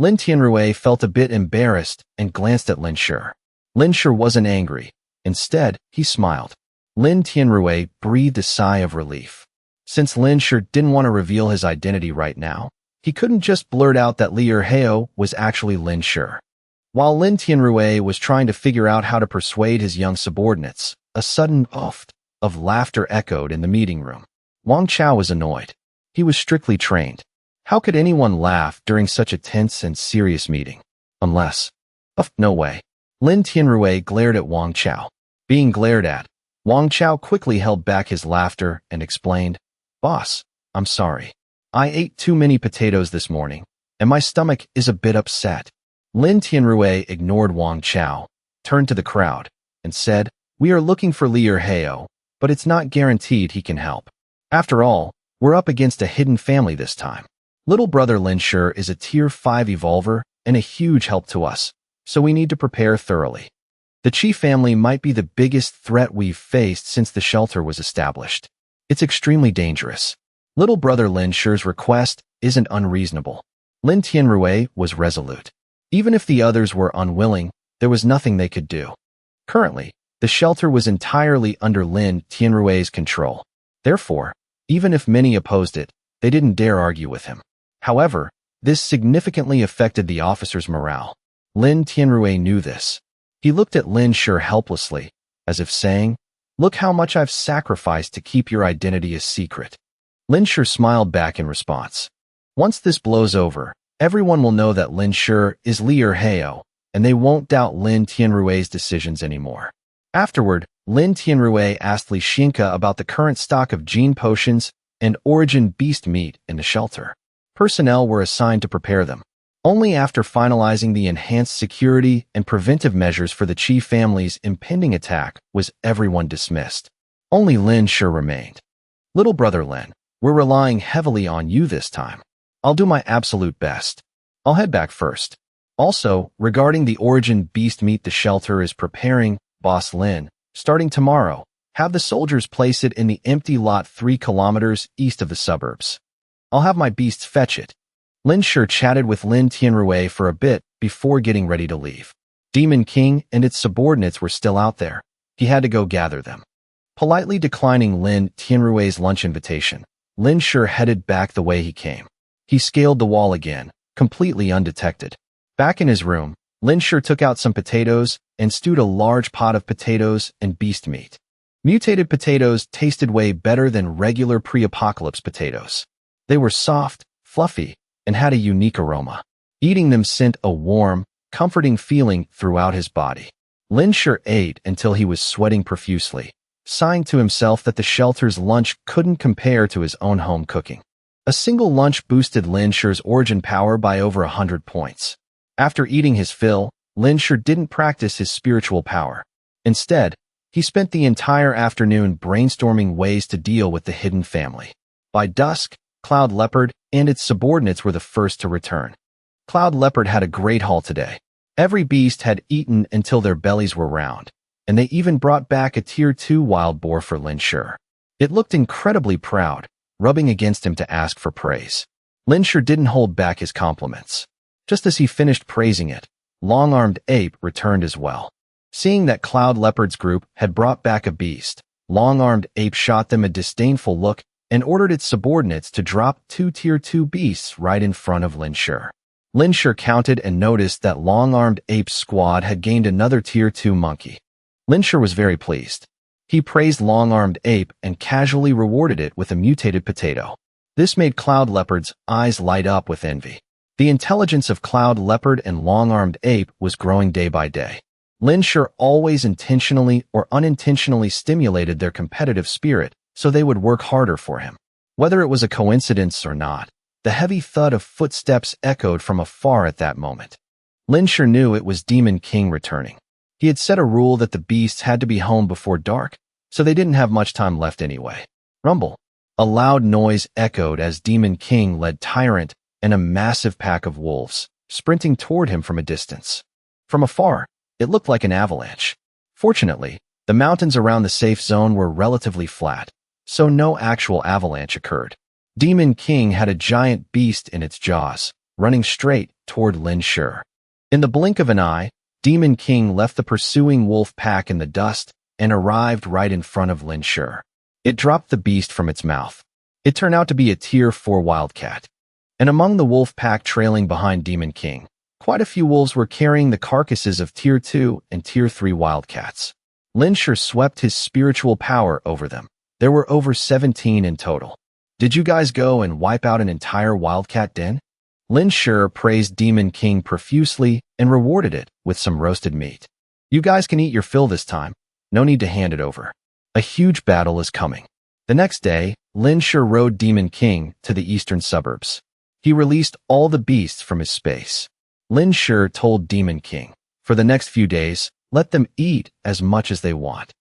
Lin Tianrui felt a bit embarrassed and glanced at Lin Shi. Lin Shi wasn't angry. Instead, he smiled. Lin Tianrui breathed a sigh of relief. Since Lin Shi didn't want to reveal his identity right now, he couldn't just blurt out that Liao Pang was actually Lin Shi. While Lin Tianrui was trying to figure out how to persuade his young subordinates, a sudden oft of laughter echoed in the meeting room. Wang Chao was annoyed. He was strictly trained. How could anyone laugh during such a tense and serious meeting? Unless… no way. Lin Tianrui glared at Wang Chao. Being glared at, Wang Chao quickly held back his laughter and explained, "Boss, I'm sorry. I ate too many potatoes this morning, and my stomach is a bit upset." Lin Tianrui ignored Wang Chao, turned to the crowd, and said, "We are looking for Liao Pang, but it's not guaranteed he can help. After all, we're up against a hidden family this time. Little brother Lin Shi is a Tier 5 evolver and a huge help to us, so we need to prepare thoroughly. The Qi family might be the biggest threat we've faced since the shelter was established. It's extremely dangerous. Little brother Lin Shi's request isn't unreasonable." Lin Tianrui was resolute. Even if the others were unwilling, there was nothing they could do. Currently, the shelter was entirely under Lin Tianrui's control. Therefore, even if many opposed it, they didn't dare argue with him. However, this significantly affected the officers' morale. Lin Tianrui knew this. He looked at Lin Shi helplessly, as if saying, "Look how much I've sacrificed to keep your identity a secret." Lin Shi smiled back in response. "Once this blows over, everyone will know that Lin Shi is Liao Pang, and they won't doubt Lin Tianrui's decisions anymore." Afterward, Lin Tianrui asked Li Xinke about the current stock of gene potions and origin beast meat in the shelter. Personnel were assigned to prepare them. Only after finalizing the enhanced security and preventive measures for the Qi family's impending attack was everyone dismissed. Only Lin Shi remained. "Little brother Lin, we're relying heavily on you this time. I'll do my absolute best. I'll head back first. Also, regarding the origin beast meat the shelter is preparing, Boss Lin, starting tomorrow, have the soldiers place it in the empty lot 3 kilometers east of the suburbs. I'll have my beasts fetch it." Lin Shi chatted with Lin Tianrui for a bit before getting ready to leave. Demon King and its subordinates were still out there. He had to go gather them. Politely declining Lin Tianrui's lunch invitation, Lin Shi headed back the way he came. He scaled the wall again, completely undetected. Back in his room, Lin Shi took out some potatoes and stewed a large pot of potatoes and beast meat. Mutated potatoes tasted way better than regular pre-apocalypse potatoes. They were soft, fluffy, and had a unique aroma. Eating them sent a warm, comforting feeling throughout his body. Lin Shi ate until he was sweating profusely, sighing to himself that the shelter's lunch couldn't compare to his own home cooking. A single lunch boosted Lin Shi's origin power by over 100 points. After eating his fill, Lin Shi didn't practice his spiritual power. Instead, he spent the entire afternoon brainstorming ways to deal with the hidden family. By dusk, Cloud Leopard and its subordinates were the first to return. Cloud Leopard had a great haul today. Every beast had eaten until their bellies were round, and they even brought back a Tier 2 wild boar for Lin Shi. It looked incredibly proud, rubbing against him to ask for praise. Lin Shi didn't hold back his compliments. Just as he finished praising it, Long-Armed Ape returned as well. Seeing that Cloud Leopard's group had brought back a beast, Long-Armed Ape shot them a disdainful look and ordered its subordinates to drop 2 Tier 2 beasts right in front of Lin Shi. Lin Shi counted and noticed that Long-Armed Ape's squad had gained another Tier 2 monkey. Lin Shi was very pleased. He praised Long-Armed Ape and casually rewarded it with a mutated potato. This made Cloud Leopard's eyes light up with envy. The intelligence of Cloud Leopard and Long-Armed Ape was growing day by day. Lin Shi always intentionally or unintentionally stimulated their competitive spirit, so they would work harder for him. Whether it was a coincidence or not, the heavy thud of footsteps echoed from afar at that moment. Lin Shi knew it was Demon King returning. He had set a rule that the beasts had to be home before dark, so they didn't have much time left anyway. Rumble. A loud noise echoed as Demon King led Tyrant and a massive pack of wolves, sprinting toward him from a distance. From afar, it looked like an avalanche. Fortunately, the mountains around the safe zone were relatively flat, so no actual avalanche occurred. Demon King had a giant beast in its jaws, running straight toward Lin Shi. In the blink of an eye, Demon King left the pursuing wolf pack in the dust and arrived right in front of Lin Shi. It dropped the beast from its mouth. It turned out to be a Tier 4 wildcat. And among the wolf pack trailing behind Demon King, quite a few wolves were carrying the carcasses of Tier 2 and Tier 3 wildcats. Lin Shi swept his spiritual power over them. There were over 17 in total. Did you guys go and wipe out an entire wildcat den? Lin Shi praised Demon King profusely and rewarded it with some roasted meat. You guys can eat your fill this time. No need to hand it over. A huge battle is coming. The next day, Lin Shi rode Demon King to the eastern suburbs. He released all the beasts from his space. Lin Shi told Demon King, for the next few days, let them eat as much as they want.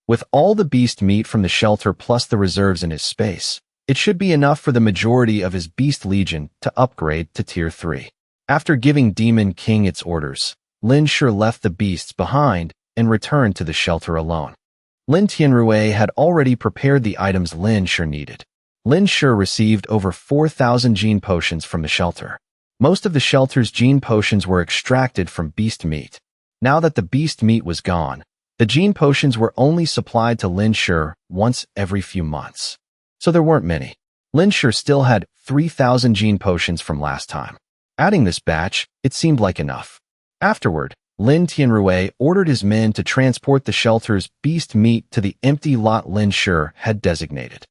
With all the beast meat from the shelter plus the reserves in his space, it should be enough for the majority of his beast legion to upgrade to Tier 3. After giving Demon King its orders, Lin Shi left the beasts behind and returned to the shelter alone. Lin Tianrui had already prepared the items Lin Shi needed. Lin Shi received over 4,000 gene potions from the shelter. Most of the shelter's gene potions were extracted from beast meat. Now that the beast meat was gone, the gene potions were only supplied to Lin Shi once every few months. So there weren't many. Lin Shi still had 3,000 gene potions from last time. Adding this batch, it seemed like enough. Afterward, Lin Tianrui ordered his men to transport the shelter's beast meat to the empty lot Lin Shi had designated.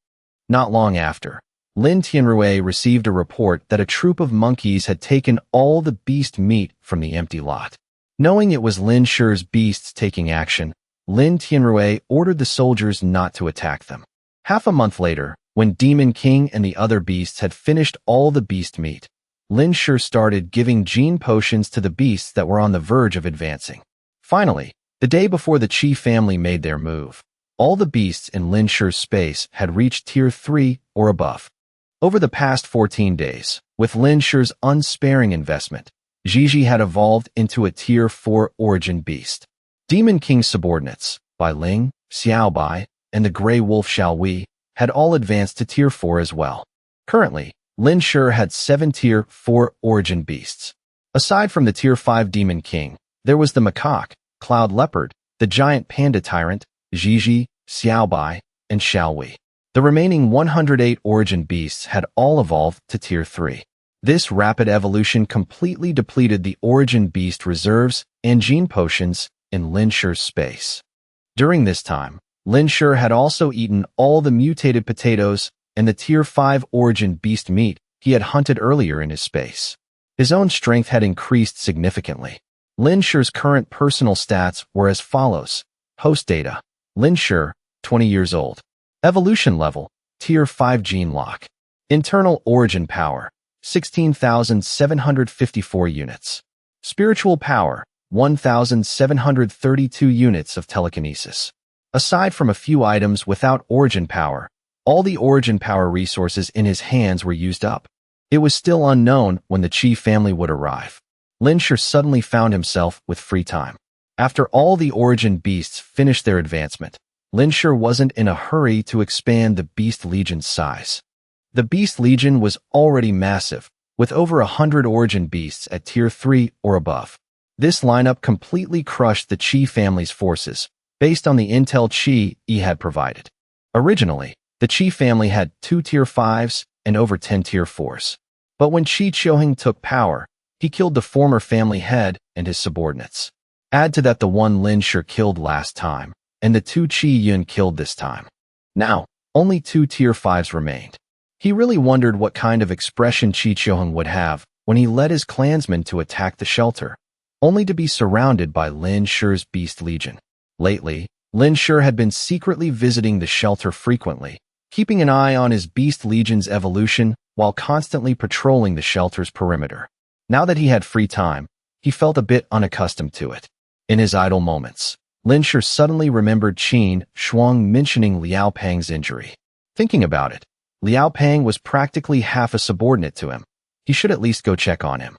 Not long after, Lin Tianrui received a report that a troop of monkeys had taken all the beast meat from the empty lot. Knowing it was Lin Shi's beasts taking action, Lin Tianrui ordered the soldiers not to attack them. Half a month later, when Demon King and the other beasts had finished all the beast meat, Lin Shi started giving gene potions to the beasts that were on the verge of advancing. Finally, the day before the Qi family made their move, all the beasts in Lin Shi's space had reached Tier 3 or above. Over the past 14 days, with Lin Shi's unsparing investment, Gigi had evolved into a Tier 4 origin beast. Demon King's subordinates, Bai Ling, Xiao Bai, and the Grey Wolf Xiaowei, had all advanced to Tier 4 as well. Currently, Lin Shi had 7 Tier 4 origin beasts. Aside from the Tier 5 Demon King, there was the Macaque, Cloud Leopard, the Giant Panda Tyrant, Gigi, Xiao Bai, and Xiaowei. The remaining 108 origin beasts had all evolved to Tier 3. This rapid evolution completely depleted the origin beast reserves and gene potions in Lin Shi's space. During this time, Lin Shi had also eaten all the mutated potatoes and the Tier 5 origin beast meat he had hunted earlier in his space. His own strength had increased significantly. Lin Shi's current personal stats were as follows. Host data: Lin Shi, 20 years old. Evolution level: Tier 5 gene lock. Internal origin power: 16,754 units. Spiritual power: 1,732 units of telekinesis. Aside from a few items without origin power, all the origin power resources in his hands were used up. It was still unknown when the Qi family would arrive. Lin Shi suddenly found himself with free time. After all the origin beasts finished their advancement, Lin Shi wasn't in a hurry to expand the Beast Legion's size. The Beast Legion was already massive, with over 100 origin beasts at Tier 3 or above. This lineup completely crushed the Qi family's forces, based on the intel Qi had provided. Originally, the Qi family had 2 Tier 5s and over 10 Tier 4s. But when Qi Qiuheng took power, he killed the former family head and his subordinates. Add to that the one Lin Shi killed last time, and the 2 Qi Yun killed this time. Now, only 2 Tier 5s remained. He really wondered what kind of expression Qi Qiuheng would have when he led his clansmen to attack the shelter, only to be surrounded by Lin Shi's Beast Legion. Lately, Lin Shi had been secretly visiting the shelter frequently, keeping an eye on his Beast Legion's evolution while constantly patrolling the shelter's perimeter. Now that he had free time, he felt a bit unaccustomed to it. In his idle moments, Lin Shi suddenly remembered Qin Shuang mentioning Liao Pang's injury. Thinking about it, Liao Pang was practically half a subordinate to him. He should at least go check on him.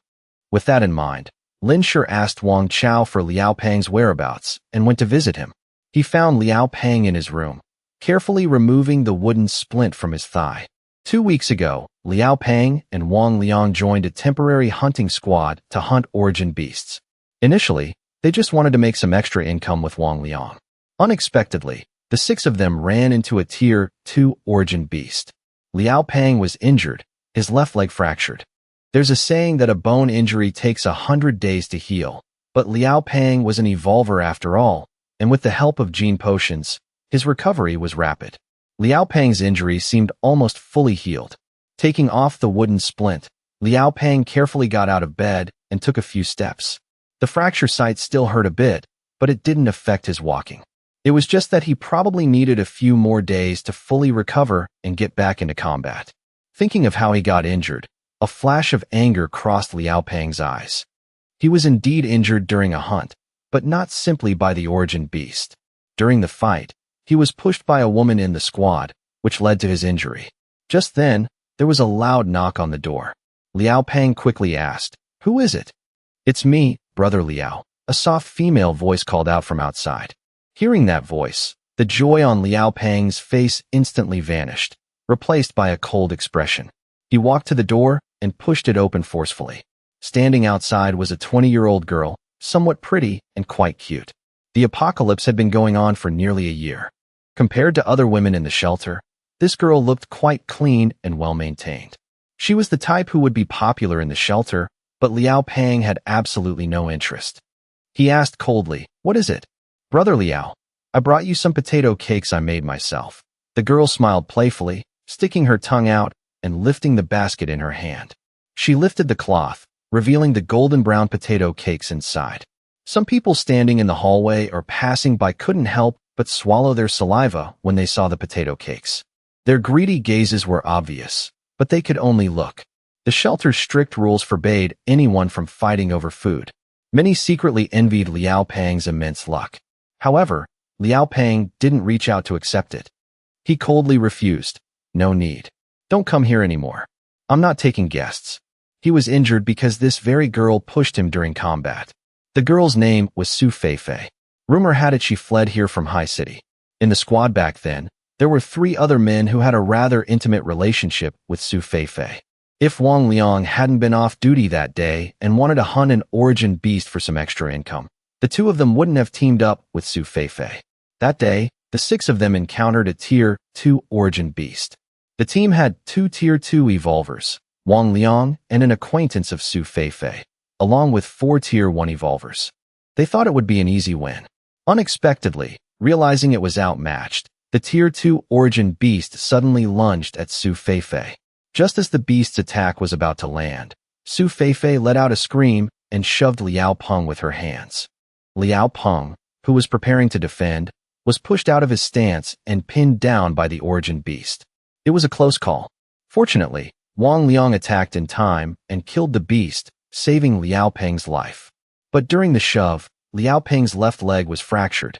With that in mind, Lin Shi asked Wang Chao for Liao Pang's whereabouts and went to visit him. He found Liao Pang in his room, carefully removing the wooden splint from his thigh. 2 weeks ago, Liao Pang and Wang Liang joined a temporary hunting squad to hunt origin beasts. Initially, they just wanted to make some extra income with Wang Liang. Unexpectedly, the 6 of them ran into a Tier 2 origin beast. Liao Pang was injured, his left leg fractured. There's a saying that a bone injury takes 100 days to heal, but Liao Pang was an evolver after all, and with the help of gene potions, his recovery was rapid. Liao Pang's injury seemed almost fully healed. Taking off the wooden splint, Liao Pang carefully got out of bed and took a few steps. The fracture site still hurt a bit, but it didn't affect his walking. It was just that he probably needed a few more days to fully recover and get back into combat. Thinking of how he got injured, a flash of anger crossed Liao Pang's eyes. He was indeed injured during a hunt, but not simply by the origin beast. During the fight, he was pushed by a woman in the squad, which led to his injury. Just then, there was a loud knock on the door. Liao Pang quickly asked, "Who is it?" "It's me, Brother Liao," a soft female voice called out from outside. Hearing that voice, the joy on Liao Pang's face instantly vanished, replaced by a cold expression. He walked to the door and pushed it open forcefully. Standing outside was a 20-year-old girl, somewhat pretty and quite cute. The apocalypse had been going on for nearly a year. Compared to other women in the shelter, this girl looked quite clean and well-maintained. She was the type who would be popular in the shelter, but Liao Pang had absolutely no interest. He asked coldly, "What is it?" "Brother Liao, I brought you some potato cakes I made myself." The girl smiled playfully, sticking her tongue out and lifting the basket in her hand. She lifted the cloth, revealing the golden brown potato cakes inside. Some people standing in the hallway or passing by couldn't help but swallow their saliva when they saw the potato cakes. Their greedy gazes were obvious, but they could only look. The shelter's strict rules forbade anyone from fighting over food. Many secretly envied Liao Pang's immense luck. However, Liao Pang didn't reach out to accept it. He coldly refused. "No need. Don't come here anymore. I'm not taking guests." He was injured because this very girl pushed him during combat. The girl's name was Su Feifei. Rumor had it she fled here from High City. In the squad back then, there were 3 other men who had a rather intimate relationship with Su Feifei. If Wang Liang hadn't been off duty that day and wanted to hunt an origin beast for some extra income, the 2 of them wouldn't have teamed up with Su Feifei. That day, the 6 of them encountered a Tier 2 origin beast. The team had 2 Tier 2 evolvers, Wang Liang and an acquaintance of Su Feifei, along with 4 Tier 1 evolvers. They thought it would be an easy win. Unexpectedly, realizing it was outmatched, the Tier 2 origin beast suddenly lunged at Su Feifei. Just as the beast's attack was about to land, Su Feifei let out a scream and shoved Liao Pang with her hands. Liao Pang, who was preparing to defend, was pushed out of his stance and pinned down by the origin beast. It was a close call. Fortunately, Wang Liang attacked in time and killed the beast, saving Liao Pang's life. But during the shove, Liao Pang's left leg was fractured.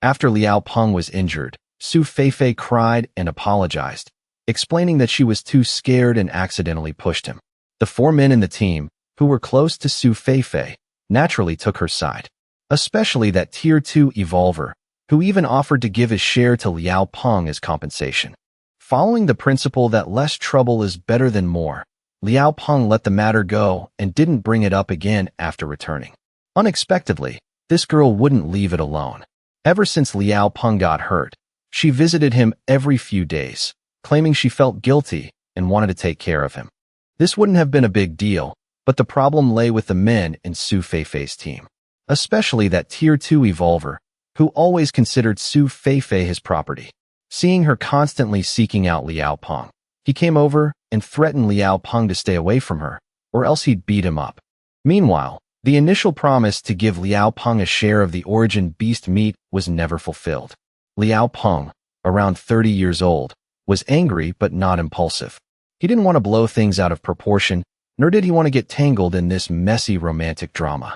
After Liao Pang was injured, Su Feifei cried and apologized, explaining that she was too scared and accidentally pushed him. The 4 men in the team, who were close to Su Feifei, naturally took her side, especially that Tier 2 evolver, who even offered to give his share to Liao Pang as compensation. Following the principle that less trouble is better than more, Liao Pang let the matter go and didn't bring it up again after returning. Unexpectedly, this girl wouldn't leave it alone. Ever since Liao Pang got hurt, she visited him every few days, claiming she felt guilty and wanted to take care of him. This wouldn't have been a big deal, but the problem lay with the men in Su Feifei's team, especially that Tier 2 evolver, who always considered Su Feifei his property. Seeing her constantly seeking out Liao Pang, he came over and threatened Liao Pang to stay away from her, or else he'd beat him up. Meanwhile, the initial promise to give Liao Pang a share of the origin beast meat was never fulfilled. Liao Pang, around 30 years old, was angry but not impulsive. He didn't want to blow things out of proportion, nor did he want to get tangled in this messy romantic drama.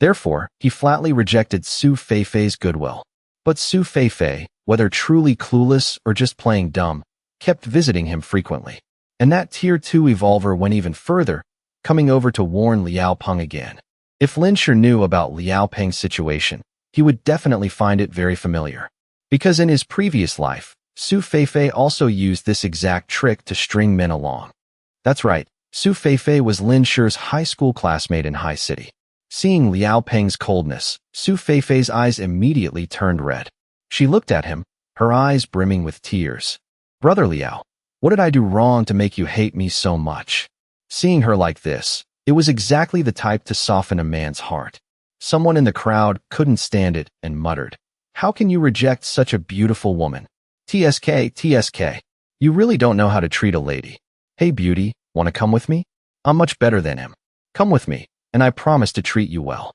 Therefore, he flatly rejected Su Feifei's goodwill. But Su Feifei, whether truly clueless or just playing dumb, kept visiting him frequently. And that Tier 2 evolver went even further, coming over to warn Liao Pang again. If Linsher knew about Liao Pang's situation, he would definitely find it very familiar. Because in his previous life, Su Feifei also used this exact trick to string men along. That's right, Su Feifei was Lin Shi's high school classmate in High City. Seeing Liao Pang's coldness, Su Feifei's eyes immediately turned red. She looked at him, her eyes brimming with tears. "Brother Liao, what did I do wrong to make you hate me so much?" Seeing her like this, it was exactly the type to soften a man's heart. Someone in the crowd couldn't stand it and muttered, "How can you reject such a beautiful woman? TSK, you really don't know how to treat a lady. Hey beauty, want to come with me? I'm much better than him. Come with me, and I promise to treat you well."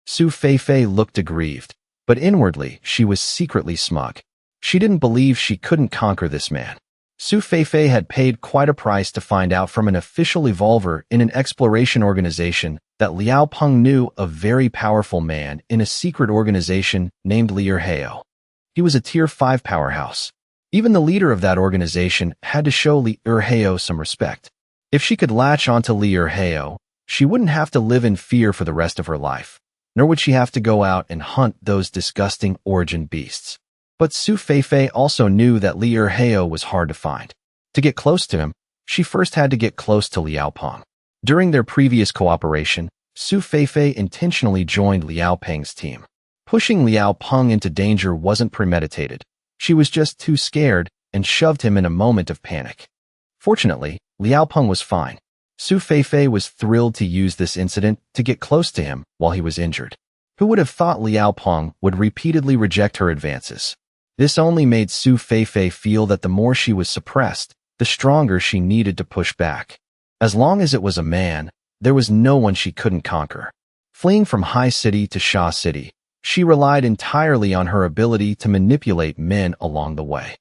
Su Feifei looked aggrieved, but inwardly she was secretly smug. She didn't believe she couldn't conquer this man. Su Feifei had paid quite a price to find out from an official evolver in an exploration organization that Liao Pang knew a very powerful man in a secret organization named Liu Heo. He was a Tier 5 powerhouse. Even the leader of that organization had to show Liu Heo some respect. If she could latch onto Liu Heo, she wouldn't have to live in fear for the rest of her life, nor would she have to go out and hunt those disgusting origin beasts. But Su Feifei also knew that Liu Heo was hard to find. To get close to him, she first had to get close to Liao Pang. During their previous cooperation, Su Feifei intentionally joined Liao Pang's team. Pushing Liao Pang into danger wasn't premeditated. She was just too scared and shoved him in a moment of panic. Fortunately, Liao Pang was fine. Su Feifei was thrilled to use this incident to get close to him while he was injured. Who would have thought Liao Pang would repeatedly reject her advances? This only made Su Feifei feel that the more she was suppressed, the stronger she needed to push back. As long as it was a man, there was no one she couldn't conquer. Fleeing from High City to Sha City, she relied entirely on her ability to manipulate men along the way.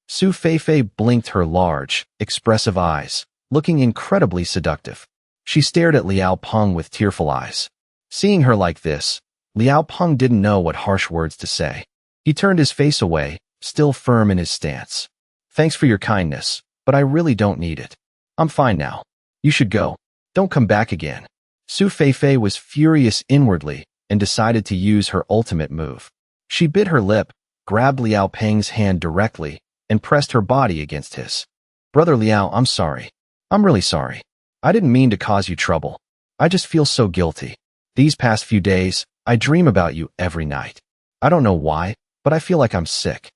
Su Feifei blinked her large, expressive eyes, looking incredibly seductive. She stared at Liao Pang with tearful eyes. Seeing her like this, Liao Pang didn't know what harsh words to say. He turned his face away, still firm in his stance. "Thanks for your kindness, but I really don't need it. I'm fine now. You should go. Don't come back again." Su Feifei was furious inwardly and decided to use her ultimate move. She bit her lip, grabbed Liao Pang's hand directly, and pressed her body against his. "Brother Liao, I'm sorry. I'm really sorry. I didn't mean to cause you trouble. I just feel so guilty. These past few days, I dream about you every night. I don't know why, but I feel like I'm sick."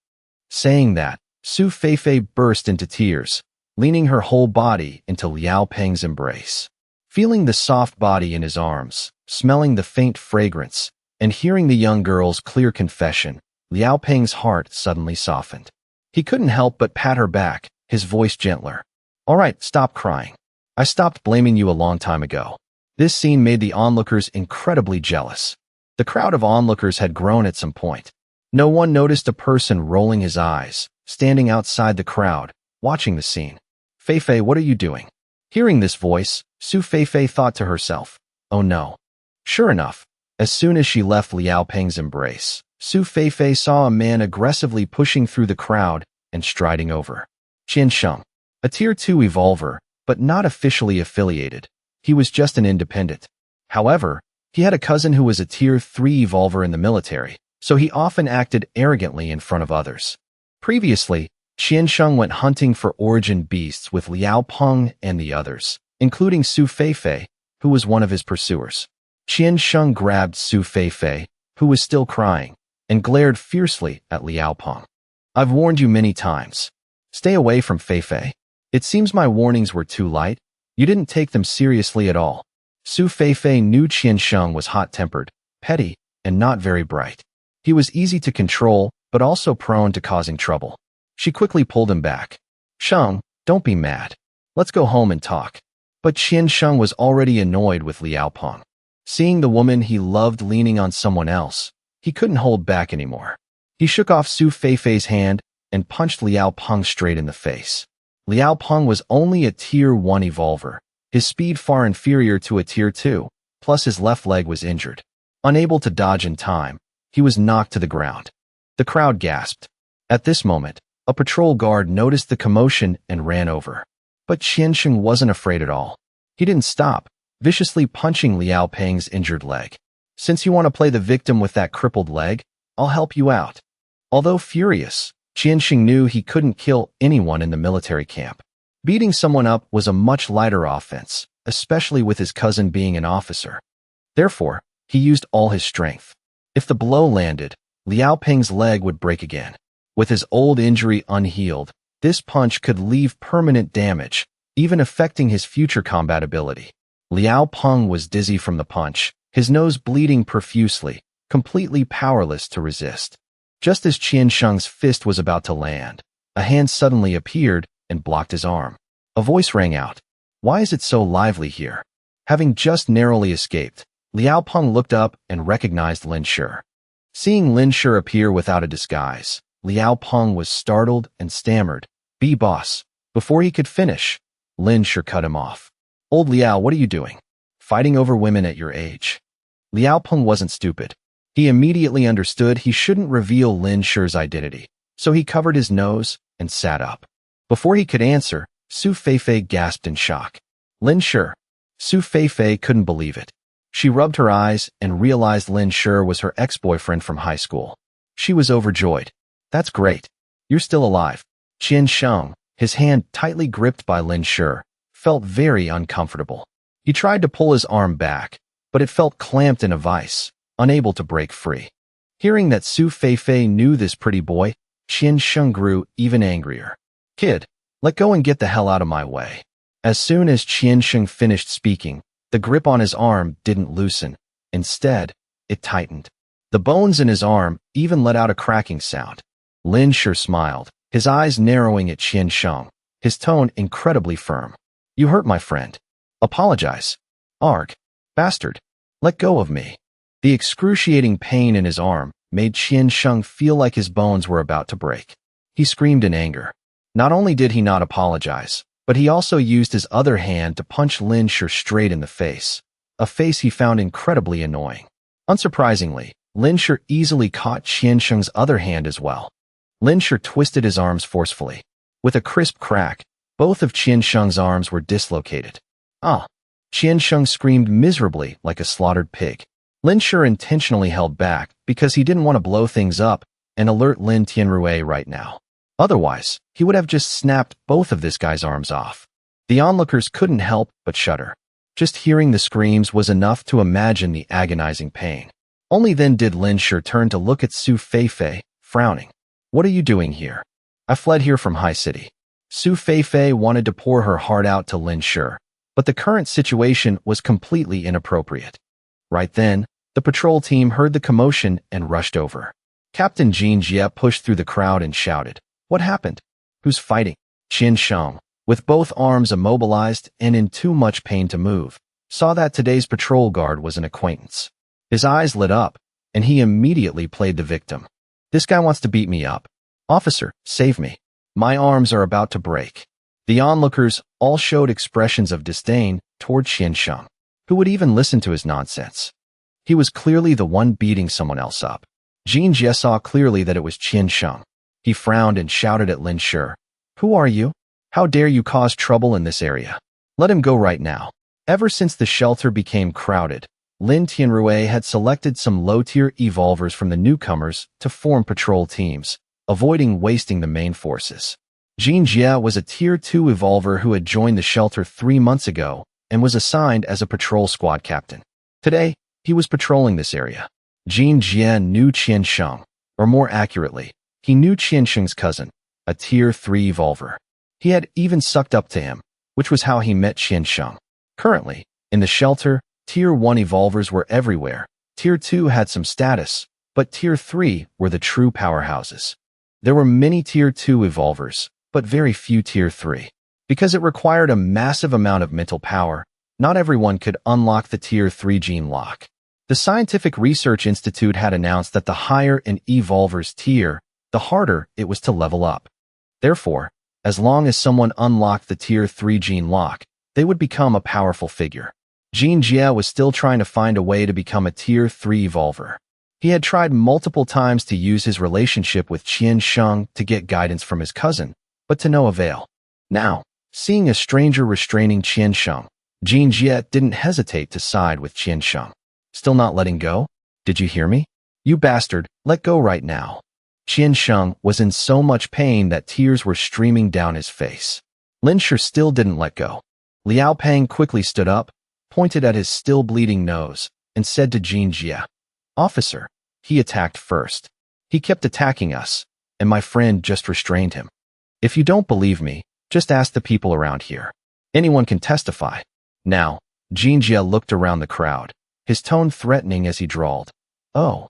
Saying that, Su Feifei burst into tears, leaning her whole body into Liao Pang's embrace. Feeling the soft body in his arms, smelling the faint fragrance, and hearing the young girl's clear confession, Liao Pang's heart suddenly softened. He couldn't help but pat her back, his voice gentler. "All right, stop crying. I stopped blaming you a long time ago." This scene made the onlookers incredibly jealous. The crowd of onlookers had grown at some point. No one noticed a person rolling his eyes, standing outside the crowd, watching the scene. "Feifei, what are you doing?" Hearing this voice, Su Feifei thought to herself, "Oh no." Sure enough, as soon as she left Liao Pang's embrace, Su Feifei saw a man aggressively pushing through the crowd and striding over. Qian Sheng, a Tier 2 evolver, but not officially affiliated. He was just an independent. However, he had a cousin who was a Tier 3 evolver in the military, so he often acted arrogantly in front of others. Previously, Qian Sheng went hunting for origin beasts with Liao Pang and the others, including Su Feifei, who was one of his pursuers. Qian Sheng grabbed Su Feifei, who was still crying, and glared fiercely at Liao Pang. "I've warned you many times. Stay away from Feifei. It seems my warnings were too light. You didn't take them seriously at all." Su Feifei knew Qian Sheng was hot-tempered, petty, and not very bright. He was easy to control, but also prone to causing trouble. She quickly pulled him back. "Sheng, don't be mad. Let's go home and talk." But Qian Sheng was already annoyed with Liao Pang. Seeing the woman he loved leaning on someone else, he couldn't hold back anymore. He shook off Su Feifei's hand and punched Liao Pang straight in the face. Liao Pang was only a Tier 1 evolver, his speed far inferior to a Tier 2, plus his left leg was injured. Unable to dodge in time, he was knocked to the ground. The crowd gasped. At this moment, a patrol guard noticed the commotion and ran over. But Qian Sheng wasn't afraid at all. He didn't stop, viciously punching Liao Pang's injured leg. "Since you want to play the victim with that crippled leg, I'll help you out." Although furious, Qianxing knew he couldn't kill anyone in the military camp. Beating someone up was a much lighter offense, especially with his cousin being an officer. Therefore, he used all his strength. If the blow landed, Liao Pang's leg would break again. With his old injury unhealed, this punch could leave permanent damage, even affecting his future combat ability. Liao Pang was dizzy from the punch, his nose bleeding profusely, completely powerless to resist. Just as Qiansheng's fist was about to land, a hand suddenly appeared and blocked his arm. A voice rang out. "Why is it so lively here?" Having just narrowly escaped, Liao Pang looked up and recognized Lin Shi. Seeing Lin Shi appear without a disguise, Liao Pang was startled and stammered, "Be boss." Before he could finish, Lin Shi cut him off. "Old Liao, what are you doing? Fighting over women at your age?" Liao Pang wasn't stupid. He immediately understood he shouldn't reveal Lin Shi's identity, so he covered his nose and sat up. Before he could answer, Su Feifei gasped in shock. "Lin Shi." Su Feifei couldn't believe it. She rubbed her eyes and realized Lin Shi was her ex-boyfriend from high school. She was overjoyed. "That's great. You're still alive." Qiansheng, his hand tightly gripped by Lin Shi, felt very uncomfortable. He tried to pull his arm back, but it felt clamped in a vice, unable to break free. Hearing that Su Feifei knew this pretty boy, Qiansheng grew even angrier. "Kid, let go and get the hell out of my way." As soon as Qiansheng finished speaking, the grip on his arm didn't loosen. Instead, it tightened. The bones in his arm even let out a cracking sound. Lin Shi smiled, his eyes narrowing at Qiansheng, his tone incredibly firm. "You hurt my friend. Apologize." "Arg. Bastard. Let go of me." The excruciating pain in his arm made Qiansheng feel like his bones were about to break. He screamed in anger. Not only did he not apologize, but he also used his other hand to punch Lin Shi straight in the face, a face he found incredibly annoying. Unsurprisingly, Lin Shi easily caught Qiansheng's other hand as well. Lin Shi twisted his arms forcefully. With a crisp crack, both of Qiansheng's arms were dislocated. "Ah!" Qiansheng screamed miserably like a slaughtered pig. Lin Shi intentionally held back because he didn't want to blow things up and alert Lin Tianrui right now. Otherwise, he would have just snapped both of this guy's arms off. The onlookers couldn't help but shudder. Just hearing the screams was enough to imagine the agonizing pain. Only then did Lin Shi turn to look at Su Feifei, frowning. "What are you doing here?" "I fled here from High City." Su Feifei wanted to pour her heart out to Lin Shi, but the current situation was completely inappropriate. Right then, the patrol team heard the commotion and rushed over. Captain Jean Jie pushed through the crowd and shouted, "What happened? Who's fighting?" Qiansheng, with both arms immobilized and in too much pain to move, saw that today's patrol guard was an acquaintance. His eyes lit up, and he immediately played the victim. "This guy wants to beat me up. Officer, save me. My arms are about to break." The onlookers all showed expressions of disdain toward Qiansheng. Who would even listen to his nonsense? He was clearly the one beating someone else up. Jean Jie saw clearly that it was Qiansheng. He frowned and shouted at Lin Shi, "Who are you? How dare you cause trouble in this area? Let him go right now." Ever since the shelter became crowded, Lin Tianrui had selected some low-tier evolvers from the newcomers to form patrol teams, avoiding wasting the main forces. Jean Jie was a Tier 2 evolver who had joined the shelter 3 months ago and was assigned as a patrol squad captain. Today, he was patrolling this area. Jean Jie knew Qiansheng, or more accurately, he knew Qiansheng's cousin, a Tier 3 evolver. He had even sucked up to him, which was how he met Qiansheng. Currently, in the shelter, Tier 1 evolvers were everywhere. Tier 2 had some status, but Tier 3 were the true powerhouses. There were many Tier 2 evolvers, but very few Tier 3. Because it required a massive amount of mental power, not everyone could unlock the Tier 3 gene lock. The Scientific Research Institute had announced that the higher an evolver's tier, the harder it was to level up. Therefore, as long as someone unlocked the Tier 3 gene lock, they would become a powerful figure. Jean Jie was still trying to find a way to become a Tier 3 evolver. He had tried multiple times to use his relationship with Qiansheng to get guidance from his cousin, but to no avail. Now, seeing a stranger restraining Qiansheng, Jean Jie didn't hesitate to side with Qiansheng. "Still not letting go? Did you hear me? You bastard, let go right now." Qiansheng was in so much pain that tears were streaming down his face. Lin-Sher still didn't let go. Liao Pang quickly stood up, pointed at his still bleeding nose, and said to Jin Jie, "Officer, he attacked first. He kept attacking us, and my friend just restrained him. If you don't believe me, just ask the people around here. Anyone can testify." Now, Jin Jie looked around the crowd, his tone threatening as he drawled, "Oh."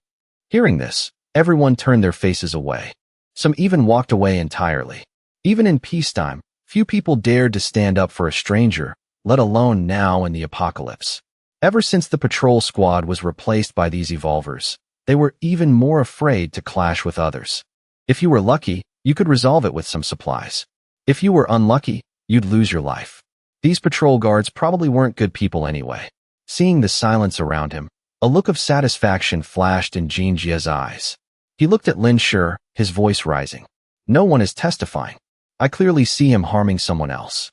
Hearing this, everyone turned their faces away. Some even walked away entirely. Even in peacetime, few people dared to stand up for a stranger, let alone now in the apocalypse. Ever since the patrol squad was replaced by these evolvers, they were even more afraid to clash with others. If you were lucky, you could resolve it with some supplies. If you were unlucky, you'd lose your life. These patrol guards probably weren't good people anyway. Seeing the silence around him, a look of satisfaction flashed in Jin Jie's eyes. He looked at Lin-Sher, his voice rising. "No one is testifying. I clearly see him harming someone else.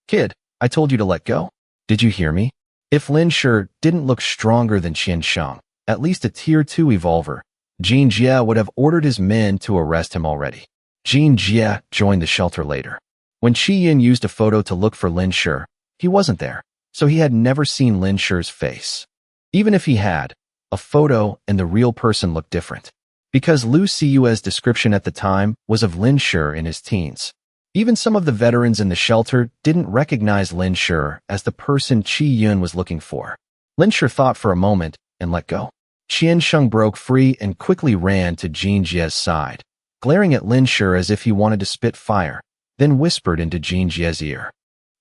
Kid, I told you to let go. Did you hear me?" If Lin-Sher didn't look stronger than Qiansheng, at least a Tier 2 evolver, Jin Jie would have ordered his men to arrest him already. Jin Jie joined the shelter later. When Qi Yin used a photo to look for Lin-Sher, he wasn't there, so he had never seen Lin-Sher's face. Even if he had, a photo and the real person looked different. Because Lu Siyue's description at the time was of Lin-Sher in his teens. Even some of the veterans in the shelter didn't recognize Lin-Sher as the person Qi Yun was looking for. Lin-Sher thought for a moment and let go. Qiansheng broke free and quickly ran to Jin Jie's side, glaring at Lin-Sher as if he wanted to spit fire, then whispered into Jin Jie's ear,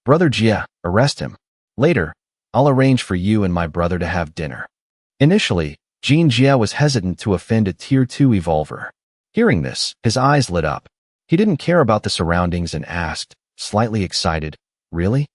"Brother Jie, arrest him. Later, I'll arrange for you and my brother to have dinner." Initially, Jin Jie was hesitant to offend a Tier 2 evolver. Hearing this, his eyes lit up. He didn't care about the surroundings and asked, slightly excited, "Really?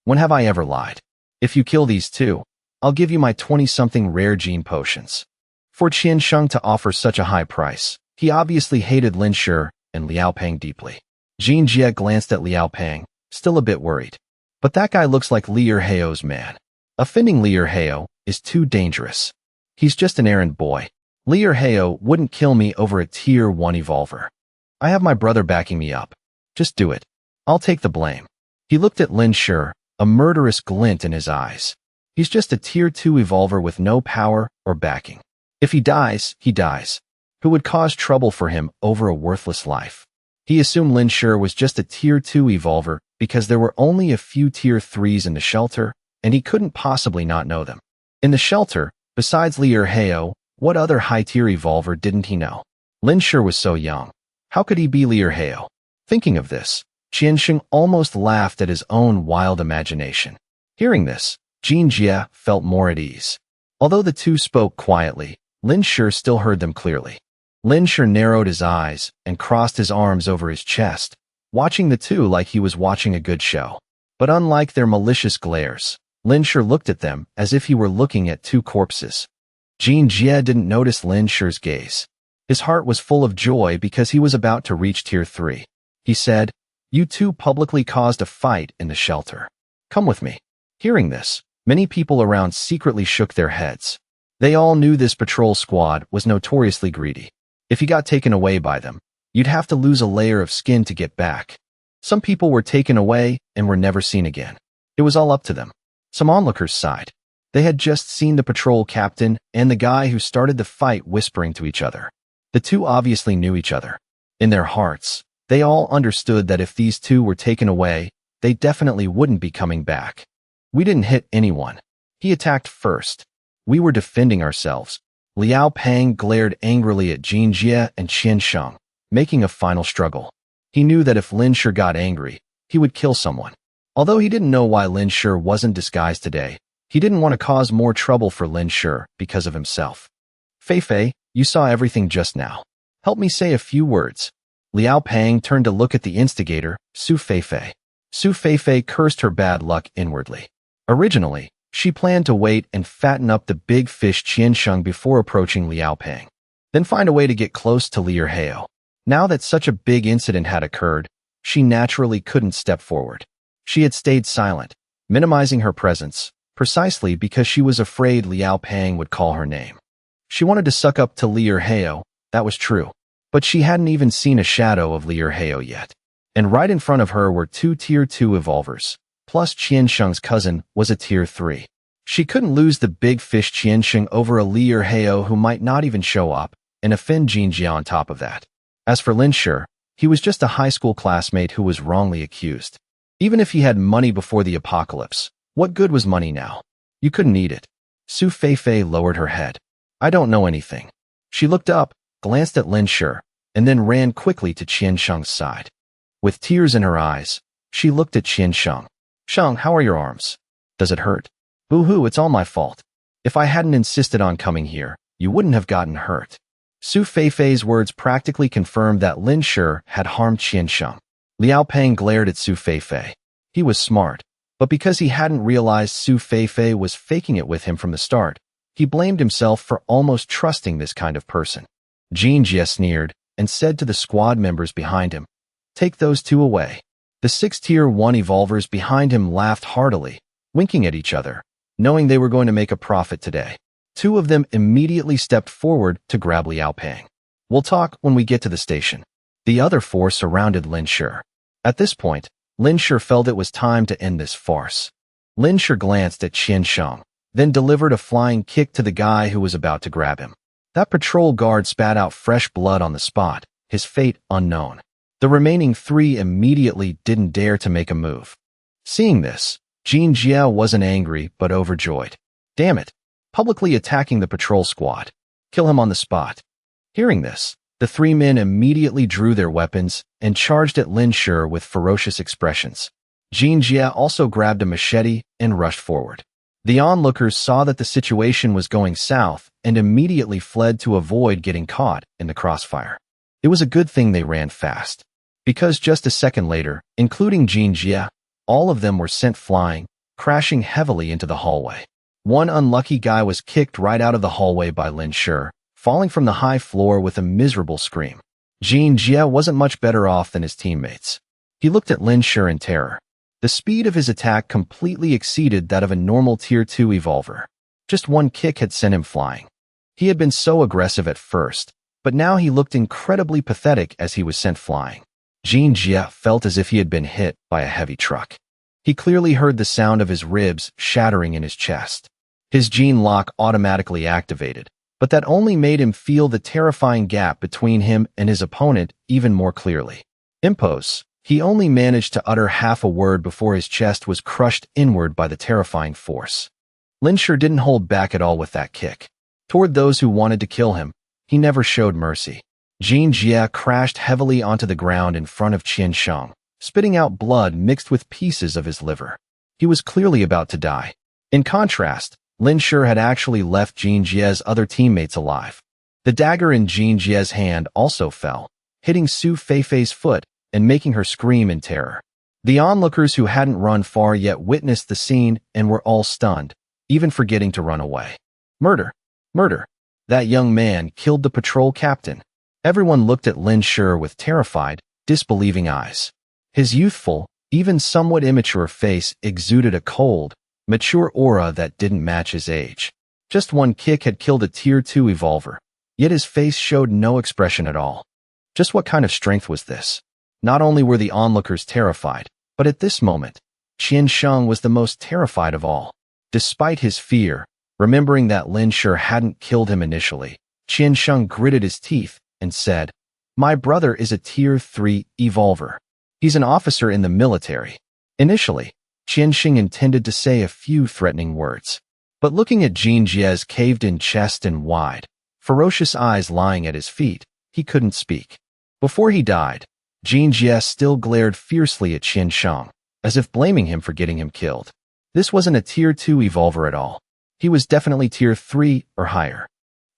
When have I ever lied? If you kill these two, I'll give you my 20-something rare gene potions." For Qiansheng to offer such a high price, he obviously hated Lin-Sher and Liao Pang deeply. Jin Jie glanced at Liao Pang, still a bit worried. But that guy looks like Li Erheo's man. Offending Li Erheo is too dangerous. He's just an errand boy. Li Erheo wouldn't kill me over a Tier 1 evolver. I have my brother backing me up. Just do it. I'll take the blame. He looked at Lin-Sher, a murderous glint in his eyes. He's just a Tier 2 evolver with no power or backing. If he dies, he dies. Who would cause trouble for him over a worthless life? He assumed Lin-Sher was just a Tier 2 evolver because there were only a few Tier 3s in the shelter, and he couldn't possibly not know them. In the shelter, besides Li Erheo, what other high-tier evolver didn't he know? Lin-Sher was so young. How could he be Li Erheo? Thinking of this, Qiansheng almost laughed at his own wild imagination. Hearing this, Jin Jie felt more at ease. Although the two spoke quietly, Lin-Sher still heard them clearly. Lin-Sher narrowed his eyes and crossed his arms over his chest, watching the two like he was watching a good show. But unlike their malicious glares, Lin-Sher looked at them as if he were looking at two corpses. Jin Jie didn't notice Lin-Sher's gaze. His heart was full of joy because he was about to reach Tier 3. He said, "You two publicly caused a fight in the shelter. Come with me." Hearing this, many people around secretly shook their heads. They all knew this patrol squad was notoriously greedy. If you got taken away by them, you'd have to lose a layer of skin to get back. Some people were taken away and were never seen again. It was all up to them. Some onlookers sighed. They had just seen the patrol captain and the guy who started the fight whispering to each other. The two obviously knew each other. In their hearts, they all understood that if these two were taken away, they definitely wouldn't be coming back. "We didn't hit anyone. He attacked first. We were defending ourselves." Liao Pang glared angrily at Jin Jie and Qiansheng, making a final struggle. He knew that if Lin-Sher got angry, he would kill someone. Although he didn't know why Lin-Sher wasn't disguised today, he didn't want to cause more trouble for Lin-Sher because of himself. "Fei, you saw everything just now. Help me say a few words." Liao Pang turned to look at the instigator, Su Fei. Su Fei cursed her bad luck inwardly. Originally, she planned to wait and fatten up the big fish Qiansheng before approaching Liao Pang, then find a way to get close to Li Erheo. Now that such a big incident had occurred, she naturally couldn't step forward. She had stayed silent, minimizing her presence, precisely because she was afraid Liao Pang would call her name. She wanted to suck up to Li Erheo, that was true. But she hadn't even seen a shadow of Liu Heo yet. And right in front of her were two Tier 2 evolvers, plus Qiansheng's cousin was a Tier 3. She couldn't lose the big fish Qiansheng over a Liu Heo who might not even show up, and offend Jinjia on top of that. As for Lin Shi, he was just a high school classmate who was wrongly accused. Even if he had money before the apocalypse, what good was money now? You couldn't eat it. Su Feifei lowered her head. I don't know anything. She looked up, glanced at Lin Shi, and then ran quickly to Qiansheng's side. With tears in her eyes, she looked at Qiansheng. Sheng, how are your arms? Does it hurt? Boo-hoo, it's all my fault. If I hadn't insisted on coming here, you wouldn't have gotten hurt. Su Feifei's words practically confirmed that Lin Shi had harmed Qiansheng. Liao Pang glared at Su Feifei. He was smart, but because he hadn't realized Su Feifei was faking it with him from the start, he blamed himself for almost trusting this kind of person. Jinjia sneered and said to the squad members behind him, "Take those two away." The 6 Tier 1 evolvers behind him laughed heartily, winking at each other, knowing they were going to make a profit today. 2 of them immediately stepped forward to grab Liao Pang. We'll talk when we get to the station. The other 4 surrounded Lin Shi. At this point, Lin Shi felt it was time to end this farce. Lin Shi glanced at Qiansheng, then delivered a flying kick to the guy who was about to grab him. That patrol guard spat out fresh blood on the spot, his fate unknown. The remaining 3 immediately didn't dare to make a move. Seeing this, Jinjia wasn't angry but overjoyed. Damn it! Publicly attacking the patrol squad. Kill him on the spot. Hearing this, the 3 men immediately drew their weapons and charged at Lin Shi with ferocious expressions. Jinjia also grabbed a machete and rushed forward. The onlookers saw that the situation was going south and immediately fled to avoid getting caught in the crossfire. It was a good thing they ran fast, because just a second later, including Jinjia, all of them were sent flying, crashing heavily into the hallway. One unlucky guy was kicked right out of the hallway by Lin Shi, falling from the high floor with a miserable scream. Jinjia wasn't much better off than his teammates. He looked at Lin Shi in terror. The speed of his attack completely exceeded that of a normal Tier 2 evolver. Just one kick had sent him flying. He had been so aggressive at first, but now he looked incredibly pathetic as he was sent flying. Jinjia felt as if he had been hit by a heavy truck. He clearly heard the sound of his ribs shattering in his chest. His gene lock automatically activated, but that only made him feel the terrifying gap between him and his opponent even more clearly. Impose. He only managed to utter half a word before his chest was crushed inward by the terrifying force. Lin Shi didn't hold back at all with that kick. Toward those who wanted to kill him, he never showed mercy. Jinjia crashed heavily onto the ground in front of Qiansheng, spitting out blood mixed with pieces of his liver. He was clearly about to die. In contrast, Lin Shi had actually left Jinjia's other teammates alive. The dagger in Jinjia's hand also fell, hitting Su Feifei's foot and making her scream in terror. The onlookers who hadn't run far yet witnessed the scene and were all stunned, even forgetting to run away. Murder! Murder! That young man killed the patrol captain. Everyone looked at Lin Shi with terrified, disbelieving eyes. His youthful, even somewhat immature face exuded a cold, mature aura that didn't match his age. Just one kick had killed a Tier 2 evolver, yet his face showed no expression at all. Just what kind of strength was this? Not only were the onlookers terrified, but at this moment, Qiansheng was the most terrified of all. Despite his fear, remembering that Lin Shi hadn't killed him initially, Qiansheng gritted his teeth and said, "My brother is a Tier 3 evolver. He's an officer in the military." Initially, Qiansheng intended to say a few threatening words, but looking at Jinjia's caved-in chest and wide, ferocious eyes lying at his feet, he couldn't speak. Before he died, Jinjia still glared fiercely at Qiansheng, as if blaming him for getting him killed. This wasn't a Tier 2 evolver at all. He was definitely Tier 3 or higher.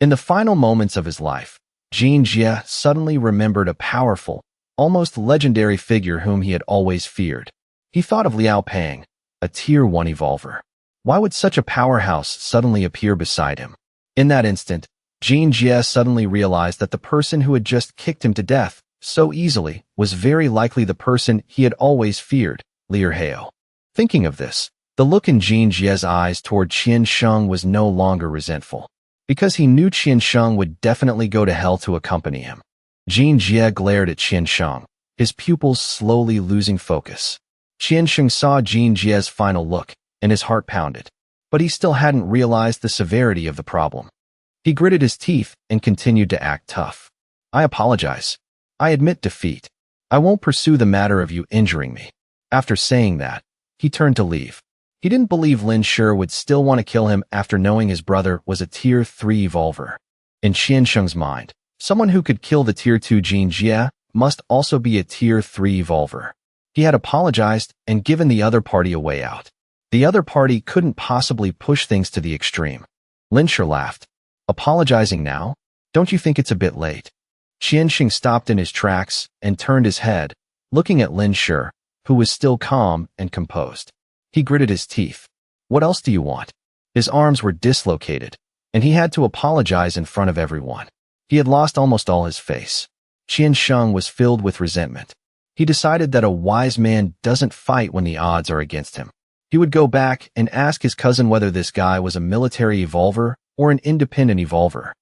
In the final moments of his life, Jinjia suddenly remembered a powerful, almost legendary figure whom he had always feared. He thought of Liao Pang, a Tier 1 evolver. Why would such a powerhouse suddenly appear beside him? In that instant, Jinjia suddenly realized that the person who had just kicked him to death so easily was very likely the person he had always feared, Liu Heo. Thinking of this, the look in Jinjia's eyes toward Qiansheng was no longer resentful, because he knew Qiansheng would definitely go to hell to accompany him. Jin Jie glared at Qian Sheng, his pupils slowly losing focus. Qian Sheng saw Jin Jie's final look, and his heart pounded. But he still hadn't realized the severity of the problem. He gritted his teeth and continued to act tough. I apologize. I admit defeat. I won't pursue the matter of you injuring me. After saying that, he turned to leave. He didn't believe Lin Shi would still want to kill him after knowing his brother was a Tier 3 evolver. In Qian Sheng's mind, someone who could kill the Tier 2 Jin Jie must also be a Tier 3 evolver. He had apologized and given the other party a way out. The other party couldn't possibly push things to the extreme. Lin Shi laughed. Apologizing now? Don't you think it's a bit late? Qian Sheng stopped in his tracks and turned his head, looking at Lin Shi, who was still calm and composed. He gritted his teeth. What else do you want? His arms were dislocated, and he had to apologize in front of everyone. He had lost almost all his face. Qian Sheng was filled with resentment. He decided that a wise man doesn't fight when the odds are against him. He would go back and ask his cousin whether this guy was a military evolver or an independent evolver.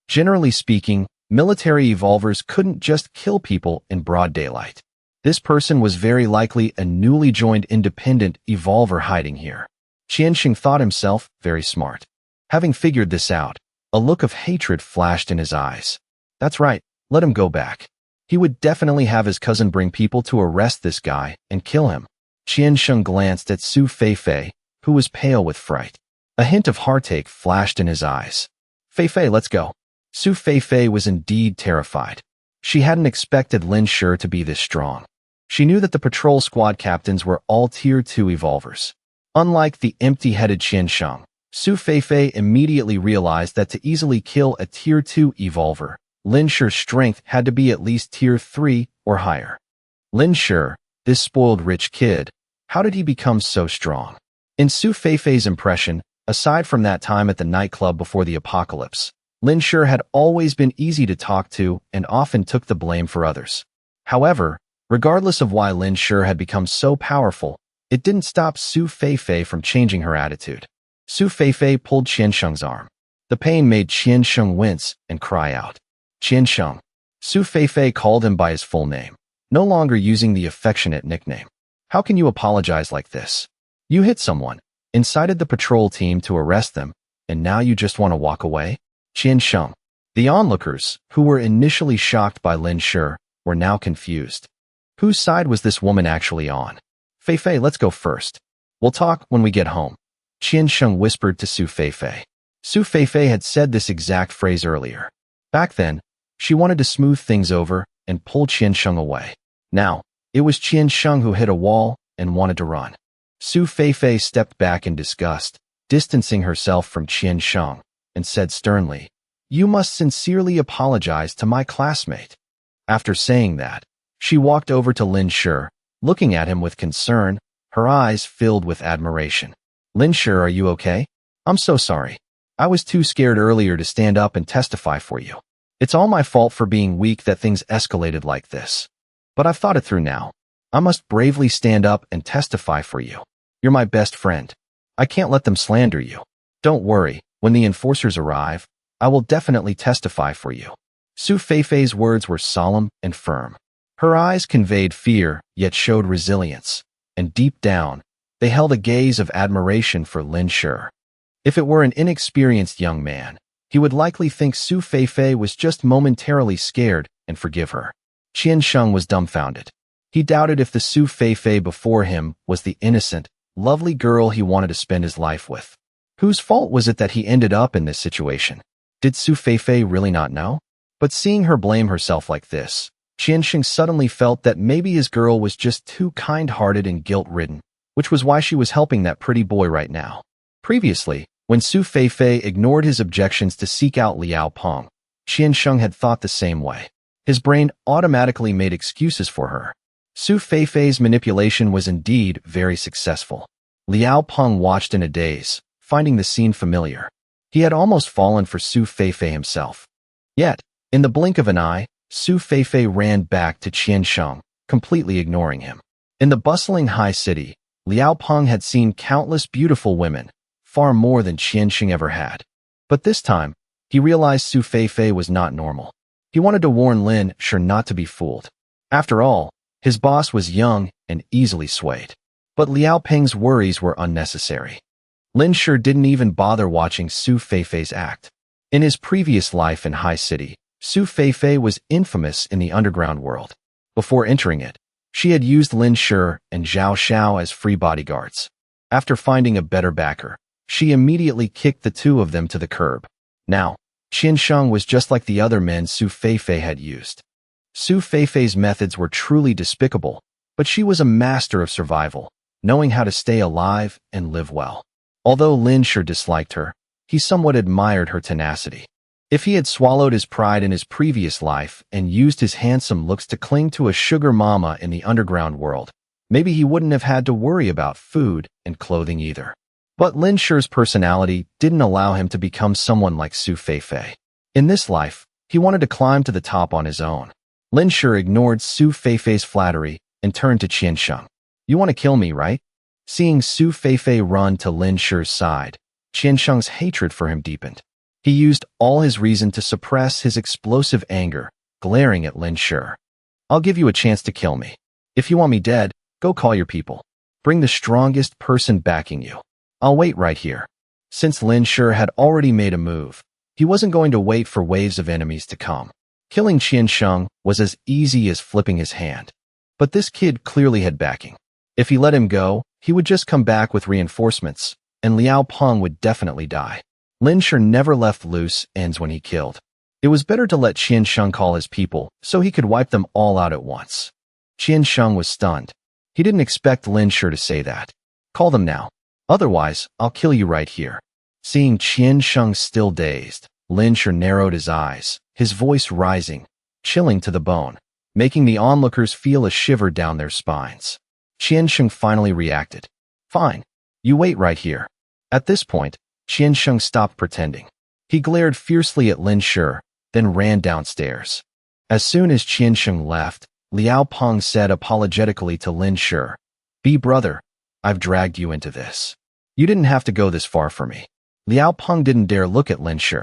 Generally speaking, military evolvers couldn't just kill people in broad daylight. This person was very likely a newly joined independent evolver hiding here. Qian Sheng thought himself very smart. Having figured this out, a look of hatred flashed in his eyes. That's right, let him go back. He would definitely have his cousin bring people to arrest this guy and kill him. Qian Sheng glanced at Su Feifei, who was pale with fright. A hint of heartache flashed in his eyes. Feifei, let's go. Su Feifei was indeed terrified. She hadn't expected Lin Shi to be this strong. She knew that the patrol squad captains were all Tier 2 evolvers. Unlike the empty-headed Qian Sheng, Su Feifei immediately realized that to easily kill a Tier 2 evolver, Lin Shi's strength had to be at least Tier 3 or higher. Lin Shi, this spoiled rich kid, how did he become so strong? In Su Feifei's impression, aside from that time at the nightclub before the apocalypse, Lin Shi had always been easy to talk to and often took the blame for others. However, regardless of why Lin Shi had become so powerful, it didn't stop Su Feifei from changing her attitude. Su Feifei pulled Qian Sheng's arm. The pain made Qian Sheng wince and cry out. Qian Sheng. Su Feifei called him by his full name, no longer using the affectionate nickname. How can you apologize like this? You hit someone, incited the patrol team to arrest them, and now you just want to walk away? Qian Sheng. The onlookers, who were initially shocked by Lin Shi, were now confused. Whose side was this woman actually on? Feifei, let's go first. We'll talk when we get home. Qian Sheng whispered to Su Feifei. Su Feifei had said this exact phrase earlier. Back then, she wanted to smooth things over and pull Qian Sheng away. Now, it was Qian Sheng who hit a wall and wanted to run. Su Feifei stepped back in disgust, distancing herself from Qian Sheng, and said sternly, "You must sincerely apologize to my classmate." After saying that, she walked over to Lin Shi, looking at him with concern, her eyes filled with admiration. Lin Shi, are you okay? I'm so sorry. I was too scared earlier to stand up and testify for you. It's all my fault for being weak that things escalated like this. But I've thought it through now. I must bravely stand up and testify for you. You're my best friend. I can't let them slander you. Don't worry, when the enforcers arrive, I will definitely testify for you. Su Feifei's words were solemn and firm. Her eyes conveyed fear, yet showed resilience, and deep down, they held a gaze of admiration for Lin Shi. If it were an inexperienced young man, he would likely think Su Feifei was just momentarily scared and forgive her. Qian Sheng was dumbfounded. He doubted if the Su Feifei before him was the innocent, lovely girl he wanted to spend his life with. Whose fault was it that he ended up in this situation? Did Su Feifei really not know? But seeing her blame herself like this, Qian Sheng suddenly felt that maybe his girl was just too kind-hearted and guilt-ridden, which was why she was helping that pretty boy right now. Previously, when Su Feifei ignored his objections to seek out Liao Pang, Qian Sheng had thought the same way. His brain automatically made excuses for her. Su Feifei's manipulation was indeed very successful. Liao Pang watched in a daze, finding the scene familiar. He had almost fallen for Su Feifei himself. Yet, in the blink of an eye, Su Feifei ran back to Qian Sheng, completely ignoring him. In the bustling high city, Liao Pang had seen countless beautiful women, far more than Qian Sheng ever had. But this time, he realized Su Feifei was not normal. He wanted to warn Lin Shi not to be fooled. After all, his boss was young and easily swayed. But Liao Pang's worries were unnecessary. Lin Shi didn't even bother watching Su Feifei's act. In his previous life in High City, Su Feifei was infamous in the underground world. Before entering it, she had used Lin Shi and Zhao Xiao as free bodyguards. After finding a better backer, she immediately kicked the two of them to the curb. Now, Qian Sheng was just like the other men Su Feifei had used. Su Feifei's methods were truly despicable, but she was a master of survival, knowing how to stay alive and live well. Although Lin Shi disliked her, he somewhat admired her tenacity. If he had swallowed his pride in his previous life and used his handsome looks to cling to a sugar mama in the underground world, maybe he wouldn't have had to worry about food and clothing either. But Lin Shi's personality didn't allow him to become someone like Su Feifei. In this life, he wanted to climb to the top on his own. Lin Shi ignored Su Feifei's flattery and turned to Qian Sheng. "You want to kill me, right?" Seeing Su Feifei run to Lin Shi's side, Qian Sheng's hatred for him deepened. He used all his reason to suppress his explosive anger, glaring at Lin Shi. "I'll give you a chance to kill me. If you want me dead, go call your people. Bring the strongest person backing you. I'll wait right here." Since Lin Shi had already made a move, he wasn't going to wait for waves of enemies to come. Killing Qian Sheng was as easy as flipping his hand. But this kid clearly had backing. If he let him go, he would just come back with reinforcements, and Liao Pang would definitely die. Lin Shi never left loose ends when he killed. It was better to let Qian Sheng call his people so he could wipe them all out at once. Qian Sheng was stunned. He didn't expect Lin Shi to say that. "Call them now. Otherwise, I'll kill you right here." Seeing Qian Sheng still dazed, Lin Shi narrowed his eyes, his voice rising, chilling to the bone, making the onlookers feel a shiver down their spines. Qian Sheng finally reacted. "Fine. You wait right here." At this point, Qian Sheng stopped pretending. He glared fiercely at Lin Shi, then ran downstairs. As soon as Qian Sheng left, Liao Pang said apologetically to Lin Shi, "Be brother, I've dragged you into this. You didn't have to go this far for me." Liao Pang didn't dare look at Lin Shi.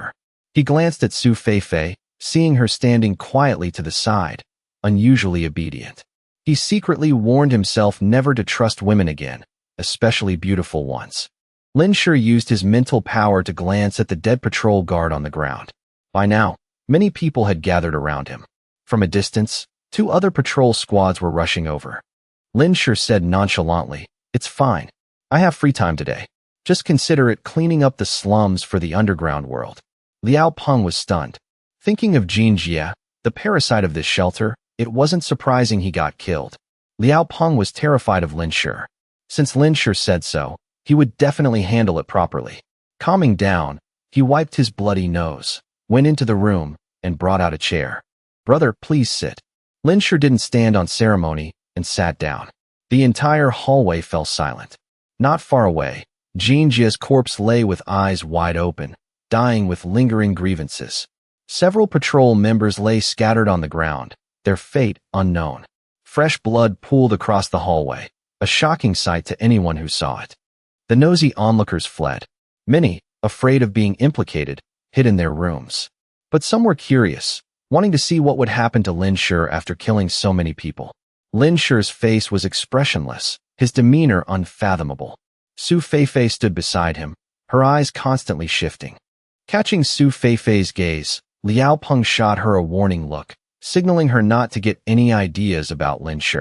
He glanced at Su Feifei, seeing her standing quietly to the side, unusually obedient. He secretly warned himself never to trust women again, especially beautiful ones. Lin Shi used his mental power to glance at the dead patrol guard on the ground. By now, many people had gathered around him. From a distance, 2 other patrol squads were rushing over. Lin Shi said nonchalantly, "It's fine. I have free time today. Just consider it cleaning up the slums for the underground world." Liao Pang was stunned. Thinking of Jin Jie, the parasite of this shelter, it wasn't surprising he got killed. Liao Pang was terrified of Lin Shi. Since Lin Shi said so, he would definitely handle it properly. Calming down, he wiped his bloody nose, went into the room, and brought out a chair. "Brother, please sit." Lin Shi didn't stand on ceremony and sat down. The entire hallway fell silent. Not far away, Jin Jie's corpse lay with eyes wide open, dying with lingering grievances. Several patrol members lay scattered on the ground, their fate unknown. Fresh blood pooled across the hallway, a shocking sight to anyone who saw it. The nosy onlookers fled. Many, afraid of being implicated, hid in their rooms. But some were curious, wanting to see what would happen to Lin Shi after killing so many people. Lin Shi's face was expressionless, his demeanor unfathomable. Su Feifei stood beside him, her eyes constantly shifting. Catching Su Feifei's gaze, Liao Pang shot her a warning look, signaling her not to get any ideas about Lin Shi.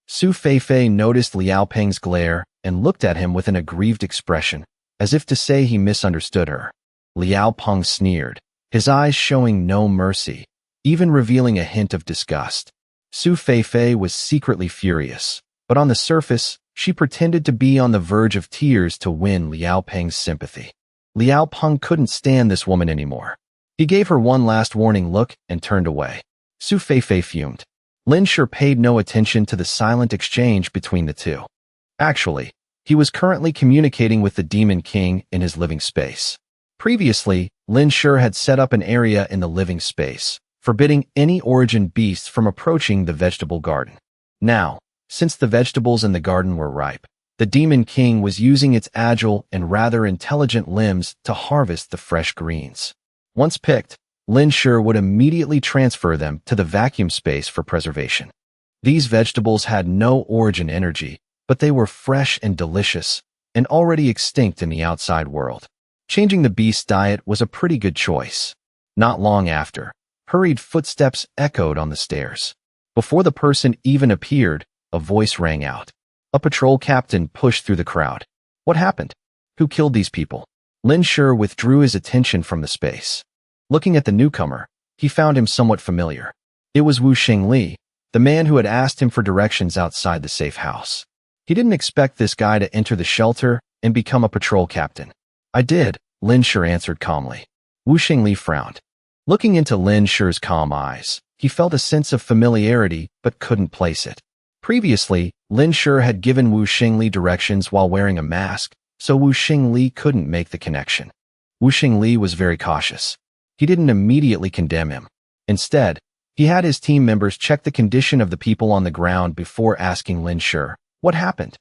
Su Feifei noticed Liao Pang's glare and looked at him with an aggrieved expression, as if to say he misunderstood her. Liao Pang sneered, his eyes showing no mercy, even revealing a hint of disgust. Su Feifei was secretly furious, but on the surface, she pretended to be on the verge of tears to win Liao Pang's sympathy. Liao Pang couldn't stand this woman anymore. He gave her one last warning look and turned away. Su Feifei fumed. Lin Shi paid no attention to the silent exchange between the two. Actually, he was currently communicating with the Demon King in his living space. Previously, Lin Shi had set up an area in the living space, forbidding any origin beasts from approaching the vegetable garden. Now, since the vegetables in the garden were ripe, the Demon King was using its agile and rather intelligent limbs to harvest the fresh greens. Once picked, Lin Shi would immediately transfer them to the vacuum space for preservation. These vegetables had no origin energy, but they were fresh and delicious, and already extinct in the outside world. Changing the beast's diet was a pretty good choice. Not long after, hurried footsteps echoed on the stairs. Before the person even appeared, a voice rang out. A patrol captain pushed through the crowd. What happened? Who killed these people? Lin Shi withdrew his attention from the space. Looking at the newcomer, he found him somewhat familiar. It was Wu Xingli, the man who had asked him for directions outside the safe house. He didn't expect this guy to enter the shelter and become a patrol captain. I did, Lin Shi answered calmly. Wu Xingli frowned. Looking into Lin Shi's calm eyes, he felt a sense of familiarity but couldn't place it. Previously, Lin Shi had given Wu Xingli directions while wearing a mask, so Wu Xingli couldn't make the connection. Wu Xingli was very cautious. He didn't immediately condemn him. Instead, he had his team members check the condition of the people on the ground before asking Lin Shi, what happened?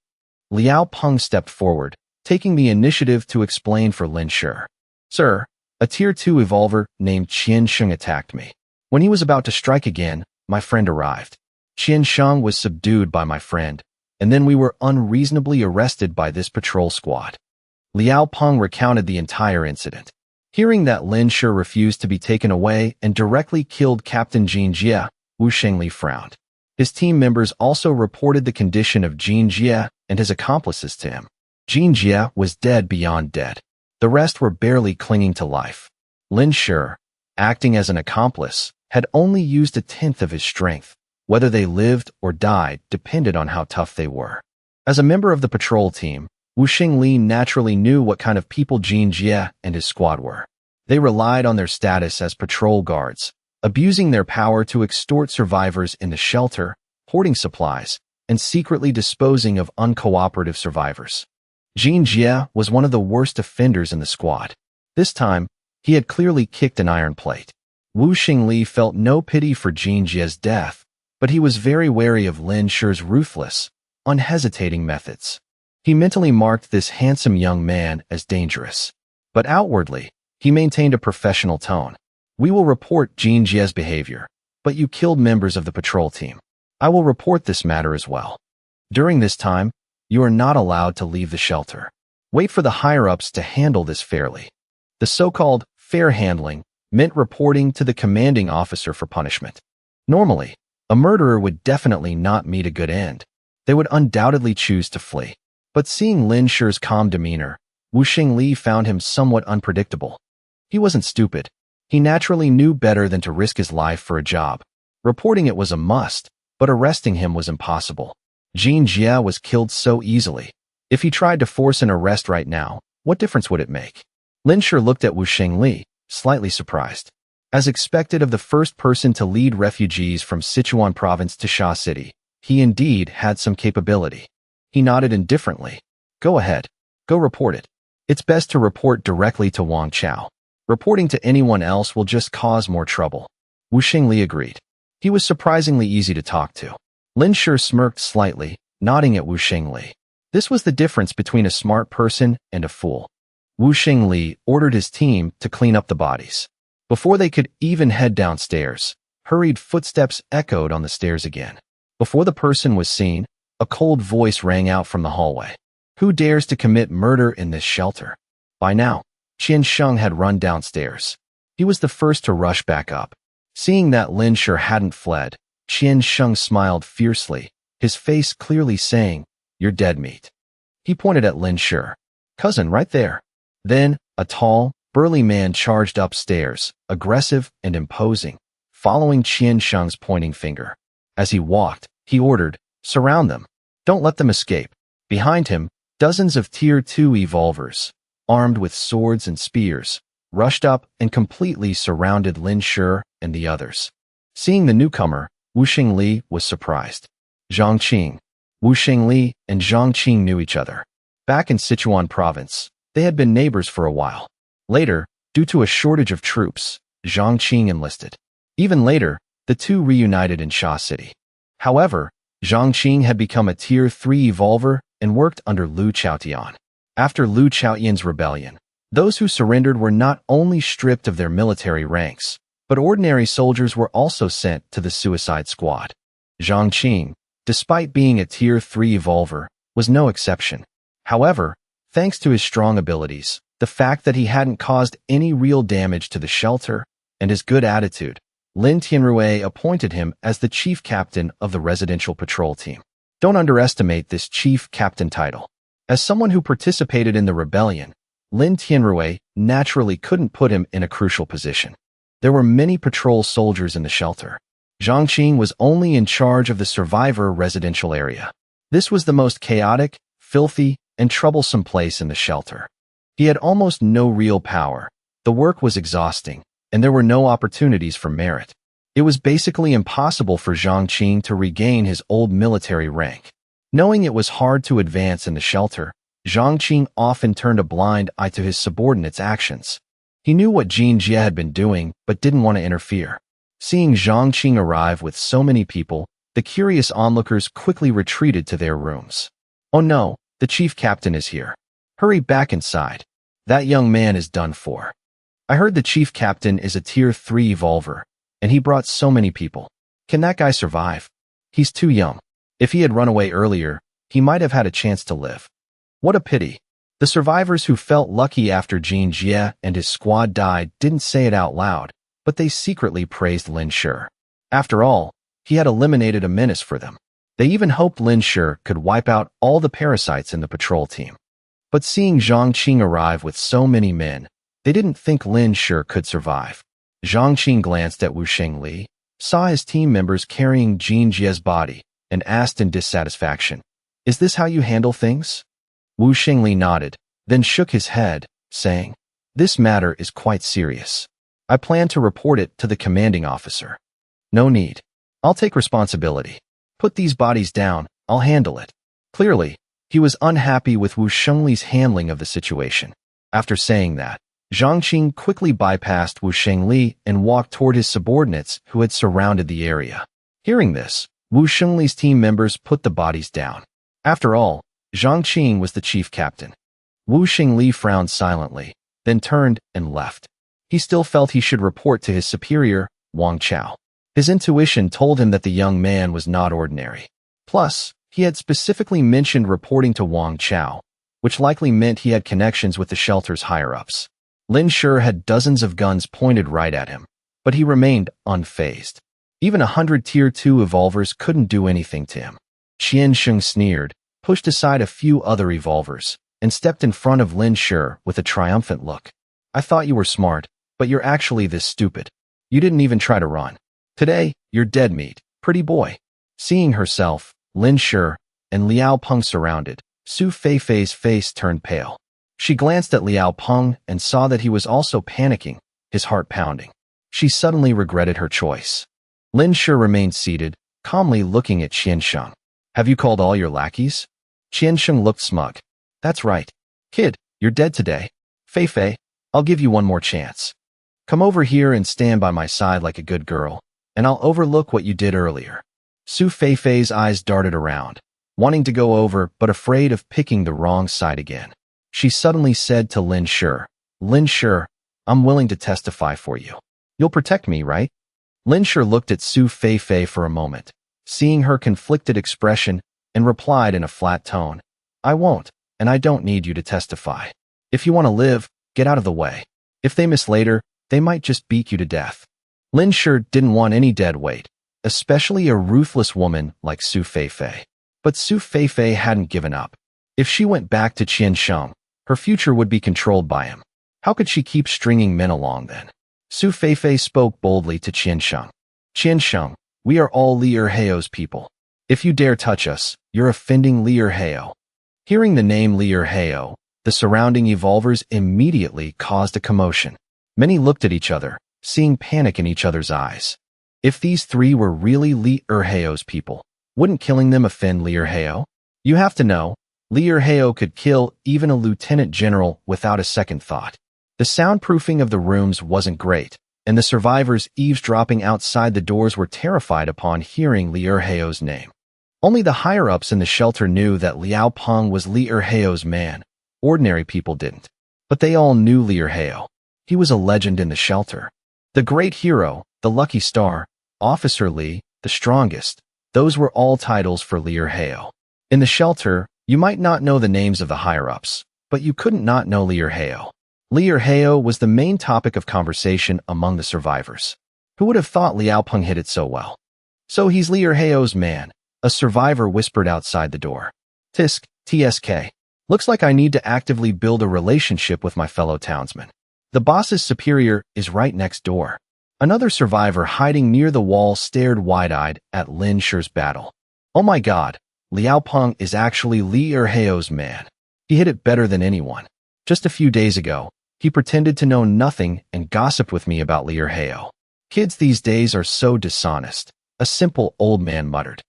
Liao Pang stepped forward, taking the initiative to explain for Lin Shi. Sir, a Tier 2 evolver named Qian Sheng attacked me. When he was about to strike again, my friend arrived. Qian Sheng was subdued by my friend, and then we were unreasonably arrested by this patrol squad. Liao Pang recounted the entire incident. Hearing that Lin Shi refused to be taken away and directly killed Captain Jin Jie, Wu Xingli frowned. His team members also reported the condition of Jin Jie and his accomplices to him. Jin Jie was dead beyond dead. The rest were barely clinging to life. Lin Shi, acting as an accomplice, had only used a tenth of his strength. Whether they lived or died depended on how tough they were. As a member of the patrol team, Wu Xingli naturally knew what kind of people Jin Jie and his squad were. They relied on their status as patrol guards, abusing their power to extort survivors in the shelter, hoarding supplies, and secretly disposing of uncooperative survivors. Jin Jie was one of the worst offenders in the squad. This time, he had clearly kicked an iron plate. Wu Xingli felt no pity for Jin Jie's death, but he was very wary of Lin Shi's ruthless, unhesitating methods. He mentally marked this handsome young man as dangerous. But outwardly, he maintained a professional tone. We will report Jin Jie's behavior, but you killed members of the patrol team. I will report this matter as well. During this time, you are not allowed to leave the shelter. Wait for the higher-ups to handle this fairly. The so-called fair handling meant reporting to the commanding officer for punishment. Normally, a murderer would definitely not meet a good end. They would undoubtedly choose to flee. But seeing Lin Shi's calm demeanor, Wu Xingli found him somewhat unpredictable. He wasn't stupid. He naturally knew better than to risk his life for a job. Reporting it was a must, but arresting him was impossible. Jin Jie was killed so easily. If he tried to force an arrest right now, what difference would it make? Lin Shi looked at Wu Xingli, slightly surprised. As expected of the first person to lead refugees from Sichuan province to Sha City, he indeed had some capability. He nodded indifferently. Go ahead. Go report it. It's best to report directly to Wang Chao. Reporting to anyone else will just cause more trouble. Wu Xingli agreed. He was surprisingly easy to talk to. Lin Shi smirked slightly, nodding at Wu Xingli. This was the difference between a smart person and a fool. Wu Xingli ordered his team to clean up the bodies. Before they could even head downstairs, hurried footsteps echoed on the stairs again. Before the person was seen, a cold voice rang out from the hallway. Who dares to commit murder in this shelter? By now, Qian Sheng had run downstairs. He was the first to rush back up. Seeing that Lin Shi hadn't fled, Qian Sheng smiled fiercely, his face clearly saying, "You're dead meat." He pointed at Lin Shi. Cousin, right there. Then, a tall, burly man charged upstairs, aggressive and imposing, following Qian Sheng's pointing finger. As he walked, he ordered, "Surround them. Don't let them escape." Behind him, dozens of Tier 2 evolvers, armed with swords and spears, rushed up and completely surrounded Lin Shi and the others. Seeing the newcomer, Wu Xingli was surprised. Zhang Qing. Wu Xingli and Zhang Qing knew each other. Back in Sichuan province, they had been neighbors for a while. Later, due to a shortage of troops, Zhang Qing enlisted. Even later, the two reunited in Sha City. However, Zhang Qing had become a Tier 3 evolver and worked under Liu Chaotian. After Liu Chaotian's rebellion, those who surrendered were not only stripped of their military ranks, But ordinary soldiers were also sent to the suicide squad. Zhang Qing, despite being a Tier 3 evolver, was no exception. However, thanks to his strong abilities, the fact that he hadn't caused any real damage to the shelter, and his good attitude, Lin Tianrui appointed him as the chief captain of the residential patrol team. Don't underestimate this chief captain title. As someone who participated in the rebellion, Lin Tianrui naturally couldn't put him in a crucial position. There were many patrol soldiers in the shelter. Zhang Qing was only in charge of the survivor residential area. This was the most chaotic, filthy, and troublesome place in the shelter. He had almost no real power. The work was exhausting, and there were no opportunities for merit. It was basically impossible for Zhang Qing to regain his old military rank. Knowing it was hard to advance in the shelter, Zhang Qing often turned a blind eye to his subordinates' actions. He knew what Jin Jie had been doing, but didn't want to interfere. Seeing Zhang Qing arrive with so many people, the curious onlookers quickly retreated to their rooms. Oh no, the chief captain is here. Hurry back inside. That young man is done for. I heard the chief captain is a Tier 3 evolver, and he brought so many people. Can that guy survive? He's too young. If he had run away earlier, he might have had a chance to live. What a pity. The survivors who felt lucky after Jin Jie and his squad died didn't say it out loud, but they secretly praised Lin Shi. After all, he had eliminated a menace for them. They even hoped Lin Shi could wipe out all the parasites in the patrol team. But seeing Zhang Qing arrive with so many men, they didn't think Lin Shi could survive. Zhang Qing glanced at Wu Shengli, saw his team members carrying Jin Jie's body, and asked in dissatisfaction, "Is this how you handle things?" Wu Shengli nodded, then shook his head, saying, "This matter is quite serious. I plan to report it to the commanding officer." "No need. I'll take responsibility. Put these bodies down, I'll handle it." Clearly, he was unhappy with Wu Shengli's handling of the situation. After saying that, Zhang Qing quickly bypassed Wu Shengli and walked toward his subordinates who had surrounded the area. Hearing this, Wu Shengli's team members put the bodies down. After all, Zhang Qing was the chief captain. Wu Shengli frowned silently, then turned and left. He still felt he should report to his superior, Wang Chao. His intuition told him that the young man was not ordinary. Plus, he had specifically mentioned reporting to Wang Chao, which likely meant he had connections with the shelter's higher-ups. Lin Shi had dozens of guns pointed right at him, but he remained unfazed. Even 100 Tier 2 evolvers couldn't do anything to him. Qian Sheng sneered, pushed aside a few other evolvers, and stepped in front of Lin Shi with a triumphant look. "I thought you were smart, but you're actually this stupid. You didn't even try to run. Today, you're dead meat, pretty boy." Seeing herself, Lin Shi, and Liao Pang surrounded, Su Feifei's face turned pale. She glanced at Liao Pang and saw that he was also panicking, his heart pounding. She suddenly regretted her choice. Lin Shi remained seated, calmly looking at Qian Sheng. "Have you called all your lackeys?" Qian Sheng looked smug. "That's right. Kid, you're dead today. Feifei, I'll give you one more chance. Come over here and stand by my side like a good girl, and I'll overlook what you did earlier." Su Feifei's eyes darted around, wanting to go over but afraid of picking the wrong side again. She suddenly said to Lin Shi, "Lin Shi, I'm willing to testify for you. You'll protect me, right?" Lin Shi looked at Su Feifei for a moment, seeing her conflicted expression, and replied in a flat tone, "I won't, and I don't need you to testify. If you want to live, get out of the way. If they miss later, they might just beat you to death." Lin Shi didn't want any dead weight, especially a ruthless woman like Su Feifei. But Su Feifei hadn't given up. If she went back to Qian Sheng, her future would be controlled by him. How could she keep stringing men along then? Su Feifei spoke boldly to Qian Sheng. "Qian Sheng, we are all Li Erheo's people. If you dare touch us, you're offending Li Erheo." Hearing the name Li Erheo, the surrounding evolvers immediately caused a commotion. Many looked at each other, seeing panic in each other's eyes. If these three were really Li Erheo's people, wouldn't killing them offend Li Erheo? You have to know, Li Erheo could kill even a lieutenant general without a second thought. The soundproofing of the rooms wasn't great, and the survivors eavesdropping outside the doors were terrified upon hearing Li Erheo's name. Only the higher-ups in the shelter knew that Liao Pang was Li Erheo's man. Ordinary people didn't. But they all knew Li Erheo. He was a legend in the shelter. The great hero, the lucky star, Officer Li, the strongest, those were all titles for Liu Hao. In the shelter, you might not know the names of the higher-ups, but you couldn't not know Liu Hao. Liu Hao was the main topic of conversation among the survivors. Who would have thought Liao Pang hit it so well? So he's Liu Hao's man, a survivor whispered outside the door. Tisk, TSK. Looks like I need to actively build a relationship with my fellow townsmen. The boss's superior is right next door. Another survivor hiding near the wall stared wide-eyed at Lin Shi's battle. Oh my god, Liao Pang is actually Liu Hao's man. He hit it better than anyone. Just a few days ago, he pretended to know nothing and gossiped with me about Liu Hao. Kids these days are so dishonest, a simple old man muttered.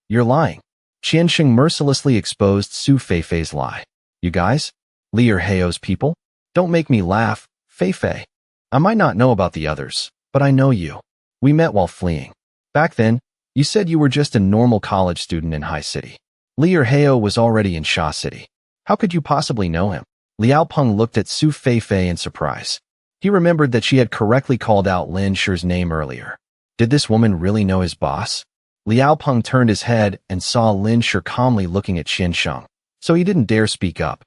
You're lying. Qiansheng mercilessly exposed Su Feifei's lie. You guys? Liu Hao's people? Don't make me laugh, Feifei. I might not know about the others, but I know you. We met while fleeing. Back then, you said you were just a normal college student in High City. Liu Hao was already in Sha City. How could you possibly know him? Liao Pang looked at Su Feifei in surprise. He remembered that she had correctly called out Lin Shi's name earlier. Did this woman really know his boss? Liao Pang turned his head and saw Lin Shi calmly looking at Qiansheng, so he didn't dare speak up.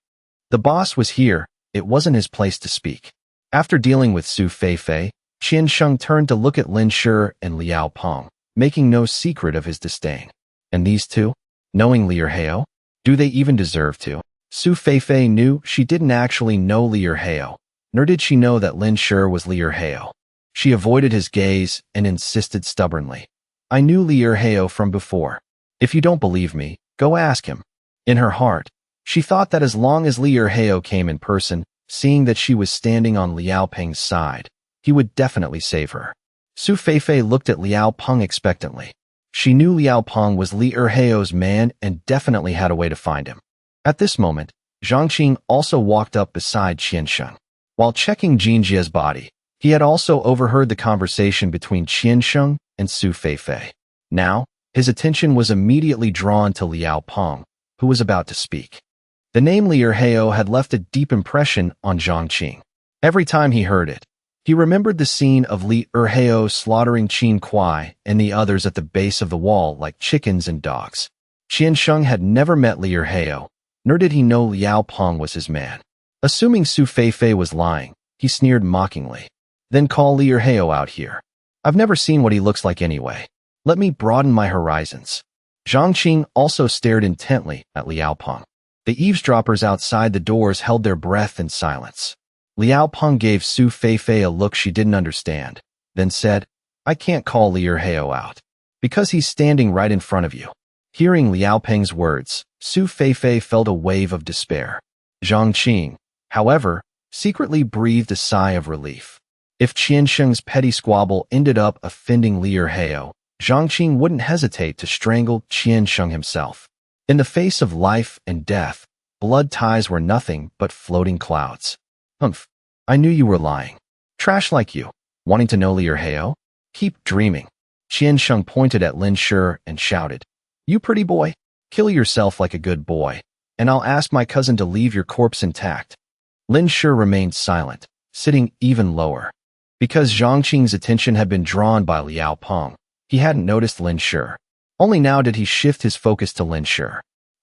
The boss was here, it wasn't his place to speak. After dealing with Su Feifei, Qiansheng turned to look at Lin Shi and Liao Pang, making no secret of his disdain. And these two? Knowing Liu Hao? Do they even deserve to? Su Feifei knew she didn't actually know Liu Hao, nor did she know that Lin Shi was Liu Hao. She avoided his gaze and insisted stubbornly. I knew Liu Hao from before. If you don't believe me, go ask him. In her heart, she thought that as long as Liu Hao came in person, seeing that she was standing on Liao Pang's side, he would definitely save her. Su Feifei looked at Liao Pang expectantly. She knew Liao Pang was Liu Hao's man and definitely had a way to find him. At this moment, Zhang Qing also walked up beside Qiansheng. While checking Jinjia's body, he had also overheard the conversation between Qiansheng and Su Feifei. Now, his attention was immediately drawn to Liao Pang, who was about to speak. The name Liu Hao had left a deep impression on Zhang Qing. Every time he heard it, he remembered the scene of Liu Hao slaughtering Qin Kuai and the others at the base of the wall like chickens and dogs. Qiansheng had never met Liu Hao, nor did he know Liao Pang was his man. Assuming Su Feifei was lying, he sneered mockingly. Then call Liu Hao out here. I've never seen what he looks like anyway. Let me broaden my horizons. Zhang Qing also stared intently at Liao Pang. The eavesdroppers outside the doors held their breath in silence. Liao Pang gave Su Feifei a look she didn't understand, then said, I can't call Liu Hao out, because he's standing right in front of you. Hearing Liao Pang's words, Su Feifei felt a wave of despair. Zhang Qing, however, secretly breathed a sigh of relief. If Qiansheng's petty squabble ended up offending Liu Hao, Zhang Qing wouldn't hesitate to strangle Qiansheng himself. In the face of life and death, blood ties were nothing but floating clouds. Humph, I knew you were lying. Trash like you, wanting to know Liu Hao? Keep dreaming. Qiansheng pointed at Lin Shi and shouted, You pretty boy, kill yourself like a good boy, and I'll ask my cousin to leave your corpse intact. Lin Shi remained silent, sitting even lower. Because Zhang Qing's attention had been drawn by Liao Pang, he hadn't noticed Lin Shi. Only now did he shift his focus to Lin Shi.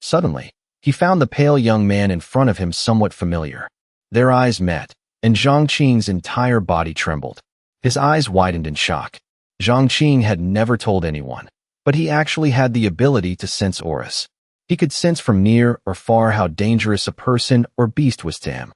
Suddenly, he found the pale young man in front of him somewhat familiar. Their eyes met, and Zhang Qing's entire body trembled. His eyes widened in shock. Zhang Qing had never told anyone, but he actually had the ability to sense auras. He could sense from near or far how dangerous a person or beast was to him.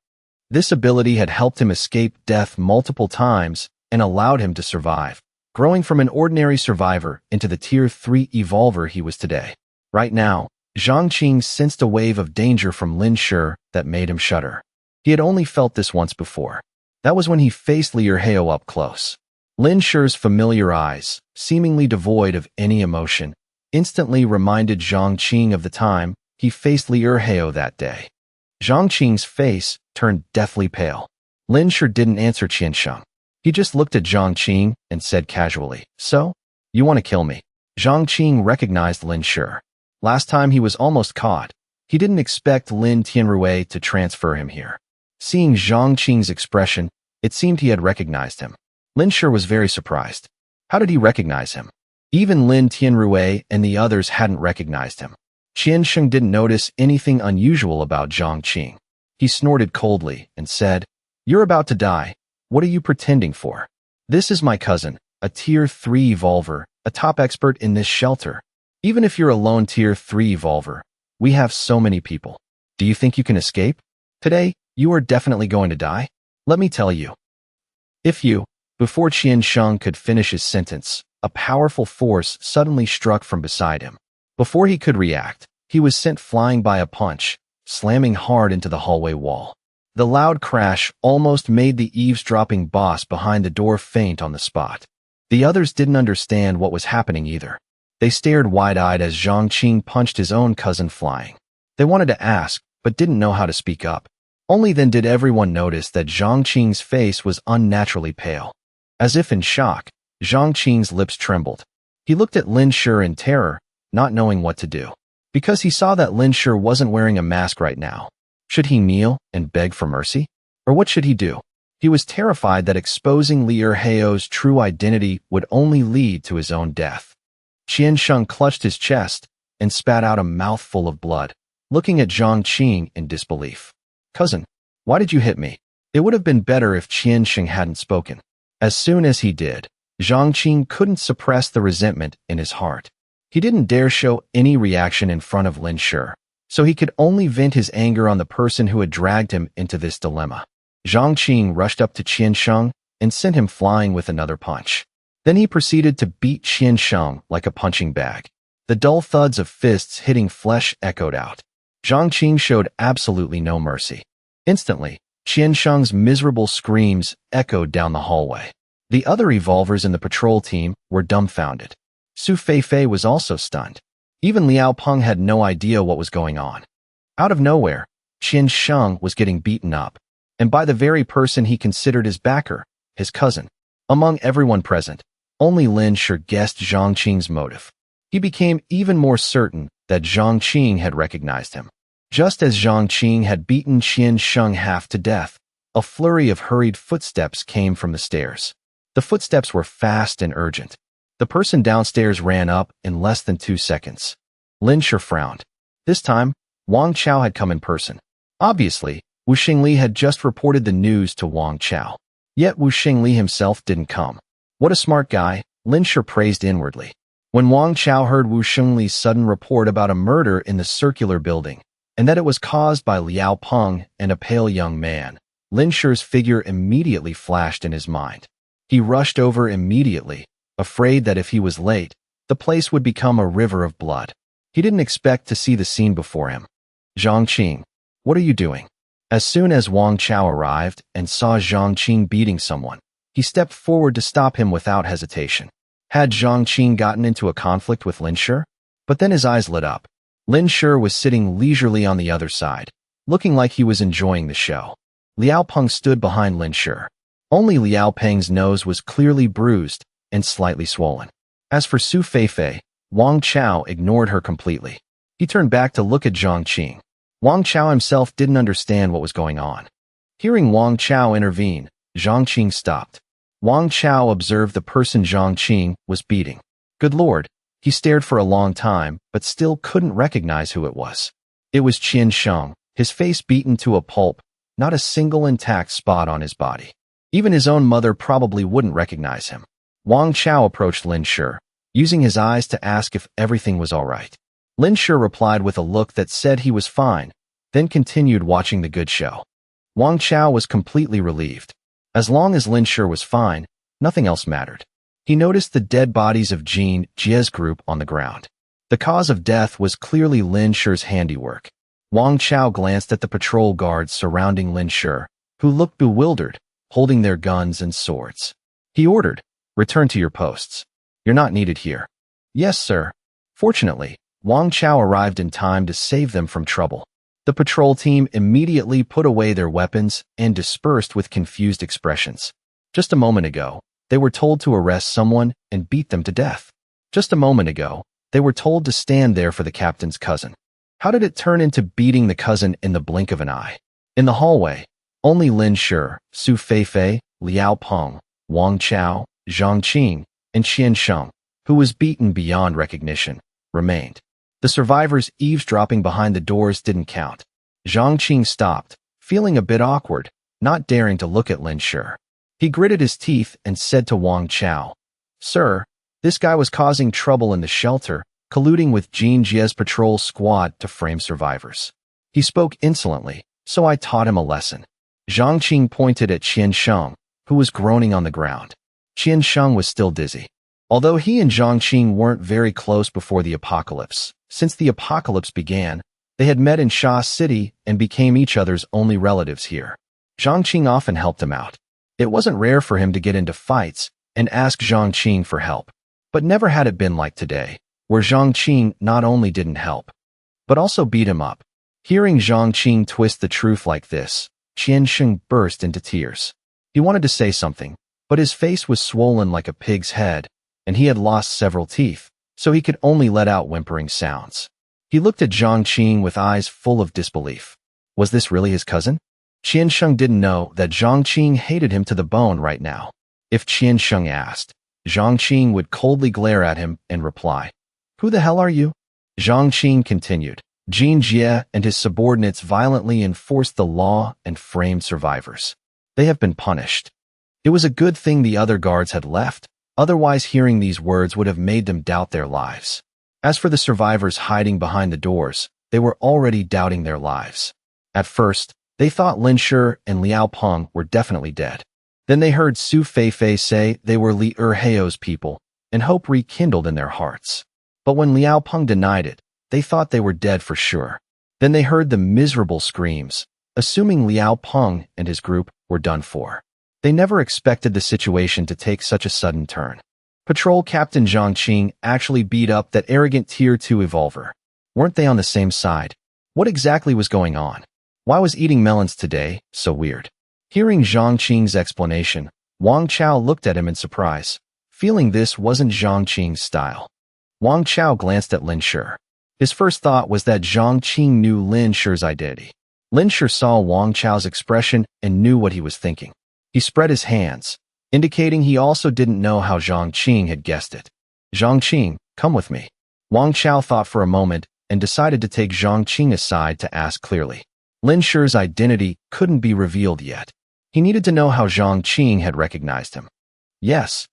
This ability had helped him escape death multiple times and allowed him to survive, growing from an ordinary survivor into the Tier 3 evolver he was today. Right now, Zhang Qing sensed a wave of danger from Lin Shi that made him shudder. He had only felt this once before. That was when he faced Liu Hao up close. Lin Shi's familiar eyes, seemingly devoid of any emotion, instantly reminded Zhang Qing of the time he faced Liu Hao that day. Zhang Qing's face turned deathly pale. Lin Shi didn't answer Qiansheng. He just looked at Zhang Qing and said casually, So? You want to kill me? Zhang Qing recognized Lin Shi. Last time he was almost caught. He didn't expect Lin Tianrui to transfer him here. Seeing Zhang Qing's expression, it seemed he had recognized him. Lin Shi was very surprised. How did he recognize him? Even Lin Tianrui and the others hadn't recognized him. Qiansheng didn't notice anything unusual about Zhang Qing. He snorted coldly and said, "You're about to die. What are you pretending for? This is my cousin, a Tier 3 evolver, a top expert in this shelter. Even if you're a lone Tier 3 evolver, we have so many people. Do you think you can escape? Today, you are definitely going to die. Let me tell you." Before Qiansheng could finish his sentence, a powerful force suddenly struck from beside him. Before he could react, he was sent flying by a punch, slamming hard into the hallway wall. The loud crash almost made the eavesdropping boss behind the door faint on the spot. The others didn't understand what was happening either. They stared wide-eyed as Zhang Qing punched his own cousin flying. They wanted to ask, but didn't know how to speak up. Only then did everyone notice that Zhang Qing's face was unnaturally pale. As if in shock, Zhang Qing's lips trembled. He looked at Lin Shi in terror, not knowing what to do. Because he saw that Lin Shi wasn't wearing a mask right now. Should he kneel and beg for mercy? Or what should he do? He was terrified that exposing Li Erheo's true identity would only lead to his own death. Qiansheng clutched his chest and spat out a mouthful of blood, looking at Zhang Qing in disbelief. "Cousin, why did you hit me?" It would have been better if Qiansheng hadn't spoken. As soon as he did, Zhang Qing couldn't suppress the resentment in his heart. He didn't dare show any reaction in front of Lin Shi, so he could only vent his anger on the person who had dragged him into this dilemma. Zhang Qing rushed up to Qiansheng and sent him flying with another punch. Then he proceeded to beat Qiansheng like a punching bag. The dull thuds of fists hitting flesh echoed out. Zhang Qing showed absolutely no mercy. Instantly, Qiansheng's miserable screams echoed down the hallway. The other evolvers in the patrol team were dumbfounded. Su Feifei was also stunned. Even Liao Pang had no idea what was going on. Out of nowhere, Qiansheng was getting beaten up, and by the very person he considered his backer, his cousin. Among everyone present, only Lin Shi guessed Zhang Qing's motive. He became even more certain that Zhang Qing had recognized him. Just as Zhang Qing had beaten Qiansheng half to death, a flurry of hurried footsteps came from the stairs. The footsteps were fast and urgent. The person downstairs ran up in less than 2 seconds. Lin Shi frowned. This time, Wang Chao had come in person. Obviously, Wu Xingli had just reported the news to Wang Chao. Yet Wu Xingli himself didn't come. What a smart guy, Lin Shi praised inwardly. When Wang Chao heard Wu Xingli's sudden report about a murder in the circular building, and that it was caused by Liao Pang and a pale young man, Lin Shi's figure immediately flashed in his mind. He rushed over immediately, afraid that if he was late, the place would become a river of blood. He didn't expect to see the scene before him. "Zhang Qing, what are you doing?" As soon as Wang Chao arrived and saw Zhang Qing beating someone, he stepped forward to stop him without hesitation. Had Zhang Qing gotten into a conflict with Lin Shi? But then his eyes lit up. Lin Shi was sitting leisurely on the other side, looking like he was enjoying the show. Liao Pang stood behind Lin Shi. Only Liao Pang's nose was clearly bruised and slightly swollen. As for Su Feifei, Wang Chao ignored her completely. He turned back to look at Zhang Qing. Wang Chao himself didn't understand what was going on. Hearing Wang Chao intervene, Zhang Qing stopped. Wang Chao observed the person Zhang Qing was beating. Good Lord, he stared for a long time, but still couldn't recognize who it was. It was Qiansheng, his face beaten to a pulp, not a single intact spot on his body. Even his own mother probably wouldn't recognize him. Wang Chao approached Lin Shi, using his eyes to ask if everything was all right. Lin Shi replied with a look that said he was fine, then continued watching the good show. Wang Chao was completely relieved. As long as Lin Shi was fine, nothing else mattered. He noticed the dead bodies of Jean Jie's group on the ground. The cause of death was clearly Lin Shi's handiwork. Wang Chao glanced at the patrol guards surrounding Lin Shi, who looked bewildered, holding their guns and swords. He ordered, "Return to your posts. You're not needed here." "Yes, sir." Fortunately, Wang Chao arrived in time to save them from trouble. The patrol team immediately put away their weapons and dispersed with confused expressions. Just a moment ago, they were told to arrest someone and beat them to death. Just a moment ago, they were told to stand there for the captain's cousin. How did it turn into beating the cousin in the blink of an eye? In the hallway, only Lin Shi, Su Feifei, Liao Pang, Wang Chao, Zhang Qing, and Qian Sheng, who was beaten beyond recognition, remained. The survivors eavesdropping behind the doors didn't count. Zhang Qing stopped, feeling a bit awkward, not daring to look at Lin Shi. He gritted his teeth and said to Wang Chao, "Sir, this guy was causing trouble in the shelter, colluding with Jin Jie's patrol squad to frame survivors. He spoke insolently, so I taught him a lesson." Zhang Qing pointed at Qian Sheng, who was groaning on the ground. Qian Sheng was still dizzy. Although he and Zhang Qing weren't very close before the apocalypse, since the apocalypse began, they had met in Sha City and became each other's only relatives here. Zhang Qing often helped him out. It wasn't rare for him to get into fights and ask Zhang Qing for help. But never had it been like today, where Zhang Qing not only didn't help, but also beat him up. Hearing Zhang Qing twist the truth like this, Qian Sheng burst into tears. He wanted to say something, but his face was swollen like a pig's head, and he had lost several teeth, so he could only let out whimpering sounds. He looked at Zhang Qing with eyes full of disbelief. Was this really his cousin? Qian Sheng didn't know that Zhang Qing hated him to the bone right now. If Qian Sheng asked, Zhang Qing would coldly glare at him and reply, "Who the hell are you?" Zhang Qing continued. Jin Jie and his subordinates violently enforced the law and framed survivors. They have been punished. It was a good thing the other guards had left, otherwise hearing these words would have made them doubt their lives. As for the survivors hiding behind the doors, they were already doubting their lives. At first, they thought Lin Shi and Liao Pang were definitely dead. Then they heard Su Feifei say they were Li Erheo's people, and hope rekindled in their hearts. But when Liao Pang denied it, they thought they were dead for sure. Then they heard the miserable screams, assuming Liao Pang and his group were done for. They never expected the situation to take such a sudden turn. Patrol Captain Zhang Qing actually beat up that arrogant Tier 2 evolver. Weren't they on the same side? What exactly was going on? Why was eating melons today so weird? Hearing Zhang Qing's explanation, Wang Chao looked at him in surprise, feeling this wasn't Zhang Qing's style. Wang Chao glanced at Lin Shi. His first thought was that Zhang Qing knew Lin Shi's identity. Lin Shi saw Wang Chao's expression and knew what he was thinking. He spread his hands, indicating he also didn't know how Zhang Qing had guessed it. "Zhang Qing, come with me." Wang Chao thought for a moment and decided to take Zhang Qing aside to ask clearly. Lin Shi's identity couldn't be revealed yet. He needed to know how Zhang Qing had recognized him. Yes.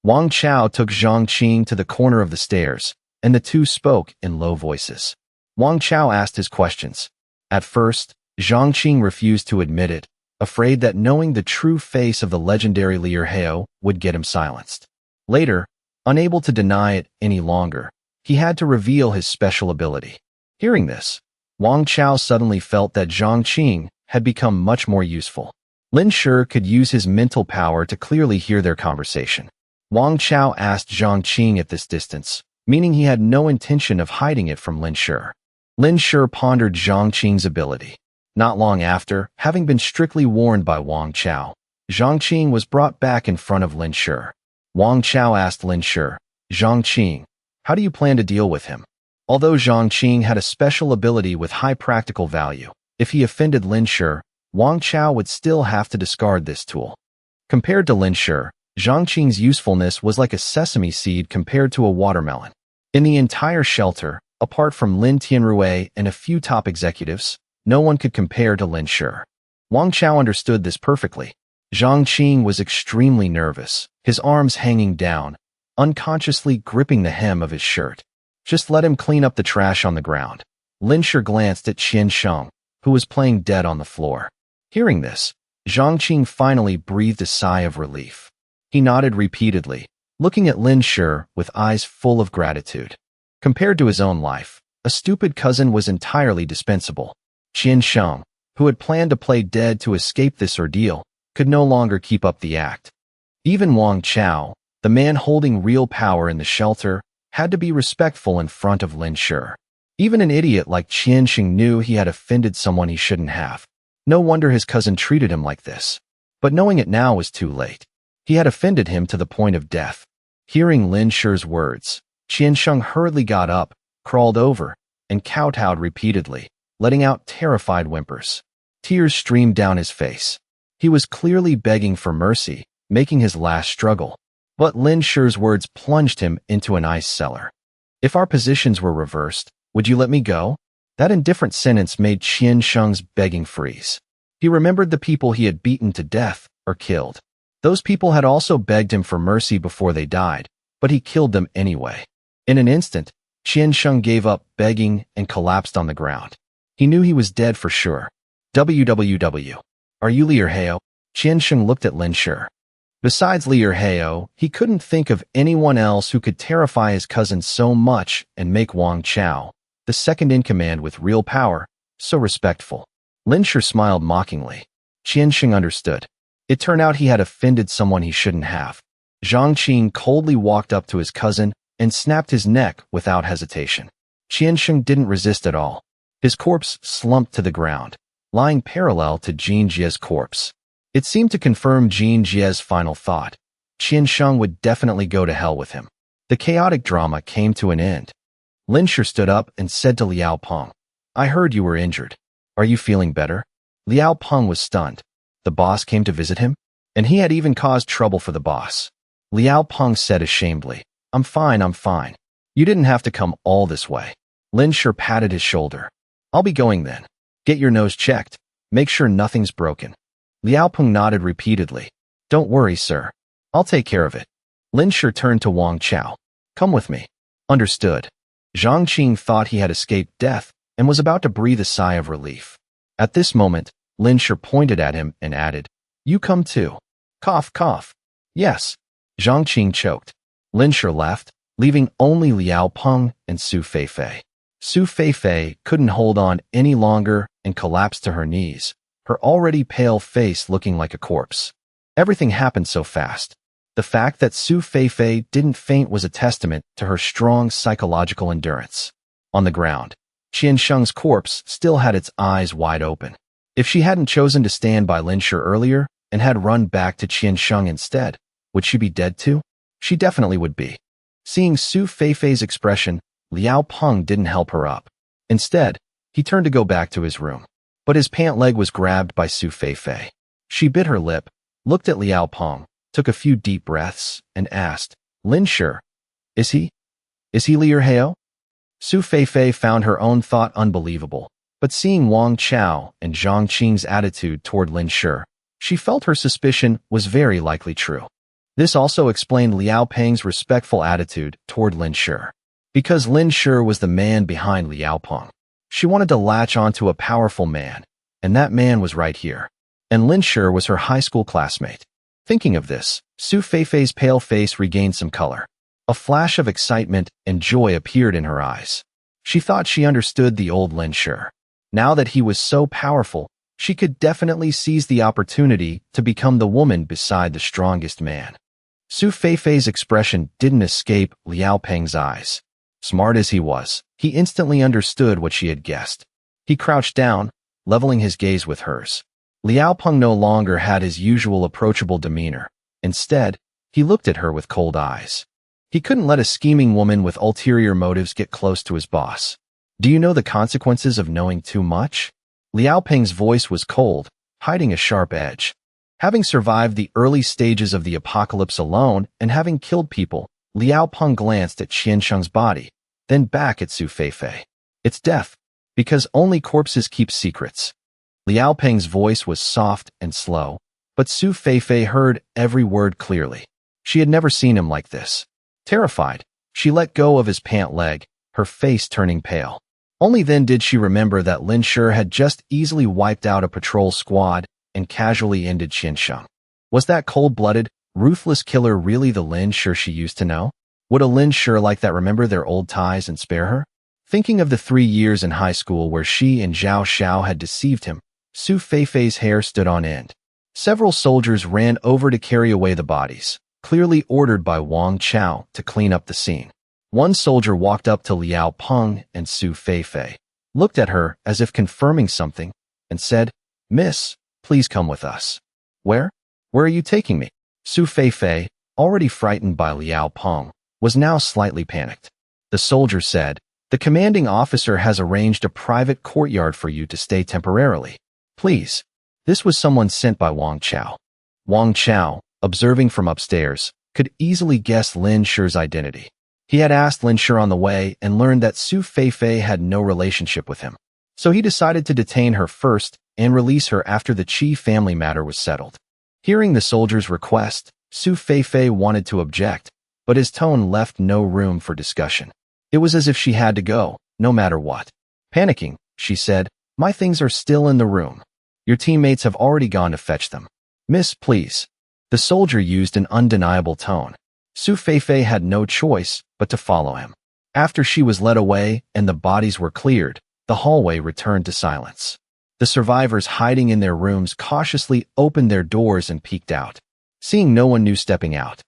Wang Chao took Zhang Qing to the corner of the stairs, and the two spoke in low voices. Wang Chao asked his questions. At first, Zhang Qing refused to admit it, afraid that knowing the true face of the legendary Li Erheo would get him silenced. Later, unable to deny it any longer, he had to reveal his special ability. Hearing this, Wang Chao suddenly felt that Zhang Qing had become much more useful. Lin Shi could use his mental power to clearly hear their conversation. Wang Chao asked Zhang Qing at this distance, meaning he had no intention of hiding it from Lin Shi. Lin Shi pondered Zhang Qing's ability. Not long after, having been strictly warned by Wang Chao, Zhang Qing was brought back in front of Lin Shi. Wang Chao asked Lin Shi, "Zhang Qing, how do you plan to deal with him?" Although Zhang Qing had a special ability with high practical value, if he offended Lin Shi, Wang Chao would still have to discard this tool. Compared to Lin Shi, Zhang Qing's usefulness was like a sesame seed compared to a watermelon. In the entire shelter, apart from Lin Tianrui and a few top executives, no one could compare to Lin Shi. Wang Chao understood this perfectly. Zhang Qing was extremely nervous, his arms hanging down, unconsciously gripping the hem of his shirt. "Just let him clean up the trash on the ground." Lin Shi glanced at Qian Sheng, who was playing dead on the floor. Hearing this, Zhang Qing finally breathed a sigh of relief. He nodded repeatedly, looking at Lin Shi with eyes full of gratitude. Compared to his own life, a stupid cousin was entirely dispensable. Qian Sheng, who had planned to play dead to escape this ordeal, could no longer keep up the act. Even Wang Chao, the man holding real power in the shelter, had to be respectful in front of Lin Shi. Even an idiot like Qian Sheng knew he had offended someone he shouldn't have. No wonder his cousin treated him like this. But knowing it now was too late. He had offended him to the point of death. Hearing Lin Shi's words, Qian Sheng hurriedly got up, crawled over, and kowtowed repeatedly, letting out terrified whimpers. Tears streamed down his face. He was clearly begging for mercy, making his last struggle. But Lin Shi's words plunged him into an ice cellar. If our positions were reversed, would you let me go? That indifferent sentence made Qian Sheng's begging freeze. He remembered the people he had beaten to death or killed. Those people had also begged him for mercy before they died, but he killed them anyway. In an instant, Qian Sheng gave up begging and collapsed on the ground. He knew he was dead for sure. WWW. Are you Liao Hao? Qian Sheng looked at Lin Shi. Besides Liao Hao, he couldn't think of anyone else who could terrify his cousin so much and make Wang Chao, the second in command with real power, so respectful. Lin Shi smiled mockingly. Qian Sheng understood. It turned out he had offended someone he shouldn't have. Zhang Qing coldly walked up to his cousin and snapped his neck without hesitation. Qian Sheng didn't resist at all. His corpse slumped to the ground, lying parallel to Jin Jie's corpse. It seemed to confirm Jin Jie's final thought. Qian Sheng would definitely go to hell with him. The chaotic drama came to an end. Lin Shi stood up and said to Liao Pang, I heard you were injured. Are you feeling better? Liao Pang was stunned. The boss came to visit him? And he had even caused trouble for the boss. Liao Pang said ashamedly, I'm fine. You didn't have to come all this way. Lin Shi patted his shoulder. I'll be going then. Get your nose checked. Make sure nothing's broken. Liao Pang nodded repeatedly. Don't worry, sir. I'll take care of it. Lin Shi turned to Wang Chao. Come with me. Understood. Zhang Qing thought he had escaped death and was about to breathe a sigh of relief. At this moment, Lin Shi pointed at him and added, You come too. Cough, cough. Yes. Zhang Qing choked. Lin Shi left, leaving only Liao Pang and Su Feifei. Su Feifei couldn't hold on any longer and collapsed to her knees, her already pale face looking like a corpse. Everything happened so fast. The fact that Su Feifei didn't faint was a testament to her strong psychological endurance. On the ground, Qian Sheng's corpse still had its eyes wide open. If she hadn't chosen to stand by Lin Shi earlier and had run back to Qian Sheng instead, would she be dead too? She definitely would be. Seeing Su Feifei's expression, Liao Pang didn't help her up. Instead, he turned to go back to his room. But his pant leg was grabbed by Su Feifei. She bit her lip, looked at Liao Pang, took a few deep breaths, and asked, Lin Shi, is he Liao Hao? Su Feifei found her own thought unbelievable, but seeing Wang Chao and Zhang Qing's attitude toward Lin Shi, she felt her suspicion was very likely true. This also explained Liao Pang's respectful attitude toward Lin Shi. Because Lin Shi was the man behind Liao Pang, she wanted to latch onto a powerful man, and that man was right here. And Lin Shi was her high school classmate. Thinking of this, Su Feifei's pale face regained some color. A flash of excitement and joy appeared in her eyes. She thought she understood the old Lin Shi. Now that he was so powerful, she could definitely seize the opportunity to become the woman beside the strongest man. Su Feifei's expression didn't escape Liao Pang's eyes. Smart as he was, he instantly understood what she had guessed. He crouched down, leveling his gaze with hers. Liao Pang no longer had his usual approachable demeanor. Instead, he looked at her with cold eyes. He couldn't let a scheming woman with ulterior motives get close to his boss. Do you know the consequences of knowing too much? Liao Pang's voice was cold, hiding a sharp edge. Having survived the early stages of the apocalypse alone and having killed people, Liao Pang glanced at Qian Sheng's body, then back at Su Feifei. It's death, because only corpses keep secrets. Liao Pang's voice was soft and slow, but Su Feifei heard every word clearly. She had never seen him like this. Terrified, she let go of his pant leg, her face turning pale. Only then did she remember that Lin Shi had just easily wiped out a patrol squad and casually ended Qian Sheng. Was that cold-blooded, ruthless killer really the Lin Shi she used to know? Would a Lin Shi like that remember their old ties and spare her? Thinking of the 3 years in high school where she and Zhao Xiao had deceived him, Su Feifei's hair stood on end. Several soldiers ran over to carry away the bodies, clearly ordered by Wang Chao to clean up the scene. One soldier walked up to Liao Pang and Su Feifei, looked at her as if confirming something, and said, Miss, please come with us. Where? Where are you taking me? Su Feifei, already frightened by Liao Pang, was now slightly panicked. The soldier said, The commanding officer has arranged a private courtyard for you to stay temporarily. Please. This was someone sent by Wang Chao. Wang Chao, observing from upstairs, could easily guess Lin Shi's identity. He had asked Lin Shi on the way and learned that Su Feifei had no relationship with him. So he decided to detain her first and release her after the Qi family matter was settled. Hearing the soldier's request, Su Feifei wanted to object, but his tone left no room for discussion. It was as if she had to go, no matter what. Panicking, she said, "My things are still in the room. Your teammates have already gone to fetch them. Miss, please." The soldier used an undeniable tone. Su Feifei had no choice but to follow him. After she was led away and the bodies were cleared, the hallway returned to silence. The survivors hiding in their rooms cautiously opened their doors and peeked out, seeing no one new stepping out.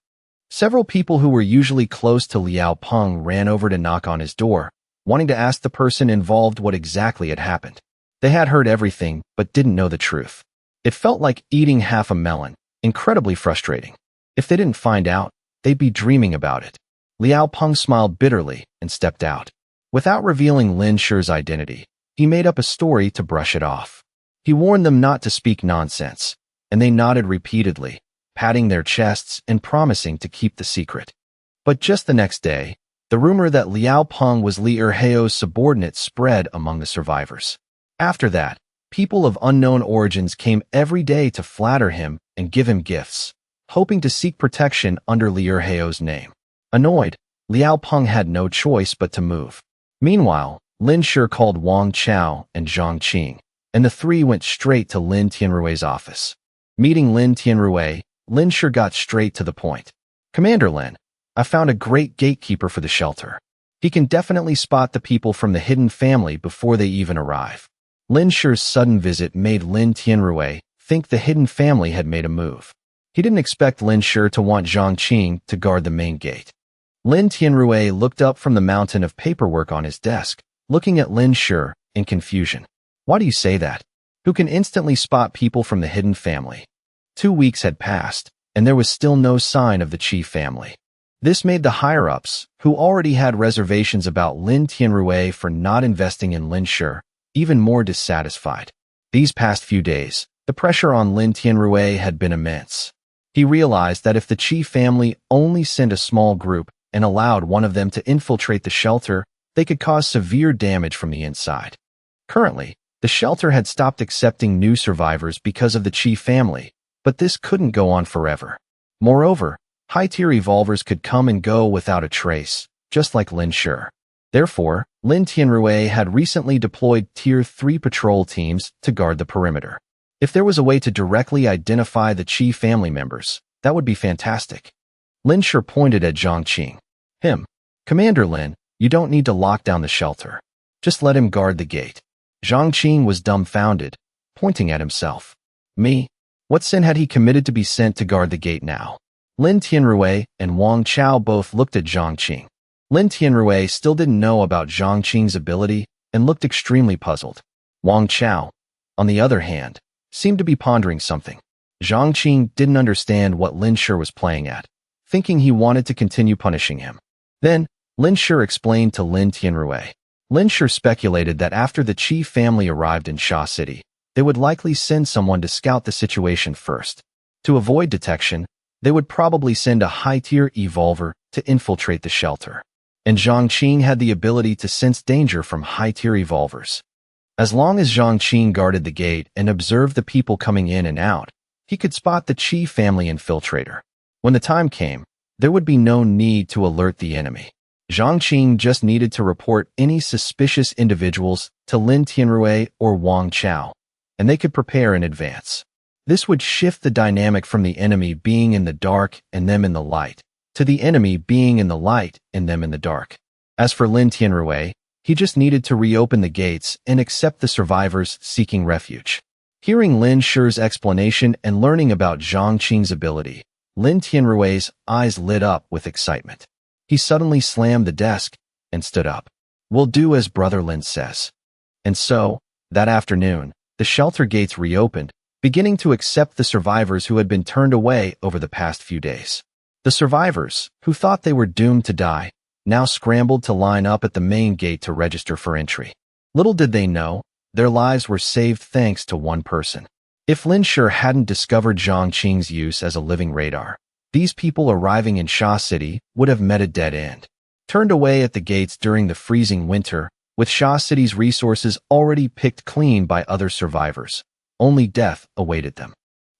Several people who were usually close to Liao Pang ran over to knock on his door, wanting to ask the person involved what exactly had happened. They had heard everything but didn't know the truth. It felt like eating half a melon, incredibly frustrating. If they didn't find out, they'd be dreaming about it. Liao Pang smiled bitterly and stepped out. Without revealing Lin Shi's identity, he made up a story to brush it off. He warned them not to speak nonsense, and they nodded repeatedly, patting their chests and promising to keep the secret. But just the next day, the rumor that Liao Pang was Li Erheo's subordinate spread among the survivors. After that, people of unknown origins came every day to flatter him and give him gifts, hoping to seek protection under Li Erheo's name. Annoyed, Liao Pang had no choice but to move. Meanwhile, Lin Shi called Wang Chao and Zhang Qing, and the three went straight to Lin Tianrui's office. Meeting Lin Tianrui, Lin Shi got straight to the point. "Commander Lin, I found a great gatekeeper for the shelter. He can definitely spot the people from the hidden family before they even arrive." Lin Shi's sudden visit made Lin Tianrui think the hidden family had made a move. He didn't expect Lin Shi to want Zhang Qing to guard the main gate. Lin Tianrui looked up from the mountain of paperwork on his desk, looking at Lin Shi in confusion. "Why do you say that? Who can instantly spot people from the hidden family?" 2 weeks had passed, and there was still no sign of the Qi family. This made the higher-ups, who already had reservations about Lin Tianrui for not investing in Lin Shi, even more dissatisfied. These past few days, the pressure on Lin Tianrui had been immense. He realized that if the Qi family only sent a small group and allowed one of them to infiltrate the shelter, they could cause severe damage from the inside. Currently, the shelter had stopped accepting new survivors because of the Qi family, but this couldn't go on forever. Moreover, high-tier evolvers could come and go without a trace, just like Lin Shi. Therefore, Lin Tianrui had recently deployed Tier 3 patrol teams to guard the perimeter. If there was a way to directly identify the Qi family members, that would be fantastic. Lin Shi pointed at Zhang Qing. "Him. Commander Lin, you don't need to lock down the shelter. Just let him guard the gate." Zhang Qing was dumbfounded, pointing at himself. Me? What sin had he committed to be sent to guard the gate now? Lin Tianrui and Wang Chao both looked at Zhang Qing. Lin Tianrui still didn't know about Zhang Qing's ability and looked extremely puzzled. Wang Chao, on the other hand, seemed to be pondering something. Zhang Qing didn't understand what Lin Shi was playing at, thinking he wanted to continue punishing him. Then, Lin Shi explained to Lin Tianrui. Lin Shi speculated that after the Qi family arrived in Sha City, they would likely send someone to scout the situation first. To avoid detection, they would probably send a high-tier evolver to infiltrate the shelter. And Zhang Qing had the ability to sense danger from high-tier evolvers. As long as Zhang Qing guarded the gate and observed the people coming in and out, he could spot the Qi family infiltrator. When the time came, there would be no need to alert the enemy. Zhang Qing just needed to report any suspicious individuals to Lin Tianrui or Wang Chao, and they could prepare in advance. This would shift the dynamic from the enemy being in the dark and them in the light, to the enemy being in the light and them in the dark. As for Lin Tianrui, he just needed to reopen the gates and accept the survivors seeking refuge. Hearing Lin Shi's explanation and learning about Zhang Qing's ability, Lin Tianrui's eyes lit up with excitement. He suddenly slammed the desk and stood up. "We'll do as Brother Lin says." And so, that afternoon, the shelter gates reopened, beginning to accept the survivors who had been turned away over the past few days. The survivors, who thought they were doomed to die, now scrambled to line up at the main gate to register for entry. Little did they know, their lives were saved thanks to one person. If Lin Shi hadn't discovered Zhang Qing's use as a living radar, these people arriving in Sha City would have met a dead end. Turned away at the gates during the freezing winter, with Sha City's resources already picked clean by other survivors, only death awaited them.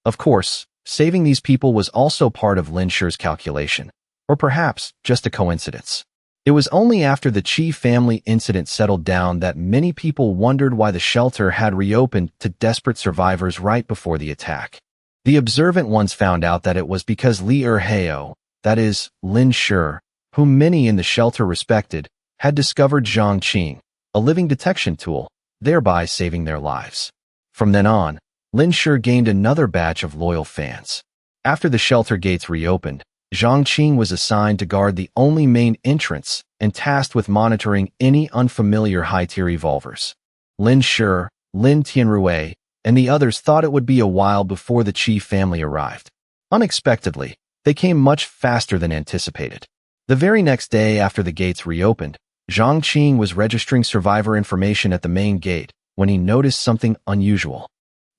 Of course, saving these people was also part of Lin Shi's calculation, or perhaps just a coincidence. It was only after the Qi family incident settled down that many people wondered why the shelter had reopened to desperate survivors right before the attack. The observant ones found out that it was because Li Erheo, that is, Lin Shi, whom many in the shelter respected, had discovered Zhang Qing, a living detection tool, thereby saving their lives. From then on, Lin Shi gained another batch of loyal fans. After the shelter gates reopened, Zhang Qing was assigned to guard the only main entrance and tasked with monitoring any unfamiliar high-tier evolvers. Lin Shi, Lin Tianrui, and the others thought it would be a while before the Qi family arrived. Unexpectedly, they came much faster than anticipated. The very next day after the gates reopened, Zhang Qing was registering survivor information at the main gate when he noticed something unusual.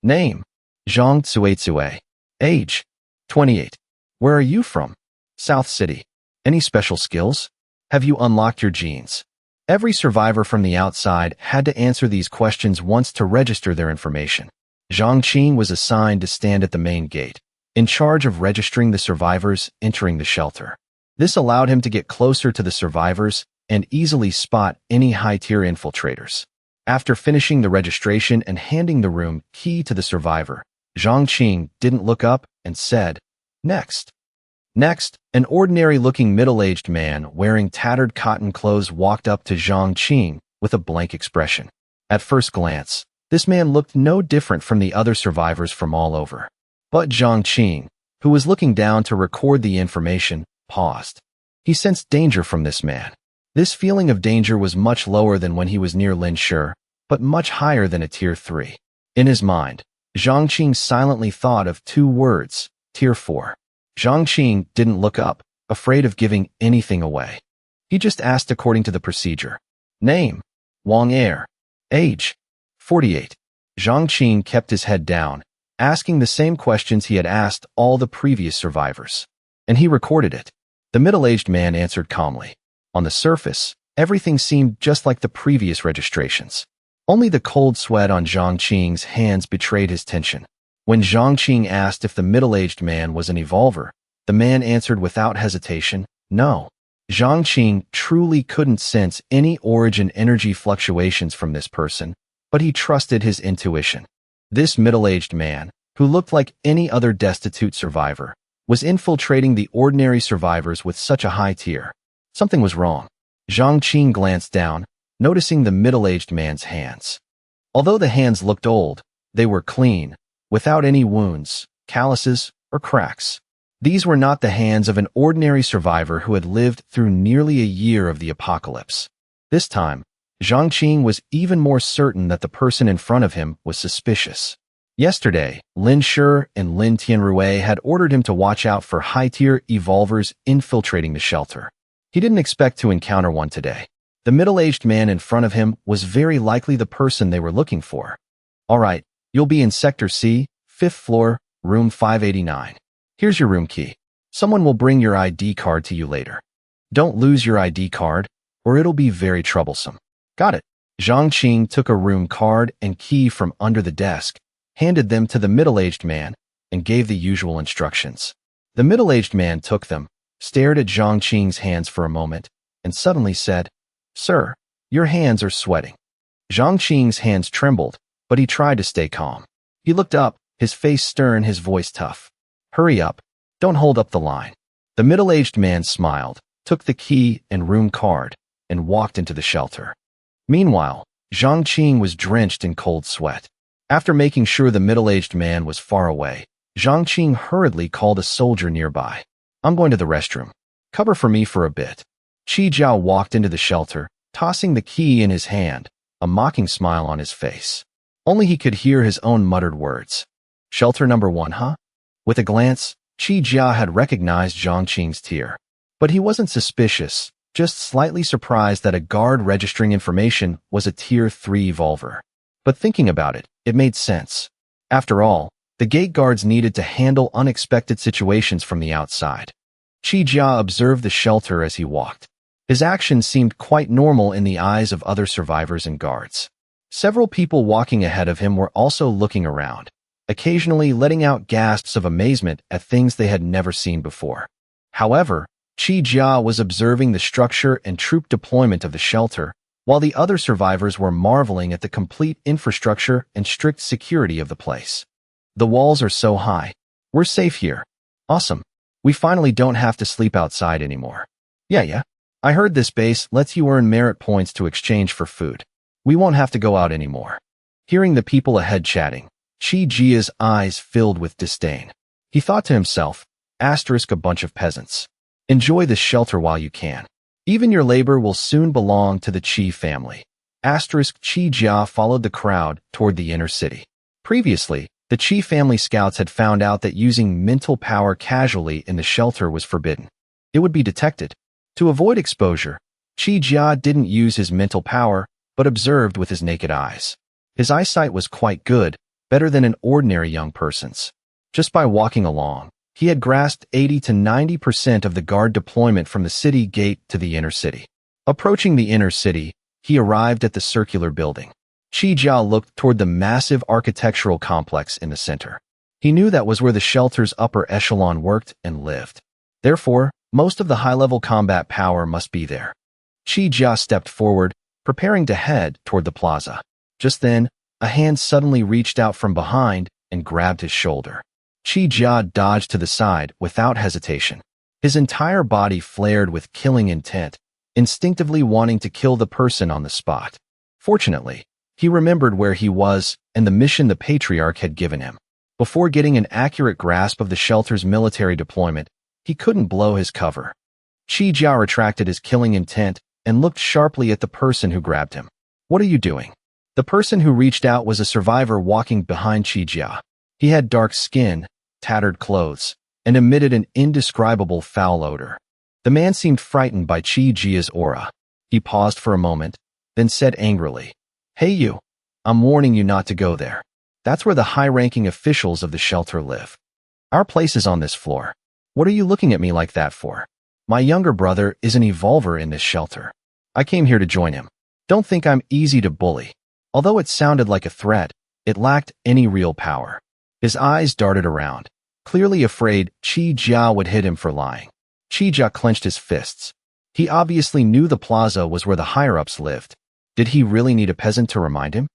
Name: Zhang Tsuetsue. Age: 28. Where are you from? South City. Any special skills? Have you unlocked your genes? Every survivor from the outside had to answer these questions once to register their information. Zhang Qing was assigned to stand at the main gate, in charge of registering the survivors entering the shelter. This allowed him to get closer to the survivors and easily spot any high-tier infiltrators. After finishing the registration and handing the room key to the survivor, Zhang Qing didn't look up and said, "Next." Next, an ordinary-looking middle-aged man wearing tattered cotton clothes walked up to Zhang Qing with a blank expression. At first glance, this man looked no different from the other survivors from all over. But Zhang Qing, who was looking down to record the information, paused. He sensed danger from this man. This feeling of danger was much lower than when he was near Lin Shi, but much higher than a Tier 3. In his mind, Zhang Qing silently thought of two words: Tier 4. Zhang Qing didn't look up, afraid of giving anything away. He just asked according to the procedure. Name: Wang Er. Age: 48. Zhang Qing kept his head down, asking the same questions he had asked all the previous survivors. And he recorded it. The middle-aged man answered calmly. On the surface, everything seemed just like the previous registrations. Only the cold sweat on Zhang Qing's hands betrayed his tension. When Zhang Qing asked if the middle-aged man was an evolver, the man answered without hesitation, no. Zhang Qing truly couldn't sense any origin energy fluctuations from this person, but he trusted his intuition. This middle-aged man, who looked like any other destitute survivor, was infiltrating the ordinary survivors with such a high tier. Something was wrong. Zhang Qing glanced down, noticing the middle-aged man's hands. Although the hands looked old, they were clean, without any wounds, calluses, or cracks. These were not the hands of an ordinary survivor who had lived through nearly a year of the apocalypse. This time, Zhang Qing was even more certain that the person in front of him was suspicious. Yesterday, Lin Shi and Lin Tianrui had ordered him to watch out for high-tier evolvers infiltrating the shelter. He didn't expect to encounter one today. The middle-aged man in front of him was very likely the person they were looking for. All right, you'll be in Sector C, 5th floor, room 589. Here's your room key. Someone will bring your ID card to you later. Don't lose your ID card, or it'll be very troublesome. Got it. Zhang Qing took a room card and key from under the desk, handed them to the middle-aged man, and gave the usual instructions. The middle-aged man took them, stared at Zhang Qing's hands for a moment, and suddenly said, "Sir, your hands are sweating." Zhang Qing's hands trembled, but he tried to stay calm. He looked up, his face stern, his voice tough. "Hurry up. Don't hold up the line." The middle-aged man smiled, took the key and room card, and walked into the shelter. Meanwhile, Zhang Qing was drenched in cold sweat. After making sure the middle-aged man was far away, Zhang Qing hurriedly called a soldier nearby. "I'm going to the restroom. Cover for me for a bit." Qi Jiao walked into the shelter, tossing the key in his hand, a mocking smile on his face. Only he could hear his own muttered words. "Shelter number 1, huh?" With a glance, Qi Jia had recognized Zhang Qing's tier. But he wasn't suspicious, just slightly surprised that a guard registering information was a Tier 3 evolver. But thinking about it, it made sense. After all, The gate guards needed to handle unexpected situations from the outside. Chi Jia observed the shelter as he walked. His actions seemed quite normal in the eyes of other survivors and guards. Several people walking ahead of him were also looking around, occasionally letting out gasps of amazement at things they had never seen before. However, Chi Jia was observing the structure and troop deployment of the shelter, while the other survivors were marveling at the complete infrastructure and strict security of the place. The walls are so high. We're safe here. Awesome. We finally don't have to sleep outside anymore. Yeah. I heard this base lets you earn merit points to exchange for food. We won't have to go out anymore. Hearing the people ahead chatting, Chi Jia's eyes filled with disdain. He thought to himself, asterisk a bunch of peasants. Enjoy this shelter while you can. Even your labor will soon belong to the Chi family. Asterisk Chi Jia followed the crowd toward the inner city. Previously, the Chi family scouts had found out that using mental power casually in the shelter was forbidden. It would be detected. To avoid exposure, Chi Jia didn't use his mental power, but observed with his naked eyes. His eyesight was quite good, better than an ordinary young person's. Just by walking along, he had grasped 80 to 90% of the guard deployment from the city gate to the inner city. Approaching the inner city, he arrived at the circular building. Chi Jia looked toward the massive architectural complex in the center. He knew that was where the shelter's upper echelon worked and lived. Therefore, most of the high-level combat power must be there. Chi Jia stepped forward, preparing to head toward the plaza. Just then, a hand suddenly reached out from behind and grabbed his shoulder. Chi Jia dodged to the side without hesitation. His entire body flared with killing intent, instinctively wanting to kill the person on the spot. Fortunately, he remembered where he was and the mission the patriarch had given him. Before getting an accurate grasp of the shelter's military deployment, he couldn't blow his cover. Chi Jia retracted his killing intent and looked sharply at the person who grabbed him. What are you doing? The person who reached out was a survivor walking behind Chi Jia. He had dark skin, tattered clothes, and emitted an indescribable foul odor. The man seemed frightened by Chi Jia's aura. He paused for a moment, then said angrily, "Hey you, I'm warning you not to go there. That's where the high-ranking officials of the shelter live. Our place is on this floor. What are you looking at me like that for? My younger brother is an evolver in this shelter. I came here to join him. Don't think I'm easy to bully." Although it sounded like a threat, it lacked any real power. His eyes darted around, clearly afraid Chi Jia would hit him for lying. Chi Jia clenched his fists. He obviously knew the plaza was where the higher-ups lived. Did he really need a peasant to remind him?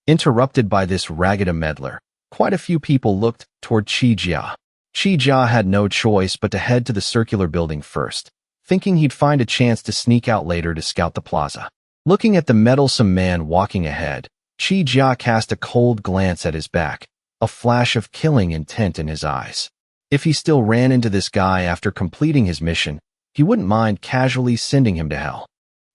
Interrupted by this ragged meddler, quite a few people looked toward Chi Jia. Chi Jia had no choice but to head to the circular building first, thinking he'd find a chance to sneak out later to scout the plaza. Looking at the meddlesome man walking ahead, Chi Jia cast a cold glance at his back, a flash of killing intent in his eyes. If he still ran into this guy after completing his mission, he wouldn't mind casually sending him to hell.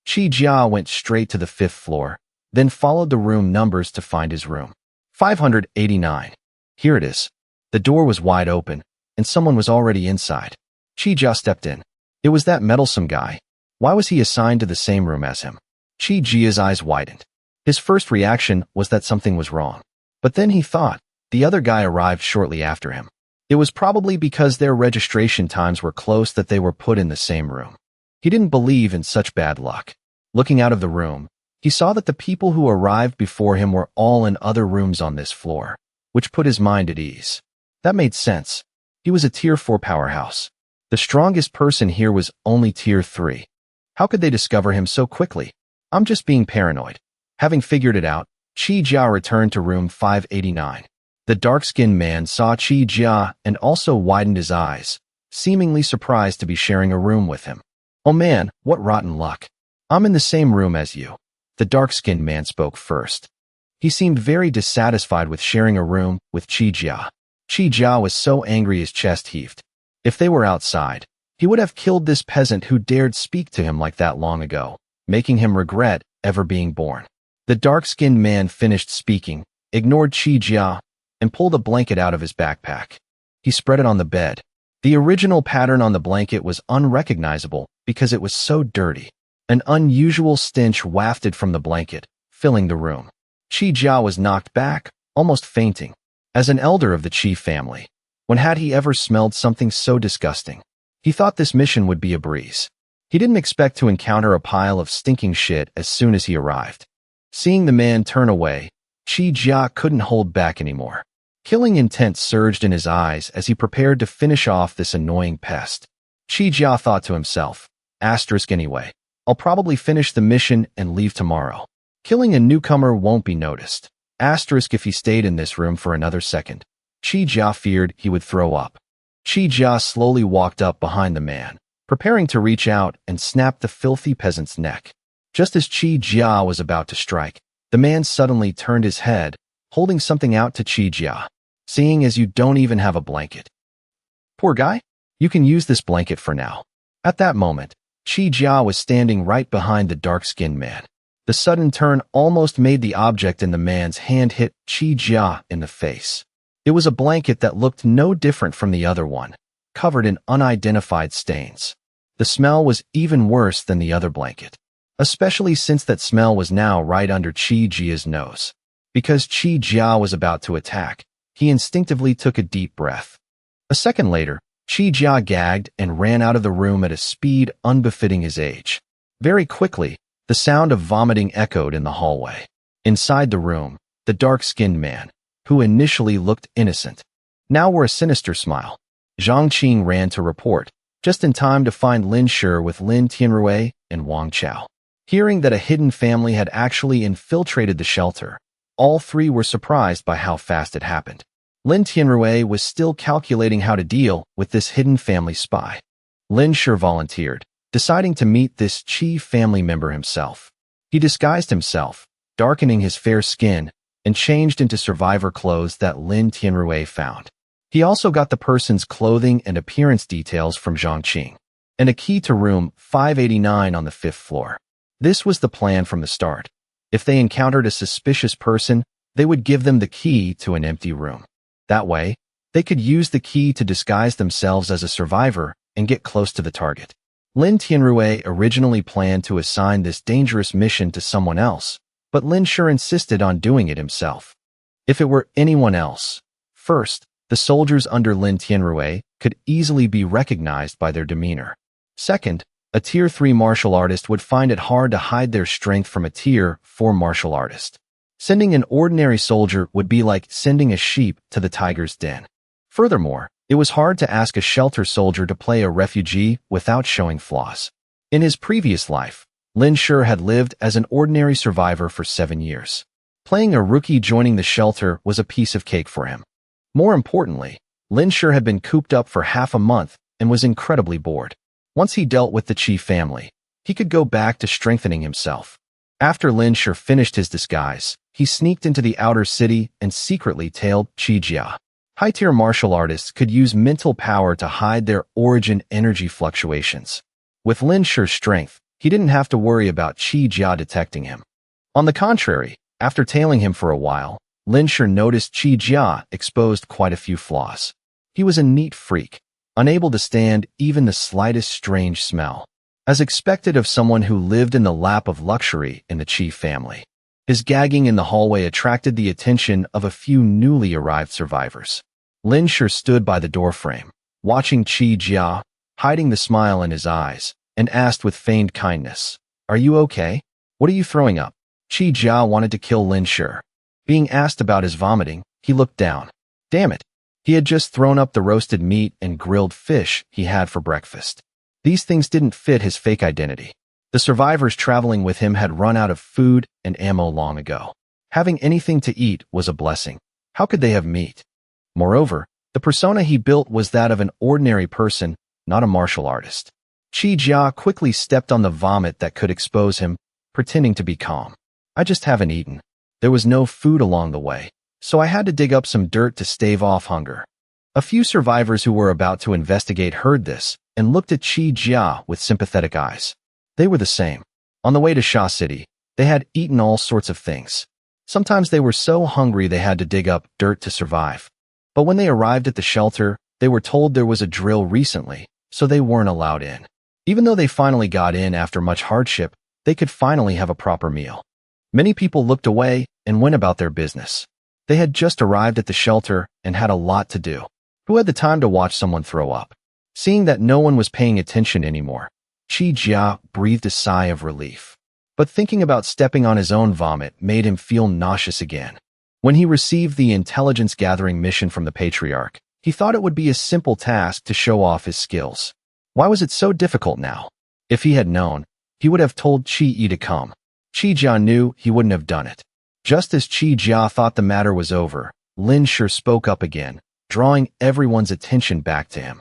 Chi Jia went straight to the 5th floor, then followed the room numbers to find his room. 589. Here it is. The door was wide open, and someone was already inside. Chi Jia stepped in. It was that meddlesome guy. Why was he assigned to the same room as him? Chi Jia's eyes widened. His first reaction was that something was wrong. But then he thought, the other guy arrived shortly after him. It was probably because their registration times were close that they were put in the same room. He didn't believe in such bad luck. Looking out of the room, he saw that the people who arrived before him were all in other rooms on this floor, which put his mind at ease. That made sense. He was a Tier 4 powerhouse. The strongest person here was only Tier 3. How could they discover him so quickly? I'm just being paranoid. Having figured it out, Chi Jia returned to room 589. The dark-skinned man saw Chi Jia and also widened his eyes, seemingly surprised to be sharing a room with him. Oh man, what rotten luck. I'm in the same room as you. The dark-skinned man spoke first. He seemed very dissatisfied with sharing a room with Chi Jia. Chi Jia was so angry his chest heaved. If they were outside, he would have killed this peasant who dared speak to him like that long ago, making him regret ever being born. The dark-skinned man finished speaking, ignored Chi Jia, and pulled a blanket out of his backpack. He spread it on the bed. The original pattern on the blanket was unrecognizable because it was so dirty. An unusual stench wafted from the blanket, filling the room. Chi Jia was knocked back, almost fainting. As an elder of the chief family, when had he ever smelled something so disgusting? He thought this mission would be a breeze. He didn't expect to encounter a pile of stinking shit as soon as he arrived. Seeing the man turn away, Chi Jia couldn't hold back anymore. Killing intent surged in his eyes as he prepared to finish off this annoying pest. Chi Jia thought to himself, asterisk anyway, I'll probably finish the mission and leave tomorrow. Killing a newcomer won't be noticed. Asterisk if he stayed in this room for another second. Chi Jia feared he would throw up. Chi Jia slowly walked up behind the man, preparing to reach out and snap the filthy peasant's neck. Just as Chi Jia was about to strike, the man suddenly turned his head, holding something out to Chi Jia. Seeing as you don't even have a blanket. Poor guy, you can use this blanket for now. At that moment, Chi Jia was standing right behind the dark-skinned man. The sudden turn almost made the object in the man's hand hit Chi Jia in the face. It was a blanket that looked no different from the other one, covered in unidentified stains. The smell was even worse than the other blanket, especially since that smell was now right under Chi Jia's nose. Because Chi Jia was about to attack, he instinctively took a deep breath. A second later, Chi Jia gagged and ran out of the room at a speed unbefitting his age. Very quickly, the sound of vomiting echoed in the hallway. Inside the room, the dark-skinned man, who initially looked innocent, now wore a sinister smile. Zhang Qing ran to report, just in time to find Lin Shi with Lin Tianrui and Wang Chao. Hearing that a hidden family had actually infiltrated the shelter, all three were surprised by how fast it happened. Lin Tianrui was still calculating how to deal with this hidden family spy. Lin Shi volunteered, deciding to meet this Qi family member himself. He disguised himself, darkening his fair skin, and changed into survivor clothes that Lin Tianrui found. He also got the person's clothing and appearance details from Zhang Qing, and a key to room 589 on the 5th floor. This was the plan from the start. If they encountered a suspicious person, they would give them the key to an empty room. That way, they could use the key to disguise themselves as a survivor and get close to the target. Lin Tianrui originally planned to assign this dangerous mission to someone else, but Lin Shi insisted on doing it himself. If it were anyone else, first, the soldiers under Lin Tianrui could easily be recognized by their demeanor. Second, a Tier 3 martial artist would find it hard to hide their strength from a Tier 4 martial artist. Sending an ordinary soldier would be like sending a sheep to the tiger's den. Furthermore, it was hard to ask a shelter soldier to play a refugee without showing flaws. In his previous life, Lin Shi had lived as an ordinary survivor for 7 years. Playing a rookie joining the shelter was a piece of cake for him. More importantly, Lin Shi had been cooped up for half a month and was incredibly bored. Once he dealt with the Qi family, he could go back to strengthening himself. After Lin Shi finished his disguise, he sneaked into the outer city and secretly tailed Chi Jia. High-tier martial artists could use mental power to hide their origin energy fluctuations. With Lin Shi's strength, he didn't have to worry about Chi Jia detecting him. On the contrary, after tailing him for a while, Lin Shi noticed Chi Jia exposed quite a few flaws. He was a neat freak, unable to stand even the slightest strange smell, as expected of someone who lived in the lap of luxury in the Qi family. His gagging in the hallway attracted the attention of a few newly arrived survivors. Lin Shi stood by the doorframe, watching Chi Jia, hiding the smile in his eyes, and asked with feigned kindness, "Are you okay? What are you throwing up?" Chi Jia wanted to kill Lin Shi. Being asked about his vomiting, he looked down. Damn it. He had just thrown up the roasted meat and grilled fish he had for breakfast. These things didn't fit his fake identity. The survivors traveling with him had run out of food and ammo long ago. Having anything to eat was a blessing. How could they have meat? Moreover, the persona he built was that of an ordinary person, not a martial artist. Chi Jia quickly stepped on the vomit that could expose him, pretending to be calm. I just haven't eaten. There was no food along the way, so I had to dig up some dirt to stave off hunger. A few survivors who were about to investigate heard this and looked at Chi Jia with sympathetic eyes. They were the same. On the way to Sha City, they had eaten all sorts of things. Sometimes they were so hungry they had to dig up dirt to survive. But when they arrived at the shelter, they were told there was a drill recently, so they weren't allowed in. Even though they finally got in after much hardship, they could finally have a proper meal. Many people looked away and went about their business. They had just arrived at the shelter and had a lot to do. Who had the time to watch someone throw up? Seeing that no one was paying attention anymore, Chi Jia breathed a sigh of relief. But thinking about stepping on his own vomit made him feel nauseous again. When he received the intelligence-gathering mission from the patriarch, he thought it would be a simple task to show off his skills. Why was it so difficult now? If he had known, he would have told Chi Yi to come. Chi Jia knew he wouldn't have done it. Just as Chi Jia thought the matter was over, Lin Shi spoke up again, drawing everyone's attention back to him.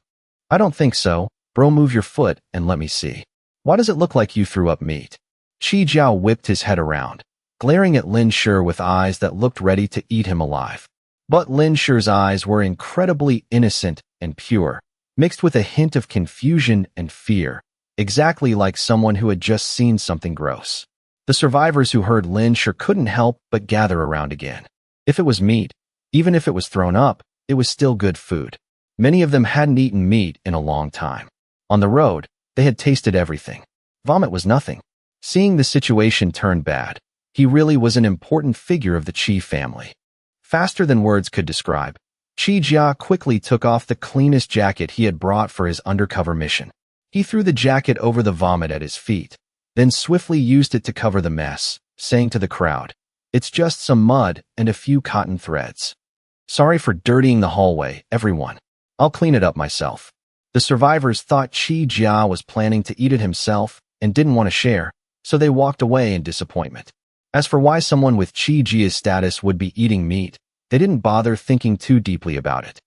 I don't think so. Bro, move your foot and let me see. Why does it look like you threw up meat? Chi Jia whipped his head around, glaring at Lin Shi with eyes that looked ready to eat him alive. But Lin Shi's eyes were incredibly innocent and pure, mixed with a hint of confusion and fear, exactly like someone who had just seen something gross. The survivors who heard Lin Shi couldn't help but gather around again. If it was meat, even if it was thrown up, it was still good food. Many of them hadn't eaten meat in a long time. On the road, they had tasted everything. Vomit was nothing. Seeing the situation turn bad, he really was an important figure of the Qi family. Faster than words could describe, Chi Jia quickly took off the cleanest jacket he had brought for his undercover mission. He threw the jacket over the vomit at his feet, then swiftly used it to cover the mess, saying to the crowd, "It's just some mud and a few cotton threads. Sorry for dirtying the hallway, everyone. I'll clean it up myself." The survivors thought Chi Jia was planning to eat it himself and didn't want to share, so they walked away in disappointment. As for why someone with Chi Jia's status would be eating meat, they didn't bother thinking too deeply about it.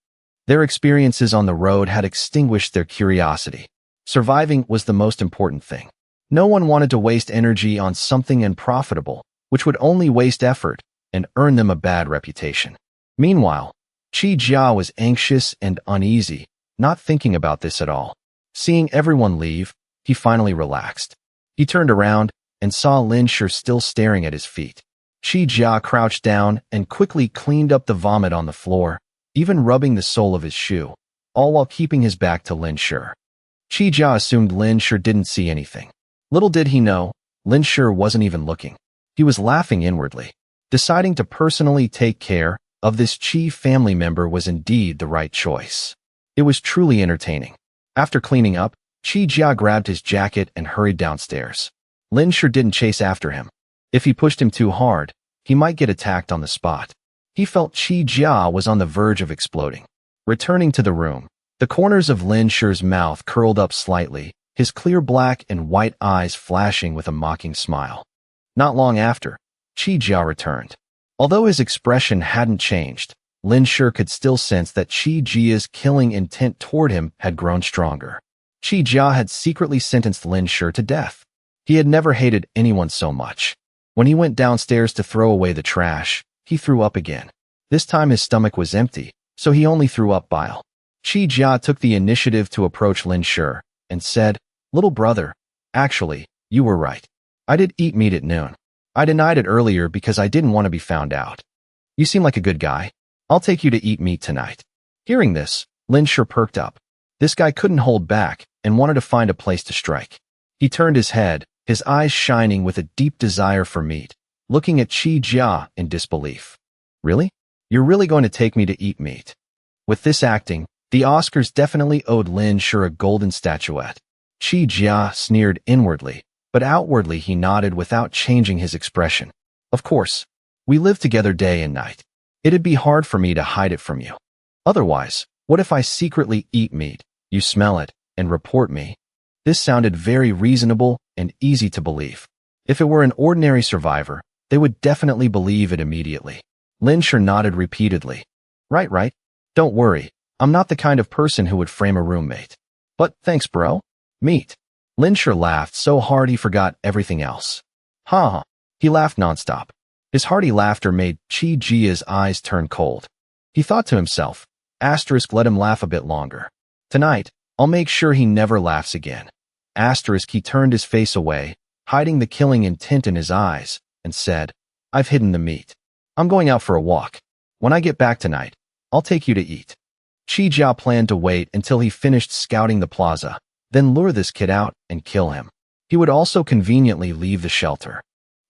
Their experiences on the road had extinguished their curiosity. Surviving was the most important thing. No one wanted to waste energy on something unprofitable, which would only waste effort and earn them a bad reputation. Meanwhile, Chi Jia was anxious and uneasy, not thinking about this at all. Seeing everyone leave, he finally relaxed. He turned around and saw Lin Shi still staring at his feet. Chi Jia crouched down and quickly cleaned up the vomit on the floor, even rubbing the sole of his shoe, all while keeping his back to Lin Shi. Chi Jia assumed Lin Shi didn't see anything. Little did he know, Lin Shi wasn't even looking. He was laughing inwardly. Deciding to personally take care of this Qi family member was indeed the right choice. It was truly entertaining. After cleaning up, Chi Jia grabbed his jacket and hurried downstairs. Lin Shi didn't chase after him. If he pushed him too hard, he might get attacked on the spot. He felt Chi Jia was on the verge of exploding. Returning to the room, the corners of Lin Shi's mouth curled up slightly, his clear black and white eyes flashing with a mocking smile. Not long after, Chi Jia returned. Although his expression hadn't changed, Lin Shi could still sense that Chi Jia's killing intent toward him had grown stronger. Chi Jia had secretly sentenced Lin Shi to death. He had never hated anyone so much. When he went downstairs to throw away the trash, he threw up again. This time his stomach was empty, so he only threw up bile. Chi Jia took the initiative to approach Lin Shi and said, "Little brother, actually, you were right. I did eat meat at noon. I denied it earlier because I didn't want to be found out. You seem like a good guy. I'll take you to eat meat tonight." Hearing this, Lin Shi perked up. This guy couldn't hold back and wanted to find a place to strike. He turned his head, his eyes shining with a deep desire for meat, looking at Chi Jia in disbelief. "Really? You're really going to take me to eat meat?" With this acting, the Oscars definitely owed Lin Shi a golden statuette. Chi Jia sneered inwardly, but outwardly he nodded without changing his expression. "Of course. We live together day and night. It'd be hard for me to hide it from you. Otherwise, what if I secretly eat meat, you smell it, and report me?" This sounded very reasonable and easy to believe. If it were an ordinary survivor, they would definitely believe it immediately. Lin Shi nodded repeatedly. Right. Don't worry, I'm not the kind of person who would frame a roommate. But thanks, bro. Meat. Lin Shi laughed so hard he forgot everything else. Ha! He laughed nonstop. His hearty laughter made Chi Jia's eyes turn cold. He thought to himself, asterisk, let him laugh a bit longer. Tonight, I'll make sure he never laughs again. Asterisk, he turned his face away, hiding the killing intent in his eyes, and said, "I've hidden the meat. I'm going out for a walk. When I get back tonight, I'll take you to eat." Chi Jia planned to wait until he finished scouting the plaza, then lure this kid out and kill him. He would also conveniently leave the shelter.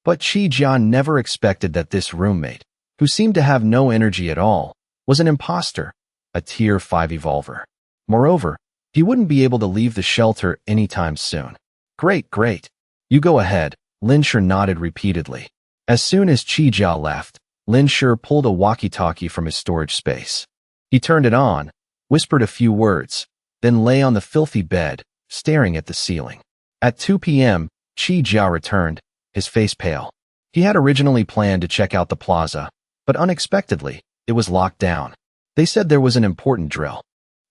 But Chi Jia never expected that this roommate, who seemed to have no energy at all, was an imposter, a Tier 5 evolver. Moreover, he wouldn't be able to leave the shelter anytime soon. Great, great. You go ahead, Lin Shi nodded repeatedly. As soon as Qi Jia left, Lin Shi pulled a walkie-talkie from his storage space. He turned it on, whispered a few words, then lay on the filthy bed, staring at the ceiling. At 2 p.m., Qi Jia returned, his face pale. He had originally planned to check out the plaza, but unexpectedly, it was locked down. They said there was an important drill.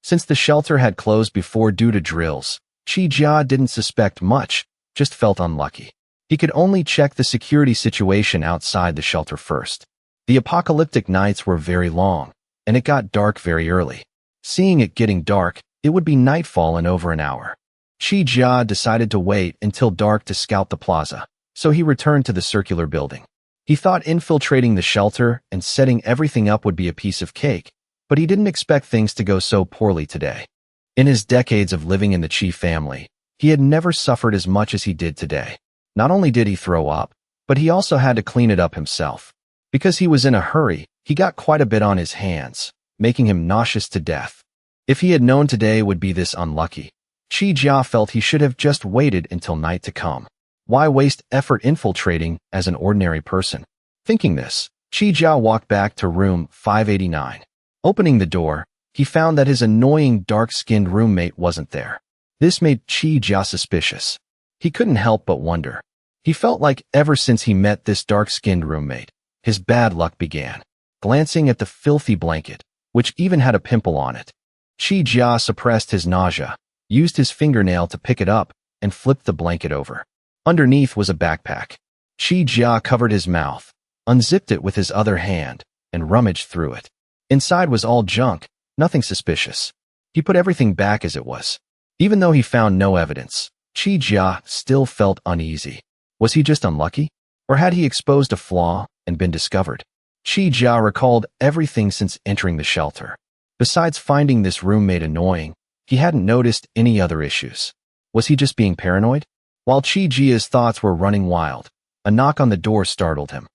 Since the shelter had closed before due to drills, Qi Jia didn't suspect much, just felt unlucky. He could only check the security situation outside the shelter first. The apocalyptic nights were very long, and it got dark very early. Seeing it getting dark, it would be nightfall in over an hour. Qi Jia decided to wait until dark to scout the plaza, so he returned to the circular building. He thought infiltrating the shelter and setting everything up would be a piece of cake, but he didn't expect things to go so poorly today. In his decades of living in the Qi family, he had never suffered as much as he did today. Not only did he throw up, but he also had to clean it up himself. Because he was in a hurry, he got quite a bit on his hands, making him nauseous to death. If he had known today would be this unlucky, Qi Jia felt he should have just waited until night to come. Why waste effort infiltrating as an ordinary person? Thinking this, Qi Jia walked back to room 589. Opening the door, he found that his annoying dark-skinned roommate wasn't there. This made Qi Jia suspicious. He couldn't help but wonder. He felt like ever since he met this dark-skinned roommate, his bad luck began. Glancing at the filthy blanket, which even had a pimple on it, Qi Jia suppressed his nausea, used his fingernail to pick it up, and flipped the blanket over. Underneath was a backpack. Qi Jia covered his mouth, unzipped it with his other hand, and rummaged through it. Inside was all junk, nothing suspicious. He put everything back as it was. Even though he found no evidence, Qi Jia still felt uneasy. Was he just unlucky? Or had he exposed a flaw and been discovered? Qi Jia recalled everything since entering the shelter. Besides finding this roommate annoying, he hadn't noticed any other issues. Was he just being paranoid? While Qi Jia's thoughts were running wild, a knock on the door startled him.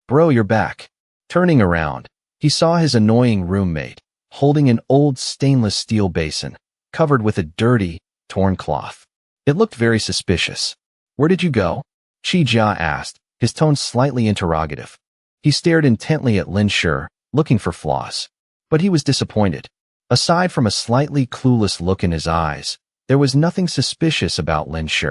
Bro, you're back. Turning around, he saw his annoying roommate, holding an old stainless steel basin, covered with a dirty, torn cloth. It looked very suspicious. Where did you go? Qi Jia asked, his tone slightly interrogative. He stared intently at Lin Shi, looking for flaws. But he was disappointed. Aside from a slightly clueless look in his eyes, there was nothing suspicious about Lin Shi.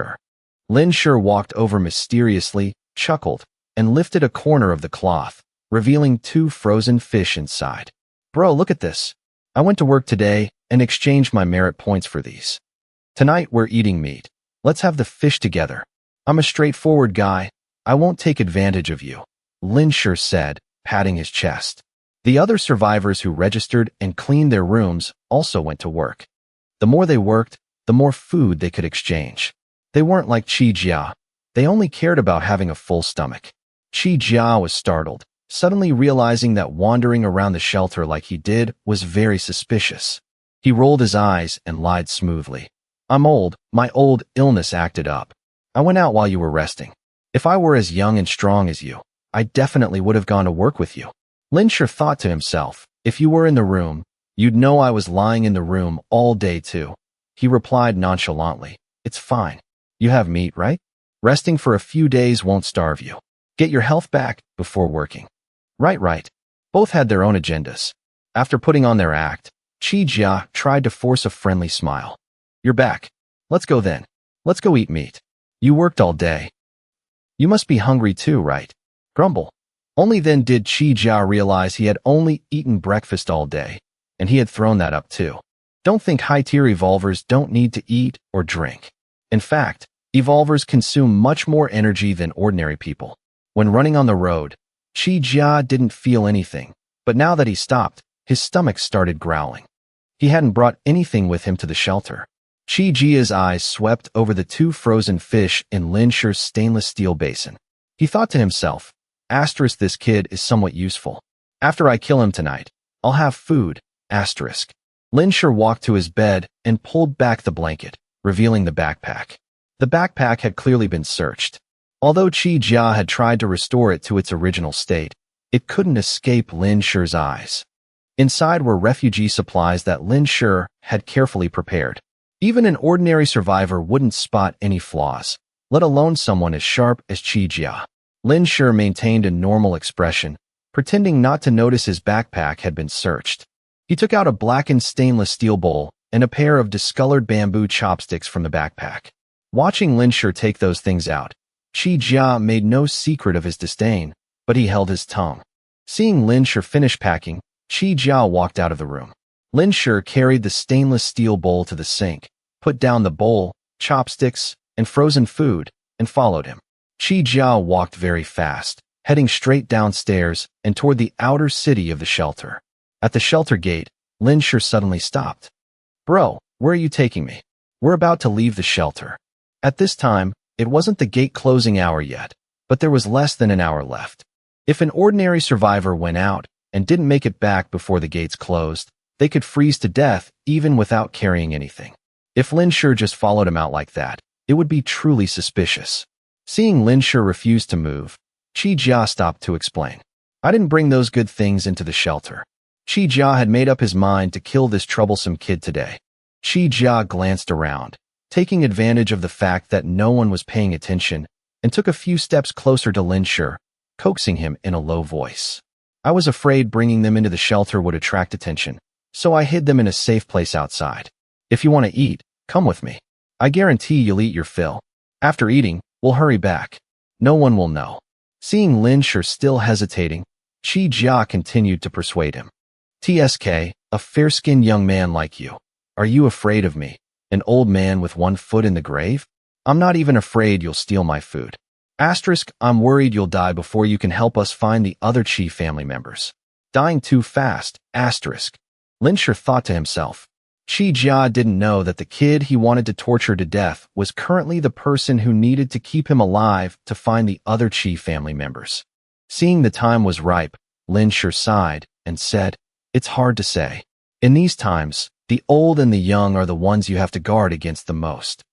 Lin Shi walked over mysteriously, chuckled, and lifted a corner of the cloth, revealing 2 frozen fish inside. Bro, look at this. I went to work today and exchanged my merit points for these. Tonight we're eating meat. Let's have the fish together. I'm a straightforward guy. I won't take advantage of you, Lin Shi said, patting his chest. The other survivors who registered and cleaned their rooms also went to work. The more they worked, the more food they could exchange. They weren't like Qi Jia. They only cared about having a full stomach. Qi Jia was startled, suddenly realizing that wandering around the shelter like he did was very suspicious. He rolled his eyes and lied smoothly. I'm old. My old illness acted up. I went out while you were resting. If I were as young and strong as you, I definitely would have gone to work with you. Lin Shi thought to himself, if you were in the room, you'd know I was lying in the room all day too. He replied nonchalantly, it's fine. You have meat, right? Resting for a few days won't starve you. Get your health back before working. Right. Both had their own agendas. After putting on their act, Qi Jia tried to force a friendly smile. You're back. Let's go then. Let's go eat meat. You worked all day. You must be hungry too, right? Grumble. Only then did Qi Jia realize he had only eaten breakfast all day, and he had thrown that up too. Don't think high-tier evolvers don't need to eat or drink. In fact, evolvers consume much more energy than ordinary people. When running on the road, Qi Jia didn't feel anything, but now that he stopped, his stomach started growling. He hadn't brought anything with him to the shelter. Qi Jia's eyes swept over the 2 frozen fish in Lin Shi's stainless steel basin. He thought to himself, this kid is somewhat useful. After I kill him tonight, I'll have food, Lin Shi walked to his bed and pulled back the blanket, revealing the backpack. The backpack had clearly been searched. Although Qi Jia had tried to restore it to its original state, It couldn't escape Lin Shi's eyes. Inside were refugee supplies that Lin Shi had carefully prepared. Even an ordinary survivor wouldn't spot any flaws, let alone someone as sharp as Qi Jia. Lin Shi maintained a normal expression, pretending not to notice his backpack had been searched. He took out a blackened stainless steel bowl and a pair of discolored bamboo chopsticks from the backpack. Watching Lin Shi take those things out, Qi Jia made no secret of his disdain, but he held his tongue. Seeing Lin Shi finish packing, Qi Jia walked out of the room. Lin Shi carried the stainless steel bowl to the sink, put down the bowl, chopsticks, and frozen food, and followed him. Qi Jia walked very fast, heading straight downstairs and toward the outer city of the shelter. At the shelter gate, Lin Shi suddenly stopped. "Bro, where are you taking me? We're about to leave the shelter." At this time, it wasn't the gate closing hour yet, but there was less than an hour left. If an ordinary survivor went out and didn't make it back before the gates closed, they could freeze to death even without carrying anything. If Lin Shi just followed him out like that, it would be truly suspicious. Seeing Lin Shi refuse to move, Qi Jia stopped to explain. "I didn't bring those good things into the shelter." Qi Jia had made up his mind to kill this troublesome kid today. Qi Jia glanced around, taking advantage of the fact that no one was paying attention, and took a few steps closer to Lin Shi, coaxing him in a low voice. "I was afraid bringing them into the shelter would attract attention, so I hid them in a safe place outside. If you want to eat, come with me. I guarantee you'll eat your fill. After eating, we'll hurry back. No one will know." Seeing Lin Shi still hesitating, Qi Jia continued to persuade him. "TSK, a fair-skinned young man like you. Are you afraid of me, an old man with one foot in the grave? I'm not even afraid you'll steal my food. Asterisk, I'm worried you'll die before you can help us find the other Qi family members. Dying too fast, asterisk." Lin Shi thought to himself. Qi Jia didn't know that the kid he wanted to torture to death was currently the person who needed to keep him alive to find the other Qi family members. Seeing the time was ripe, Lin Shi sighed and said, "It's hard to say. In these times, the old and the young are the ones you have to guard against the most."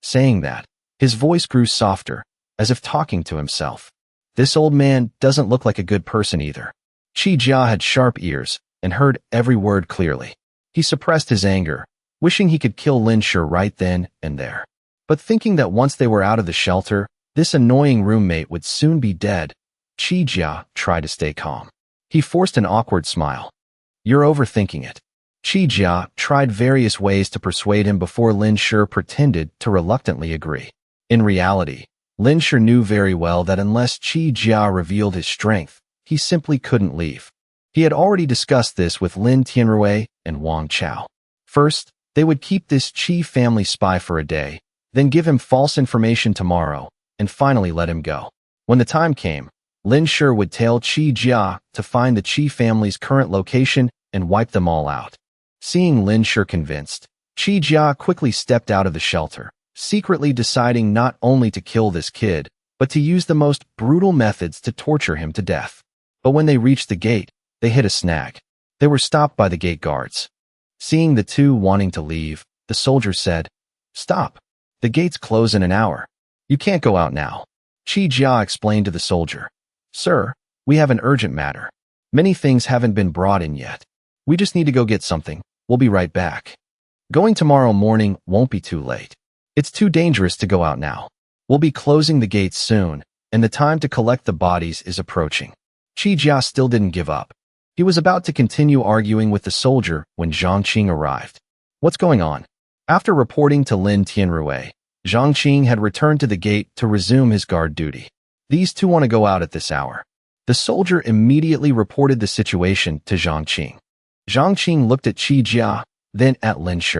Saying that, his voice grew softer, as if talking to himself. This old man doesn't look like a good person either. Qi Jia had sharp ears and heard every word clearly. He suppressed his anger, wishing he could kill Lin Shi right then and there. But thinking that once they were out of the shelter, this annoying roommate would soon be dead, Qi Jia tried to stay calm. He forced an awkward smile. "You're overthinking it." Qi Jia tried various ways to persuade him before Lin Shi pretended to reluctantly agree. In reality, Lin Shi knew very well that unless Qi Jia revealed his strength, he simply couldn't leave. He had already discussed this with Lin Tianrui and Wang Chao. First, they would keep this Qi family spy for a day, then give him false information tomorrow, and finally let him go. When the time came, Lin Shi would tell Qi Jia to find the Qi family's current location and wipe them all out. Seeing Lin Shi convinced, Qi Jia quickly stepped out of the shelter, secretly deciding not only to kill this kid, but to use the most brutal methods to torture him to death. But when they reached the gate, they hit a snag. They were stopped by the gate guards. Seeing the two wanting to leave, the soldier said, "Stop. The gates close in an hour. You can't go out now." Qi Jia explained to the soldier, "Sir, we have an urgent matter. Many things haven't been brought in yet. We just need to go get something. We'll be right back. Going tomorrow morning won't be too late. It's too dangerous to go out now. We'll be closing the gates soon, and the time to collect the bodies is approaching." Qi Jia still didn't give up. He was about to continue arguing with the soldier when Zhang Qing arrived. "What's going on?" After reporting to Lin Tianrui, Zhang Qing had returned to the gate to resume his guard duty. "These two want to go out at this hour." The soldier immediately reported the situation to Zhang Qing. Zhang Qing looked at Qi Jia, then at Lin Shi.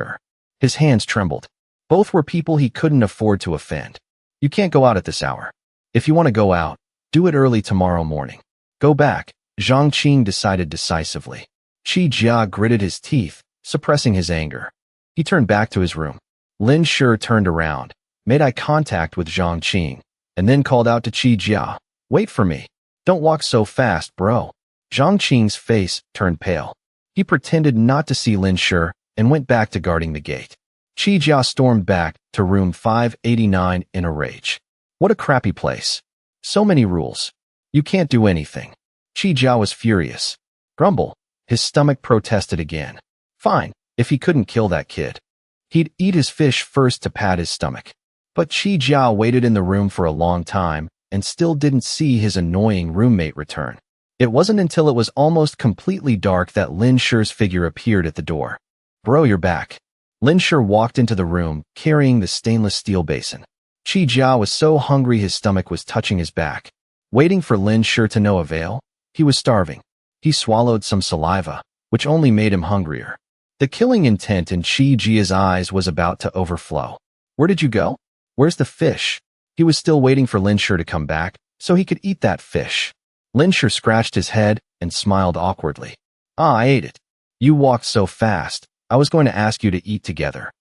His hands trembled. Both were people he couldn't afford to offend. "You can't go out at this hour. If you want to go out, do it early tomorrow morning. Go back," Zhang Qing decided decisively. Qi Jia gritted his teeth, suppressing his anger. He turned back to his room. Lin Shi turned around, made eye contact with Zhang Qing, and then called out to Qi Jia, "Wait for me. Don't walk so fast, bro." Zhang Qing's face turned pale. He pretended not to see Lin Shi and went back to guarding the gate. Qi Jia stormed back to room 589 in a rage. "What a crappy place. So many rules. You can't do anything." Qi Jia was furious. Grumble. His stomach protested again. Fine, if he couldn't kill that kid. He'd eat his fish first to pad his stomach. But Qi Jia waited in the room for a long time and still didn't see his annoying roommate return. It wasn't until it was almost completely dark that Lin Shi's figure appeared at the door. Bro, you're back. Lin Shi walked into the room, carrying the stainless steel basin. Qi Jia was so hungry his stomach was touching his back. Waiting for Lin Shi to no avail, he was starving. He swallowed some saliva, which only made him hungrier. The killing intent in Qi Jia's eyes was about to overflow. Where did you go? Where's the fish? He was still waiting for Lin Shi to come back, so he could eat that fish. Lin Shi scratched his head and smiled awkwardly. I ate it. You walked so fast, I was going to ask you to eat together.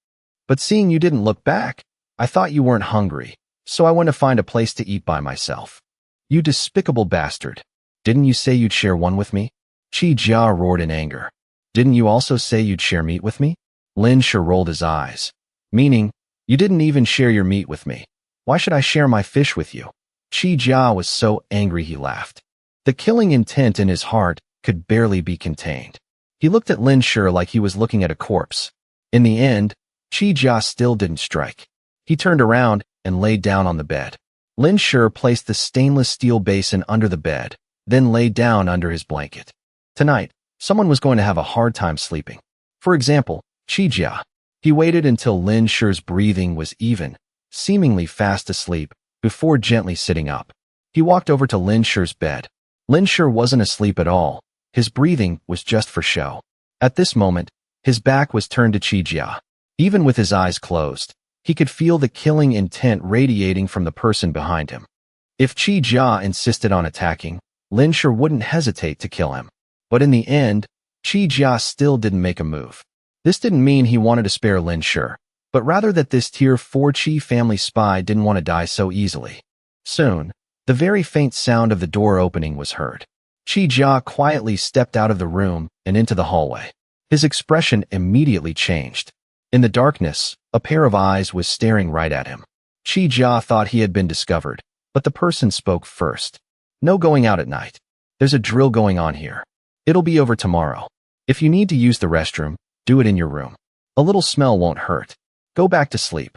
But seeing you didn't look back, I thought you weren't hungry, so I went to find a place to eat by myself. You despicable bastard. Didn't you say you'd share one with me? Qi Jia roared in anger. Didn't you also say you'd share meat with me? Lin Shi rolled his eyes. Meaning, you didn't even share your meat with me. Why should I share my fish with you? Qi Jia was so angry he laughed. The killing intent in his heart could barely be contained. He looked at Lin Shi like he was looking at a corpse. In the end, Qi Jia still didn't strike. He turned around and laid down on the bed. Lin Shi placed the stainless steel basin under the bed, then lay down under his blanket. Tonight, someone was going to have a hard time sleeping. For example, Qi Jia. He waited until Lin Shi's breathing was even, seemingly fast asleep, before gently sitting up. He walked over to Lin Shi's bed. Lin Shi wasn't asleep at all. His breathing was just for show. At this moment, his back was turned to Qi Jia. Even with his eyes closed, he could feel the killing intent radiating from the person behind him. If Qi Jia insisted on attacking, Lin Shi wouldn't hesitate to kill him. But in the end, Qi Jia still didn't make a move. This didn't mean he wanted to spare Lin Shi, but rather that this Tier 4 Qi family spy didn't want to die so easily. Soon, the very faint sound of the door opening was heard. Qi Jia quietly stepped out of the room and into the hallway. His expression immediately changed. In the darkness, a pair of eyes was staring right at him. Qi Jia thought he had been discovered, but the person spoke first. No going out at night. There's a drill going on here. It'll be over tomorrow. If you need to use the restroom, do it in your room. A little smell won't hurt. Go back to sleep.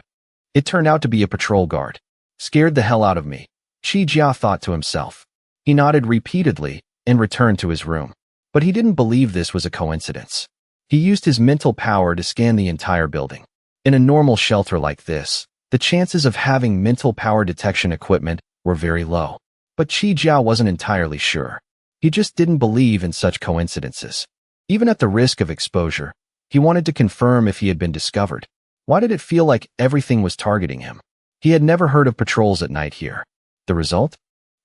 It turned out to be a patrol guard. Scared the hell out of me, Qi Jia thought to himself. He nodded repeatedly and returned to his room. But he didn't believe this was a coincidence. He used his mental power to scan the entire building. In a normal shelter like this, the chances of having mental power detection equipment were very low. But Qi Jia wasn't entirely sure. He just didn't believe in such coincidences. Even at the risk of exposure, he wanted to confirm if he had been discovered. Why did it feel like everything was targeting him? He had never heard of patrols at night here. The result?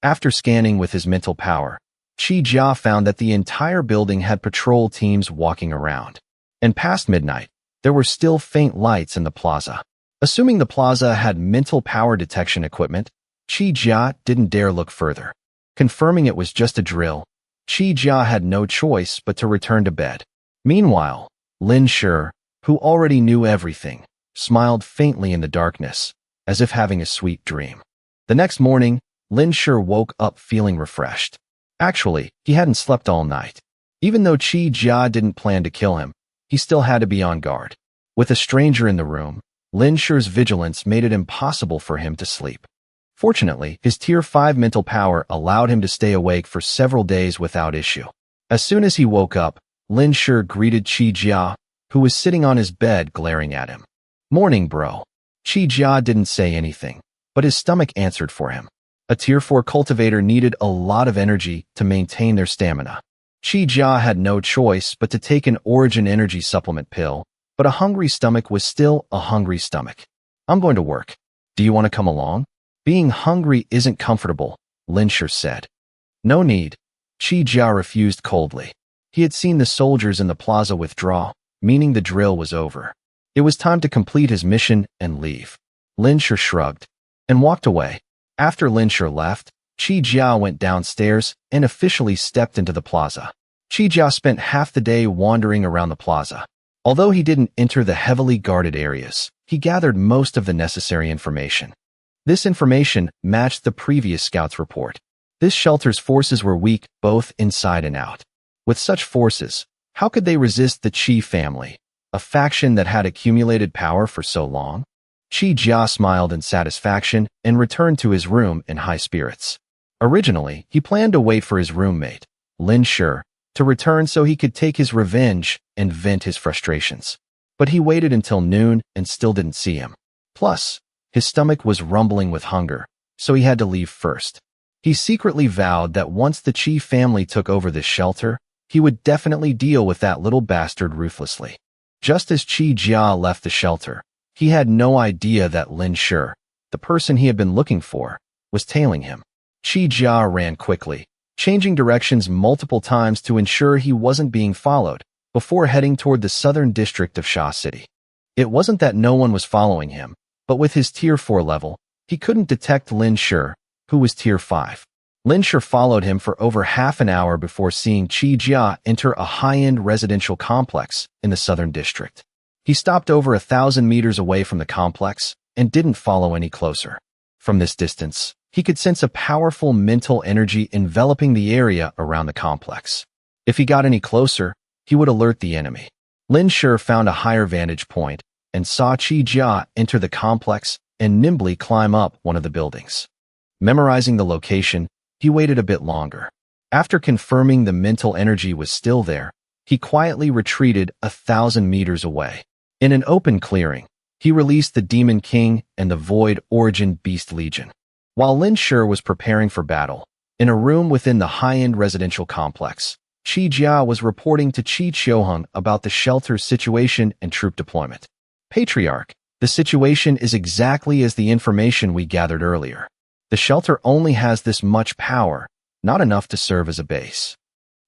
After scanning with his mental power, Qi Jia found that the entire building had patrol teams walking around. And past midnight, there were still faint lights in the plaza. Assuming the plaza had mental power detection equipment, Qi Jia didn't dare look further. Confirming it was just a drill, Qi Jia had no choice but to return to bed. Meanwhile, Lin Shi, who already knew everything, smiled faintly in the darkness, as if having a sweet dream. The next morning, Lin Shi woke up feeling refreshed. Actually, he hadn't slept all night. Even though Qi Jia didn't plan to kill him, he still had to be on guard. With a stranger in the room, Lin Shi's vigilance made it impossible for him to sleep. Fortunately, his Tier 5 mental power allowed him to stay awake for several days without issue. As soon as he woke up, Lin Shi greeted Qi Jia, who was sitting on his bed glaring at him. Morning, bro. Qi Jia didn't say anything, but his stomach answered for him. A Tier 4 cultivator needed a lot of energy to maintain their stamina. Qi Jia had no choice but to take an Origin energy supplement pill, but a hungry stomach was still a hungry stomach. I'm going to work. Do you want to come along? Being hungry isn't comfortable, Lin Shi said. No need. Qi Jia refused coldly. He had seen the soldiers in the plaza withdraw, meaning the drill was over. It was time to complete his mission and leave. Lin Shi shrugged and walked away. After Lin Shi left, Qi Jia went downstairs and officially stepped into the plaza. Qi Jia spent half the day wandering around the plaza. Although he didn't enter the heavily guarded areas, he gathered most of the necessary information. This information matched the previous scout's report. This shelter's forces were weak, both inside and out. With such forces, how could they resist the Qi family, a faction that had accumulated power for so long? Qi Jia smiled in satisfaction and returned to his room in high spirits. Originally, he planned to wait for his roommate, Lin Shi, to return so he could take his revenge and vent his frustrations. But he waited until noon and still didn't see him. Plus, his stomach was rumbling with hunger, so he had to leave first. He secretly vowed that once the Qi family took over this shelter, he would definitely deal with that little bastard ruthlessly. Just as Qi Jia left the shelter, he had no idea that Lin Shi, the person he had been looking for, was tailing him. Qi Jia ran quickly, changing directions multiple times to ensure he wasn't being followed, before heading toward the southern district of Sha City. It wasn't that no one was following him, but with his Tier 4 level, he couldn't detect Lin Shi, who was Tier 5. Lin Shi followed him for over half an hour before seeing Qi Jia enter a high-end residential complex in the southern district. He stopped over 1,000 meters away from the complex and didn't follow any closer. From this distance, he could sense a powerful mental energy enveloping the area around the complex. If he got any closer, he would alert the enemy. Lin Shi found a higher vantage point and saw Qi Jia enter the complex and nimbly climb up one of the buildings. Memorizing the location, he waited a bit longer. After confirming the mental energy was still there, he quietly retreated 1,000 meters away. In an open clearing, he released the Demon King and the Void Origin Beast Legion. While Lin Shi was preparing for battle, in a room within the high-end residential complex, Qi Jia was reporting to Qi Qiuheng about the shelter's situation and troop deployment. Patriarch, the situation is exactly as the information we gathered earlier. The shelter only has this much power, not enough to serve as a base.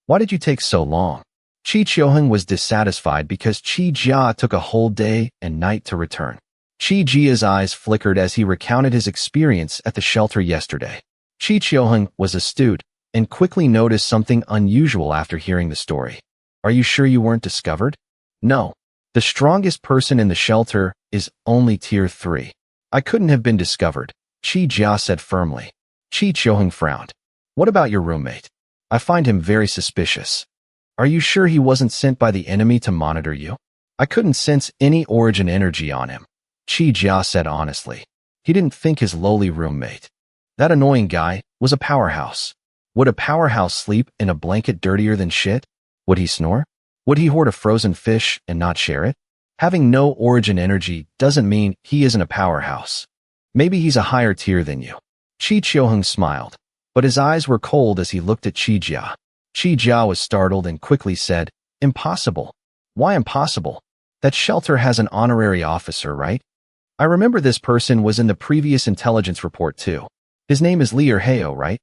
Why did you take so long? Qi Qiuheng was dissatisfied because Qi Jia took a whole day and night to return. Qi Jia's eyes flickered as he recounted his experience at the shelter yesterday. Qi Qiuheng was astute and quickly noticed something unusual after hearing the story. Are you sure you weren't discovered? No. The strongest person in the shelter is only Tier 3. I couldn't have been discovered, Qi Jia said firmly. Qi Qiuheng frowned. What about your roommate? I find him very suspicious. Are you sure he wasn't sent by the enemy to monitor you? I couldn't sense any origin energy on him, Qi Jia said honestly. He didn't think his lowly roommate, that annoying guy, was a powerhouse. Would a powerhouse sleep in a blanket dirtier than shit? Would he snore? Would he hoard a frozen fish and not share it? Having no origin energy doesn't mean he isn't a powerhouse. Maybe he's a higher tier than you. Qi Qiuheng smiled, but his eyes were cold as he looked at Qi Jia. Qi Jia was startled and quickly said, Impossible. Why impossible? That shelter has an honorary officer, right? I remember this person was in the previous intelligence report too. His name is Li Erheo, right?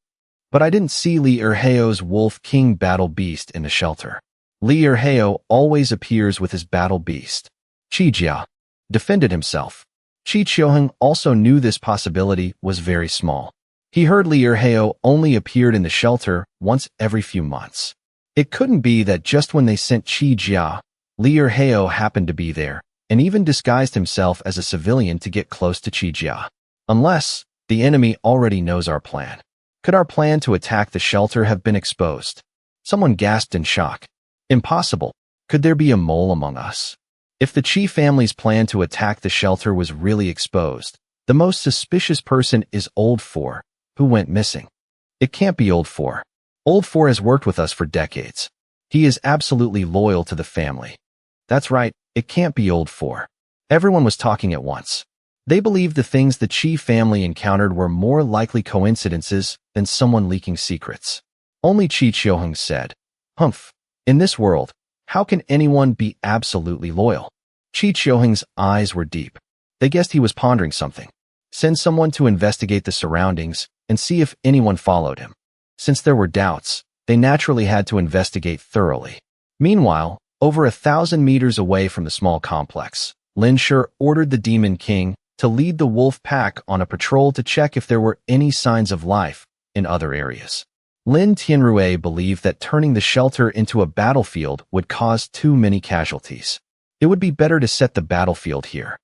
But I didn't see Li Erheo's Wolf King battle beast in the shelter. Li Erheo always appears with his battle beast. Qi Jia defended himself. Qi Qiuheng also knew this possibility was very small. He heard Li Erheo only appeared in the shelter once every few months. It couldn't be that just when they sent Qi Jia, Li Erheo happened to be there, and even disguised himself as a civilian to get close to Qi Jia. Unless the enemy already knows our plan. Could our plan to attack the shelter have been exposed? Someone gasped in shock. Impossible. Could there be a mole among us? If the Qi family's plan to attack the shelter was really exposed, the most suspicious person is Old Four, who went missing. It can't be Old Four. Old Four has worked with us for decades. He is absolutely loyal to the family. That's right, it can't be Old Four. Everyone was talking at once. They believed the things the Qi family encountered were more likely coincidences than someone leaking secrets. Only Qi Qiuheng said, Humph, in this world, how can anyone be absolutely loyal? Qi Qiuheng's eyes were deep. They guessed he was pondering something. Send someone to investigate the surroundings and see if anyone followed him. Since there were doubts, they naturally had to investigate thoroughly. Meanwhile, over 1,000 meters away from the small complex, Lin Shi ordered the Demon King to lead the wolf pack on a patrol to check if there were any signs of life in other areas. Lin Tianrui believed that turning the shelter into a battlefield would cause too many casualties. It would be better to set the battlefield here.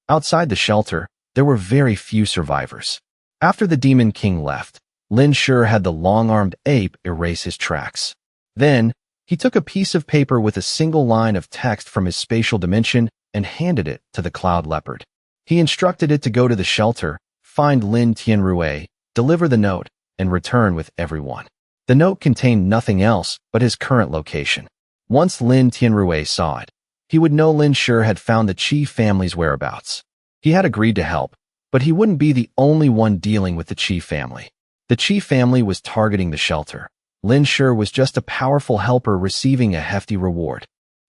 Outside the shelter, there were very few survivors. After the Demon King left, Lin Shi had the long-armed ape erase his tracks. Then, he took a piece of paper with a single line of text from his spatial dimension and handed it to the cloud leopard. He instructed it to go to the shelter, find Lin Tianrui, deliver the note, and return with everyone. The note contained nothing else but his current location. Once Lin Tianrui saw it, he would know Lin Shi had found the Qi family's whereabouts. He had agreed to help, but he wouldn't be the only one dealing with the Qi family. The Qi family was targeting the shelter. Lin Shi was just a powerful helper receiving a hefty reward.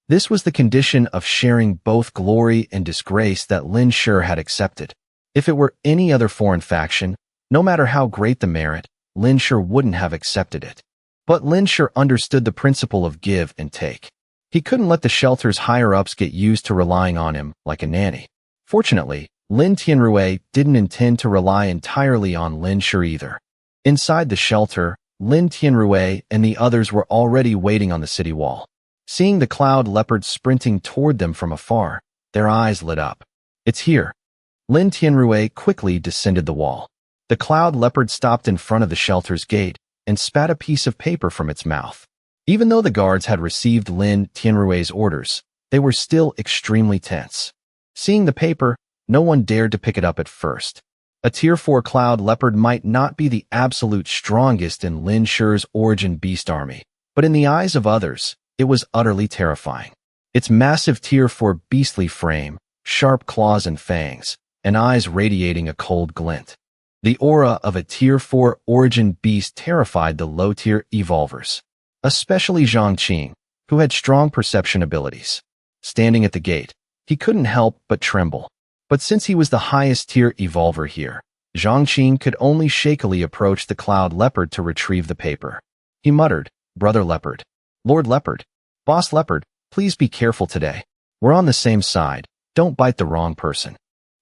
This was the condition of sharing both glory and disgrace that Lin Shi had accepted. If it were any other foreign faction, no matter how great the merit, Lin Shi wouldn't have accepted it. But Lin Shi understood the principle of give and take. He couldn't let the shelter's higher-ups get used to relying on him like a nanny. Fortunately, Lin Tianrui didn't intend to rely entirely on Lin Shi either. Inside the shelter, Lin Tianrui and the others were already waiting on the city wall. Seeing the cloud leopard sprinting toward them from afar, their eyes lit up. It's here. Lin Tianrui quickly descended the wall. The cloud leopard stopped in front of the shelter's gate and spat a piece of paper from its mouth. Even though the guards had received Lin Tianrui's orders, they were still extremely tense. Seeing the paper, no one dared to pick it up at first. A Tier 4 cloud leopard might not be the absolute strongest in Lin Shi's origin beast army, but in the eyes of others, it was utterly terrifying. Its massive Tier 4 beastly frame, sharp claws and fangs, and eyes radiating a cold glint. The aura of a Tier 4 origin beast terrified the low-tier evolvers, especially Zhang Qing, who had strong perception abilities. Standing at the gate, he couldn't help but tremble. But since he was the highest-tier evolver here, Zhang Qing could only shakily approach the cloud leopard to retrieve the paper. He muttered, "Brother Leopard, Lord Leopard, Boss Leopard, please be careful today. We're on the same side. Don't bite the wrong person."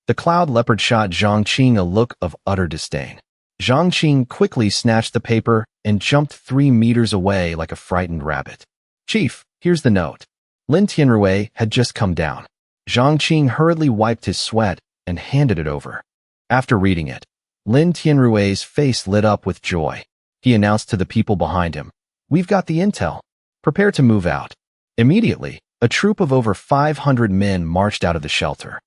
The cloud leopard shot Zhang Qing a look of utter disdain. Zhang Qing quickly snatched the paper and jumped 3 meters away like a frightened rabbit. "Chief, here's the note." Lin Tianrui had just come down. Zhang Qing hurriedly wiped his sweat and handed it over. After reading it, Lin Tianrui's face lit up with joy. He announced to the people behind him, "We've got the intel. Prepare to move out." Immediately, a troop of over 500 men marched out of the shelter.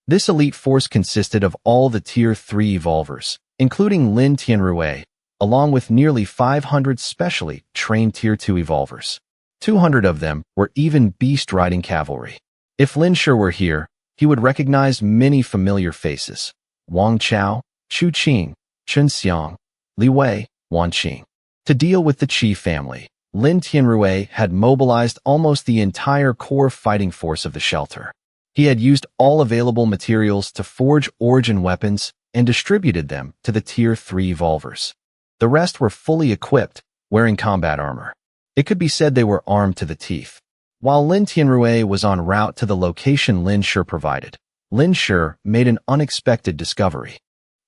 This elite force consisted of all the Tier 3 evolvers, including Lin Tianrui, along with nearly 500 specially trained Tier 2 evolvers. 200 of them were even beast-riding cavalry. If Lin Shi were here, he would recognize many familiar faces: Wang Chao, Chu Qing, Chen Xiang, Li Wei, Wan Qing. To deal with the Qi family, Lin Tianrui had mobilized almost the entire core fighting force of the shelter. He had used all available materials to forge origin weapons and distributed them to the Tier 3 evolvers. The rest were fully equipped, wearing combat armor. It could be said they were armed to the teeth. While Lin Tianrui was en route to the location Lin Shi provided, Lin Shi made an unexpected discovery.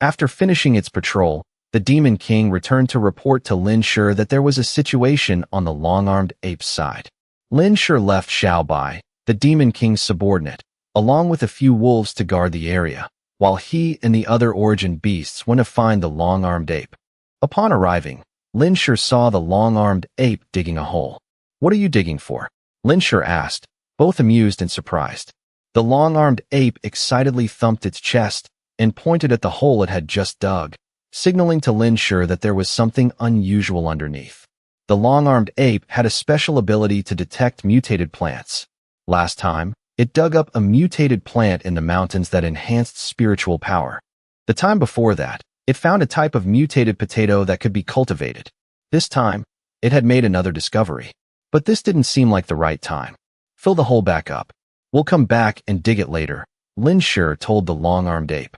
After finishing its patrol, the Demon King returned to report to Lin Shi that there was a situation on the long-armed ape's side. Lin Shi left Xiao Bai, the Demon King's subordinate, along with a few wolves to guard the area, while he and the other origin beasts went to find the long-armed ape. Upon arriving, Lin Shi saw the long-armed ape digging a hole. "What are you digging for?" Lin Shi asked, both amused and surprised. The long-armed ape excitedly thumped its chest and pointed at the hole it had just dug, signaling to Lin Shi that there was something unusual underneath. The long-armed ape had a special ability to detect mutated plants. Last time, it dug up a mutated plant in the mountains that enhanced spiritual power. The time before that, it found a type of mutated potato that could be cultivated. This time, it had made another discovery. But this didn't seem like the right time. "Fill the hole back up. We'll come back and dig it later," Lin Shi told the long-armed ape.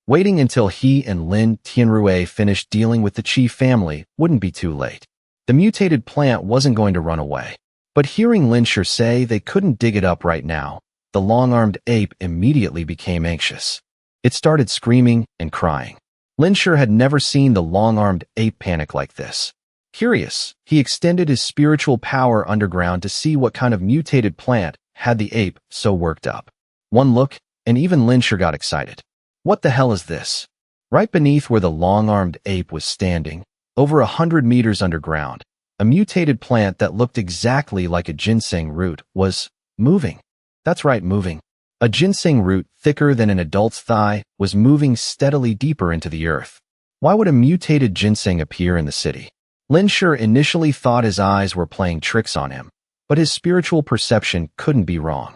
Waiting until he and Lin Tianrui finished dealing with the Qi family wouldn't be too late. The mutated plant wasn't going to run away. But hearing Lin Shi say they couldn't dig it up right now, the long-armed ape immediately became anxious. It started screaming and crying. Lin Shi had never seen the long-armed ape panic like this. Curious, he extended his spiritual power underground to see what kind of mutated plant had the ape so worked up. One look, and even Lin Shi got excited. "What the hell is this?" Right beneath where the long-armed ape was standing, over 100 meters underground, a mutated plant that looked exactly like a ginseng root was moving. That's right, moving. A ginseng root thicker than an adult's thigh was moving steadily deeper into the earth. Why would a mutated ginseng appear in the city? Lin Shi initially thought his eyes were playing tricks on him, but his spiritual perception couldn't be wrong.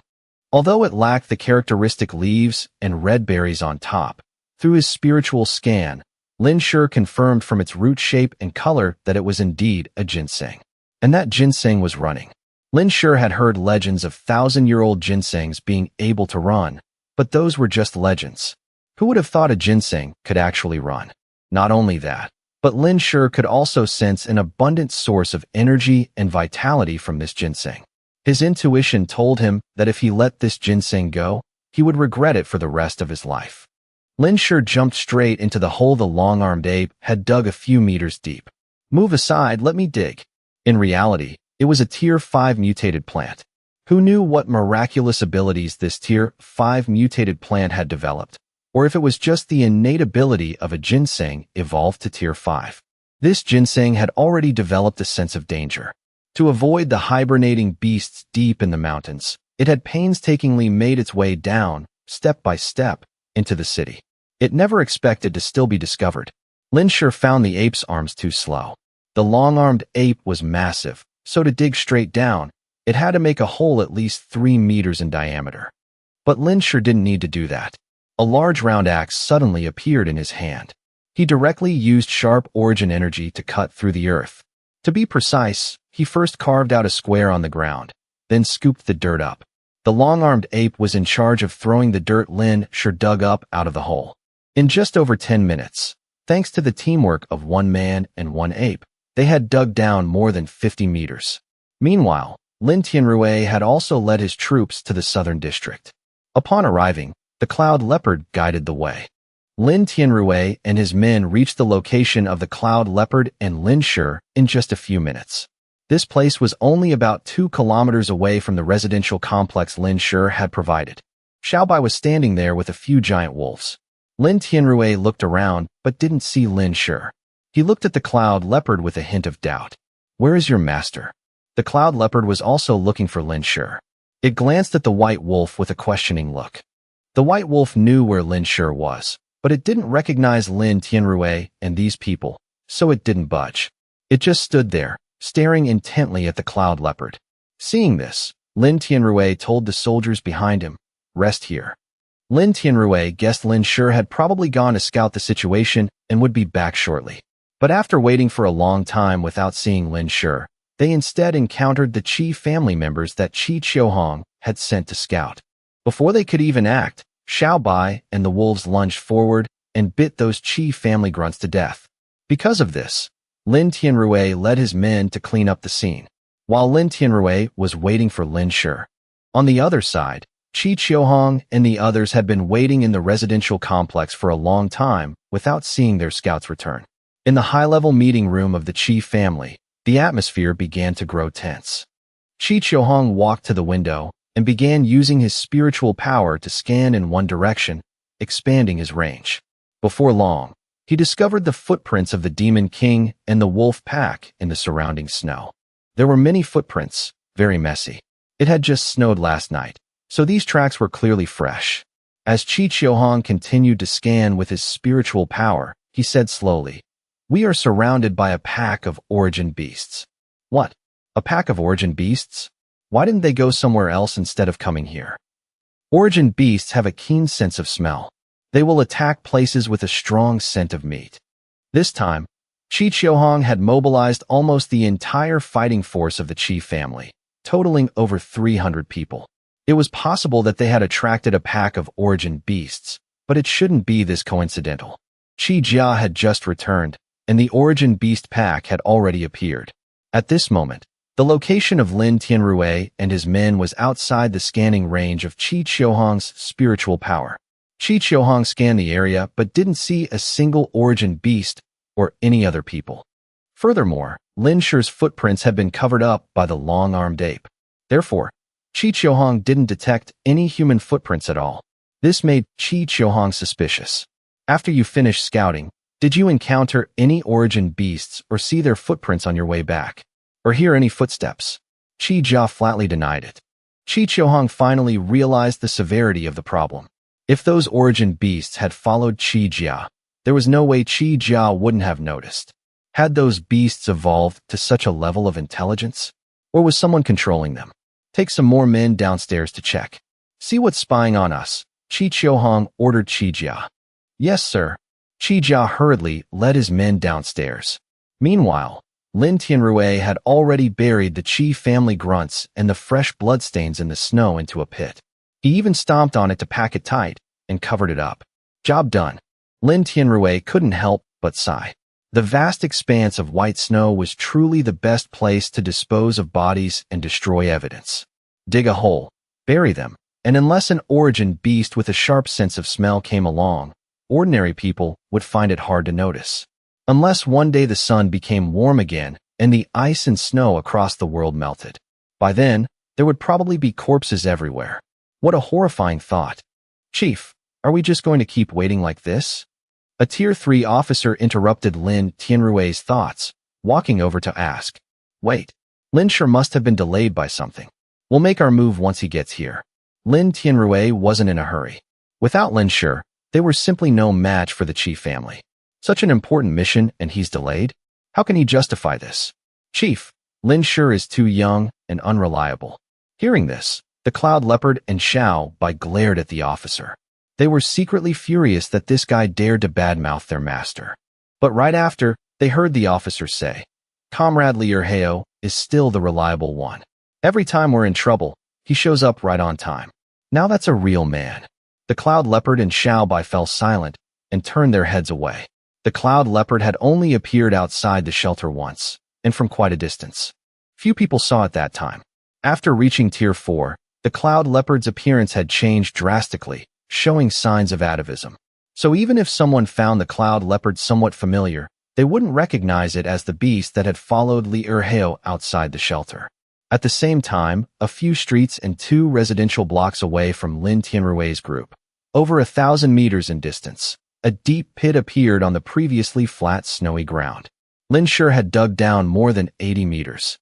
Although it lacked the characteristic leaves and red berries on top, through his spiritual scan, Lin Shi confirmed from its root shape and color that it was indeed a ginseng. And that ginseng was running. Lin Shi had heard legends of thousand-year-old ginsengs being able to run, but those were just legends. Who would have thought a ginseng could actually run? Not only that, but Lin Shi could also sense an abundant source of energy and vitality from this ginseng. His intuition told him that if he let this ginseng go, he would regret it for the rest of his life. Lin Shi jumped straight into the hole the long-armed ape had dug a few meters deep. Move aside, let me dig. In reality, it was a Tier 5 mutated plant. Who knew what miraculous abilities this Tier 5 mutated plant had developed, or if it was just the innate ability of a ginseng evolved to Tier 5. This ginseng had already developed a sense of danger. To avoid the hibernating beasts deep in the mountains, it had painstakingly made its way down, step by step, into the city. It never expected to still be discovered. Lin Shi found the ape's arms too slow. The long-armed ape was massive, so to dig straight down, it had to make a hole at least 3 meters in diameter. But Lin Shi didn't need to do that. A large round axe suddenly appeared in his hand. He directly used sharp origin energy to cut through the earth. To be precise, he first carved out a square on the ground, then scooped the dirt up. The long-armed ape was in charge of throwing the dirt Lin Shi dug up out of the hole. In just over 10 minutes, thanks to the teamwork of one man and one ape, they had dug down more than 50 meters. Meanwhile, Lin Tianrui had also led his troops to the southern district. Upon arriving, the Cloud Leopard guided the way. Lin Tianrui and his men reached the location of the Cloud Leopard and Lin Shi in just a few minutes. This place was only about 2 kilometers away from the residential complex Lin Shi had provided. Xiaobai was standing there with a few giant wolves. Lin Tianrui looked around but didn't see Lin Shi. He looked at the Cloud Leopard with a hint of doubt. Where is your master? The Cloud Leopard was also looking for Lin Shi. It glanced at the white wolf with a questioning look. The white wolf knew where Lin Shi was, but it didn't recognize Lin Tianrui and these people, so it didn't budge. It just stood there, staring intently at the Cloud Leopard. Seeing this, Lin Tianrui told the soldiers behind him, "Rest here." Lin Tianrui guessed Lin Shi had probably gone to scout the situation and would be back shortly. But after waiting for a long time without seeing Lin Shi, they instead encountered the Qi family members that Qi Qiuhong had sent to scout. Before they could even act, Xiaobai and the wolves lunged forward and bit those Qi family grunts to death. Because of this, Lin Tianrui led his men to clean up the scene, while Lin Tianrui was waiting for Lin Shi. On the other side, Qi Qiuhong and the others had been waiting in the residential complex for a long time without seeing their scouts return. In the high-level meeting room of the Qi family, the atmosphere began to grow tense. Qi Qiuhong walked to the window and began using his spiritual power to scan in one direction, expanding his range. Before long, he discovered the footprints of the Demon King and the wolf pack in the surrounding snow. There were many footprints, very messy. It had just snowed last night, so these tracks were clearly fresh. As Qi Qiuhong continued to scan with his spiritual power, he said slowly, "We are surrounded by a pack of origin beasts." What? A pack of origin beasts? Why didn't they go somewhere else instead of coming here? Origin beasts have a keen sense of smell. They will attack places with a strong scent of meat. This time, Qi Qiuhong had mobilized almost the entire fighting force of the Qi family, totaling over 300 people. It was possible that they had attracted a pack of origin beasts, but it shouldn't be this coincidental. Qi Jia had just returned, and the origin beast pack had already appeared. At this moment, the location of Lin Tianrui and his men was outside the scanning range of Qi Qiuhong's spiritual power. Qi Qiuhong scanned the area but didn't see a single origin beast or any other people. Furthermore, Lin Shi's footprints had been covered up by the long-armed ape. Therefore, Qi Qiuhong didn't detect any human footprints at all. This made Qi Qiuhong suspicious. After you finish scouting, Did you encounter any origin beasts or see their footprints on your way back? Or hear any footsteps? Qi Jia flatly denied it. Qi Qiuhong finally realized the severity of the problem. If those origin beasts had followed Qi Jia, there was no way Qi Jia wouldn't have noticed. Had those beasts evolved to such a level of intelligence? Or was someone controlling them? Take some more men downstairs to check. See what's spying on us, Qi Qiuhong ordered Qi Jia. Yes, sir. Qi Jia hurriedly led his men downstairs. Meanwhile, Lin Tianrui had already buried the Qi family grunts and the fresh bloodstains in the snow into a pit. He even stomped on it to pack it tight and covered it up. Job done. Lin Tianrui couldn't help but sigh. The vast expanse of white snow was truly the best place to dispose of bodies and destroy evidence. Dig a hole, bury them, and unless an origin beast with a sharp sense of smell came along, ordinary people would find it hard to notice. Unless one day the sun became warm again and the ice and snow across the world melted. By then, there would probably be corpses everywhere. What a horrifying thought. Chief, are we just going to keep waiting like this? A Tier 3 officer interrupted Lin Tianrui's thoughts, walking over to ask. Wait, Lin sure must have been delayed by something. We'll make our move once he gets here. Lin Tianrui wasn't in a hurry. Without Lin Shi, they were simply no match for the Qi family. Such an important mission and he's delayed? How can he justify this? Chief, Lin Shi is too young and unreliable. Hearing this, the Cloud Leopard and Xiao Bai glared at the officer. They were secretly furious that this guy dared to badmouth their master. But right after, they heard the officer say, Comrade Liu Heo is still the reliable one. Every time we're in trouble, he shows up right on time. Now that's a real man. The Cloud Leopard and Xiao Bai fell silent and turned their heads away. The Cloud Leopard had only appeared outside the shelter once, and from quite a distance. Few people saw it that time. After reaching Tier 4, the Cloud Leopard's appearance had changed drastically, showing signs of atavism. So even if someone found the Cloud Leopard somewhat familiar, they wouldn't recognize it as the beast that had followed Liu Heo outside the shelter. At the same time, a few streets and 2 residential blocks away from Lin Tianrui's group, over 1,000 meters in distance, a deep pit appeared on the previously flat snowy ground. Lin Shi had dug down more than 80 meters.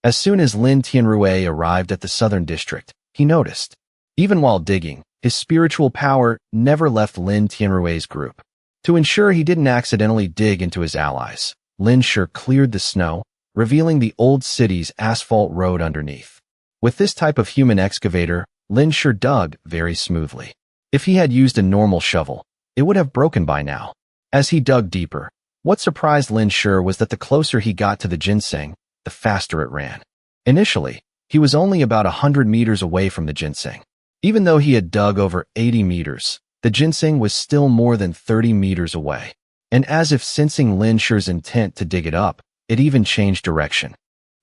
As soon as Lin Tianrui arrived at the southern district, he noticed. Even while digging, his spiritual power never left Lin Tianrui's group. To ensure he didn't accidentally dig into his allies, Lin Shi cleared the snow, revealing the old city's asphalt road underneath. With this type of human excavator, Lin Shi dug very smoothly. If he had used a normal shovel, it would have broken by now. As he dug deeper, what surprised Lin Shi was that the closer he got to the ginseng, the faster it ran. Initially, he was only about 100 meters away from the ginseng. Even though he had dug over 80 meters, the ginseng was still more than 30 meters away. And as if sensing Lin Shi's intent to dig it up, it even changed direction.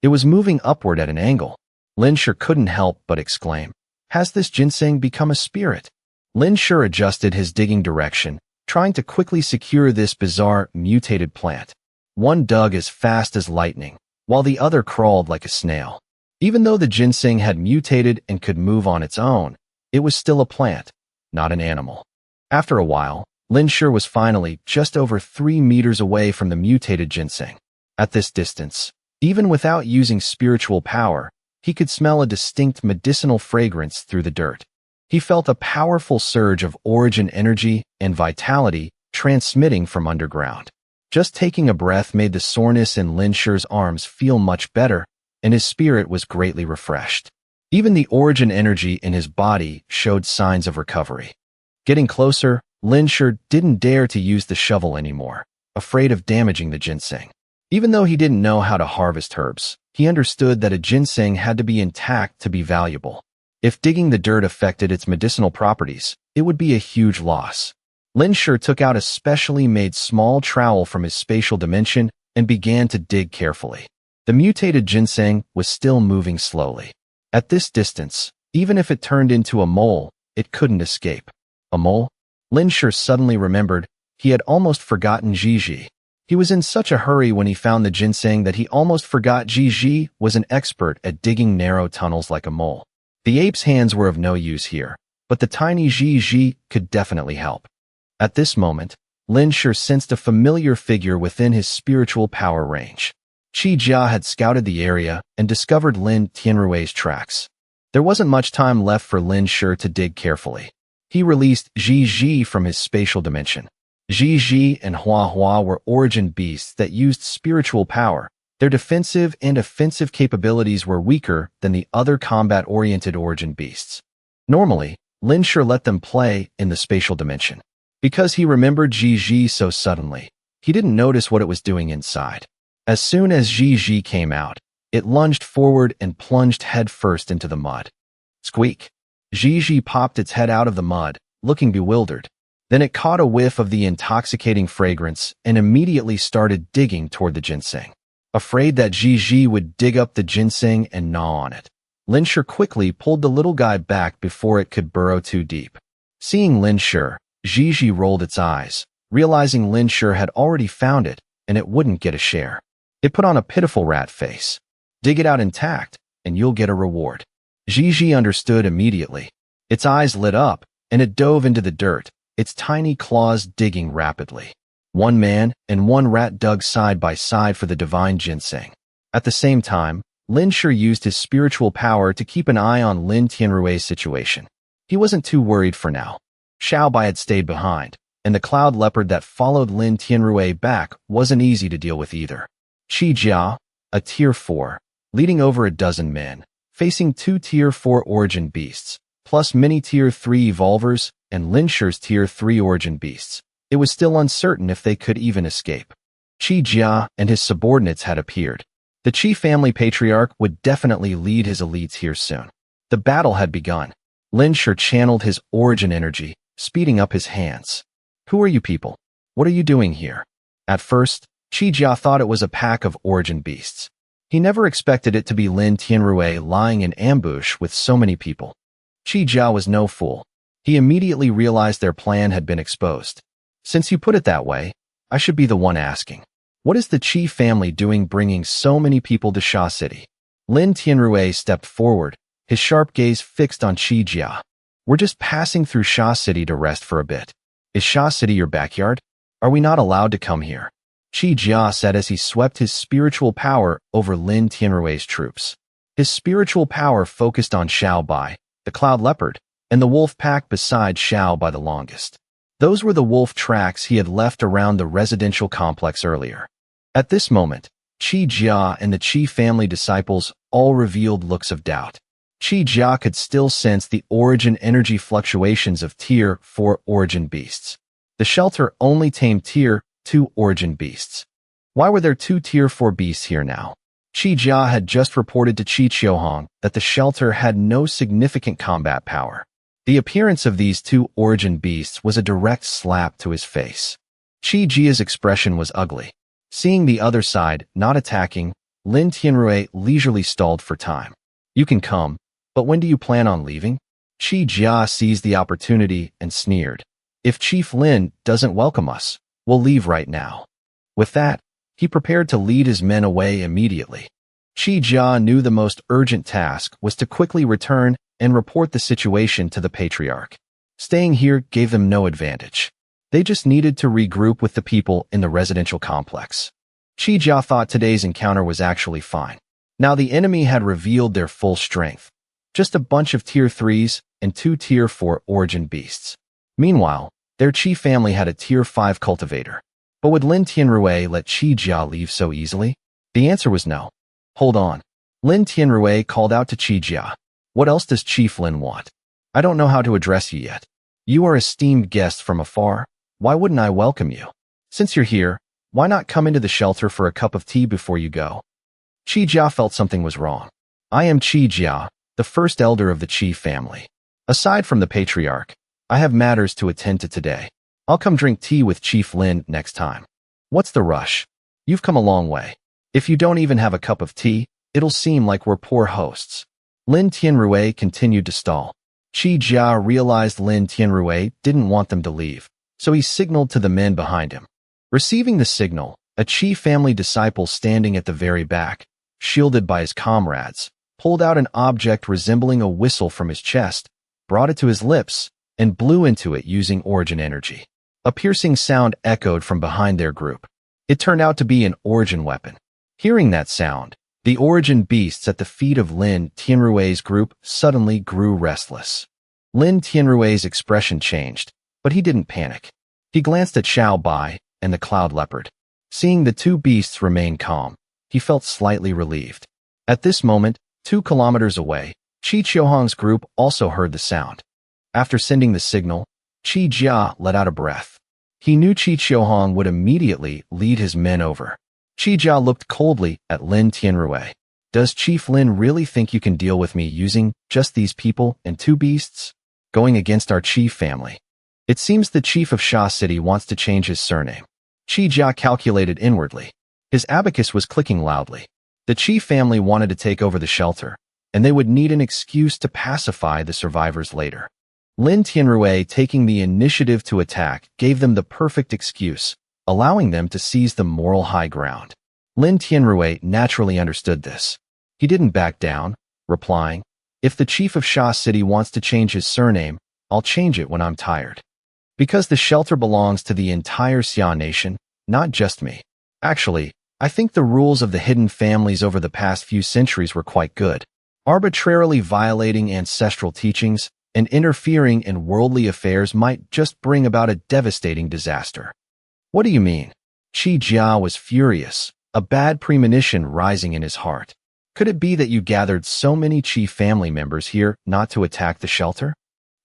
It was moving upward at an angle. Lin Shi couldn't help but exclaim, "Has this ginseng become a spirit?" Lin Shi adjusted his digging direction, trying to quickly secure this bizarre, mutated plant. One dug as fast as lightning, while the other crawled like a snail. Even though the ginseng had mutated and could move on its own, it was still a plant, not an animal. After a while, Lin Shi was finally just over 3 meters away from the mutated ginseng. At this distance, even without using spiritual power, he could smell a distinct medicinal fragrance through the dirt. He felt a powerful surge of origin energy and vitality transmitting from underground. Just taking a breath made the soreness in Lin Shi's arms feel much better, and his spirit was greatly refreshed. Even the origin energy in his body showed signs of recovery. Getting closer, Lin Shi didn't dare to use the shovel anymore, afraid of damaging the ginseng. Even though he didn't know how to harvest herbs, he understood that a ginseng had to be intact to be valuable. If digging the dirt affected its medicinal properties, it would be a huge loss. Lin Shi took out a specially made small trowel from his spatial dimension and began to dig carefully. The mutated ginseng was still moving slowly. At this distance, even if it turned into a mole, it couldn't escape. A mole? Lin Shi suddenly remembered he had almost forgotten Gigi. He was in such a hurry when he found the ginseng that he almost forgot Gigi was an expert at digging narrow tunnels like a mole. The ape's hands were of no use here, but the tiny Gigi could definitely help. At this moment, Lin Shi sensed a familiar figure within his spiritual power range. Qi Jia had scouted the area and discovered Lin Tianrui's tracks. There wasn't much time left for Lin Shi to dig carefully. He released Ji from his spatial dimension. Ji and Hua were origin beasts that used spiritual power. Their defensive and offensive capabilities were weaker than the other combat-oriented origin beasts. Normally, Lin Shi let them play in the spatial dimension. Because he remembered Ji so suddenly, he didn't notice what it was doing inside. As soon as Ji came out, it lunged forward and plunged headfirst into the mud. Squeak! Ji popped its head out of the mud, looking bewildered. Then it caught a whiff of the intoxicating fragrance and immediately started digging toward the ginseng. Afraid that Ji would dig up the ginseng and gnaw on it, Lin Shi quickly pulled the little guy back before it could burrow too deep. Seeing Lin Shi, Ji rolled its eyes, realizing Lin Shi had already found it and it wouldn't get a share. It put on a pitiful rat face. Dig it out intact, and you'll get a reward. Ji understood immediately. Its eyes lit up, and it dove into the dirt, its tiny claws digging rapidly. One man and one rat dug side by side for the divine ginseng. At the same time, Lin Shi used his spiritual power to keep an eye on Lin Tianrui's situation. He wasn't too worried for now. Xiaobai had stayed behind, and the cloud leopard that followed Lin Tianrui back wasn't easy to deal with either. Qi Jia, a Tier 4, leading over a dozen men, facing 2 Tier 4 origin beasts, plus many Tier 3 evolvers and Lin Shi's Tier 3 origin beasts. It was still uncertain if they could even escape. Qi Jia and his subordinates had appeared. The Qi family patriarch would definitely lead his elites here soon. The battle had begun. Lin Shi channeled his origin energy, speeding up his hands. Who are you people? What are you doing here? At first, Qi Jia thought it was a pack of origin beasts. He never expected it to be Lin Tianrui lying in ambush with so many people. Qi Jia was no fool. He immediately realized their plan had been exposed. Since you put it that way, I should be the one asking. What is the Qi family doing bringing so many people to Sha City? Lin Tianrui stepped forward, his sharp gaze fixed on Qi Jia. We're just passing through Sha City to rest for a bit. Is Sha City your backyard? Are we not allowed to come here? Qi Jia said as he swept his spiritual power over Lin Tianrui's troops. His spiritual power focused on Xiaobai, the cloud leopard, and the wolf pack beside Xiaobai the longest. Those were the wolf tracks he had left around the residential complex earlier. At this moment, Qi Jia and the Qi family disciples all revealed looks of doubt. Qi Jia could still sense the origin energy fluctuations of Tier 4 origin beasts. The shelter only tamed Tier 2 origin beasts. Why were there 2 Tier 4 beasts here now? Qi Jia had just reported to Qi Qiuhong that the shelter had no significant combat power. The appearance of these 2 origin beasts was a direct slap to his face. Qi Jia's expression was ugly. Seeing the other side not attacking, Lin Tianrui leisurely stalled for time. You can come, but when do you plan on leaving? Qi Jia seized the opportunity and sneered. If Chief Lin doesn't welcome us, we'll leave right now. With that, he prepared to lead his men away immediately. Qi Jia knew the most urgent task was to quickly return and report the situation to the patriarch. Staying here gave them no advantage. They just needed to regroup with the people in the residential complex. Qi Jia thought today's encounter was actually fine. Now the enemy had revealed their full strength. Just a bunch of Tier 3s and 2 Tier 4 origin beasts. Meanwhile, their Qi family had a Tier 5 cultivator. But would Lin Tianrui let Qi Jia leave so easily? The answer was no. Hold on. Lin Tianrui called out to Qi Jia. What else does Chief Lin want? I don't know how to address you yet. You are esteemed guests from afar. Why wouldn't I welcome you? Since you're here, why not come into the shelter for a cup of tea before you go? Qi Jia felt something was wrong. I am Qi Jia, the first elder of the Qi family. Aside from the patriarch, I have matters to attend to today. I'll come drink tea with Chief Lin next time. What's the rush? You've come a long way. If you don't even have a cup of tea, it'll seem like we're poor hosts. Lin Tianrui continued to stall. Qi Jia realized Lin Tianrui didn't want them to leave, so he signaled to the men behind him. Receiving the signal, a Qi family disciple standing at the very back, shielded by his comrades, pulled out an object resembling a whistle from his chest, brought it to his lips, and blew into it using origin energy. A piercing sound echoed from behind their group. It turned out to be an origin weapon. Hearing that sound, the origin beasts at the feet of Lin Tianrui's group suddenly grew restless. Lin Tianrui's expression changed, but he didn't panic. He glanced at Xiao Bai and the cloud leopard. Seeing the two beasts remain calm, he felt slightly relieved. At this moment, 2 kilometers away, Qi Qiuhong's group also heard the sound. After sending the signal, Qi Jia let out a breath. He knew Qi Qiuhong would immediately lead his men over. Qi Jia looked coldly at Lin Tianrui. Does Chief Lin really think you can deal with me using just these people and 2 beasts? Going against our chief family. It seems the chief of Sha City wants to change his surname. Qi Jia calculated inwardly. His abacus was clicking loudly. The chief family wanted to take over the shelter, and they would need an excuse to pacify the survivors later. Lin Tianrui taking the initiative to attack gave them the perfect excuse, allowing them to seize the moral high ground. Lin Tianrui naturally understood this. He didn't back down, replying, "If the chief of Sha City wants to change his surname, I'll change it when I'm tired. Because the shelter belongs to the entire Xia nation, not just me. Actually, I think the rules of the hidden families over the past few centuries were quite good. Arbitrarily violating ancestral teachings and interfering in worldly affairs might just bring about a devastating disaster." "What do you mean?" Qi Jia was furious, a bad premonition rising in his heart. "Could it be that you gathered so many Qi family members here not to attack the shelter?"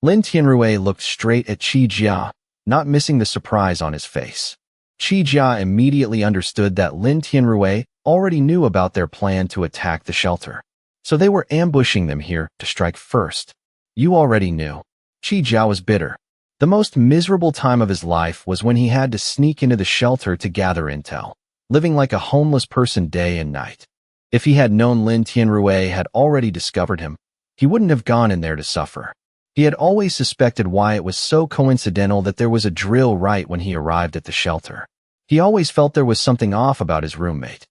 Lin Tianrui looked straight at Qi Jia, not missing the surprise on his face. Qi Jia immediately understood that Lin Tianrui already knew about their plan to attack the shelter. So they were ambushing them here to strike first. "You already knew." Qi Jia was bitter. The most miserable time of his life was when he had to sneak into the shelter to gather intel, living like a homeless person day and night. If he had known Lin Tianrui had already discovered him, he wouldn't have gone in there to suffer. He had always suspected why it was so coincidental that there was a drill right when he arrived at the shelter. He always felt there was something off about his roommate.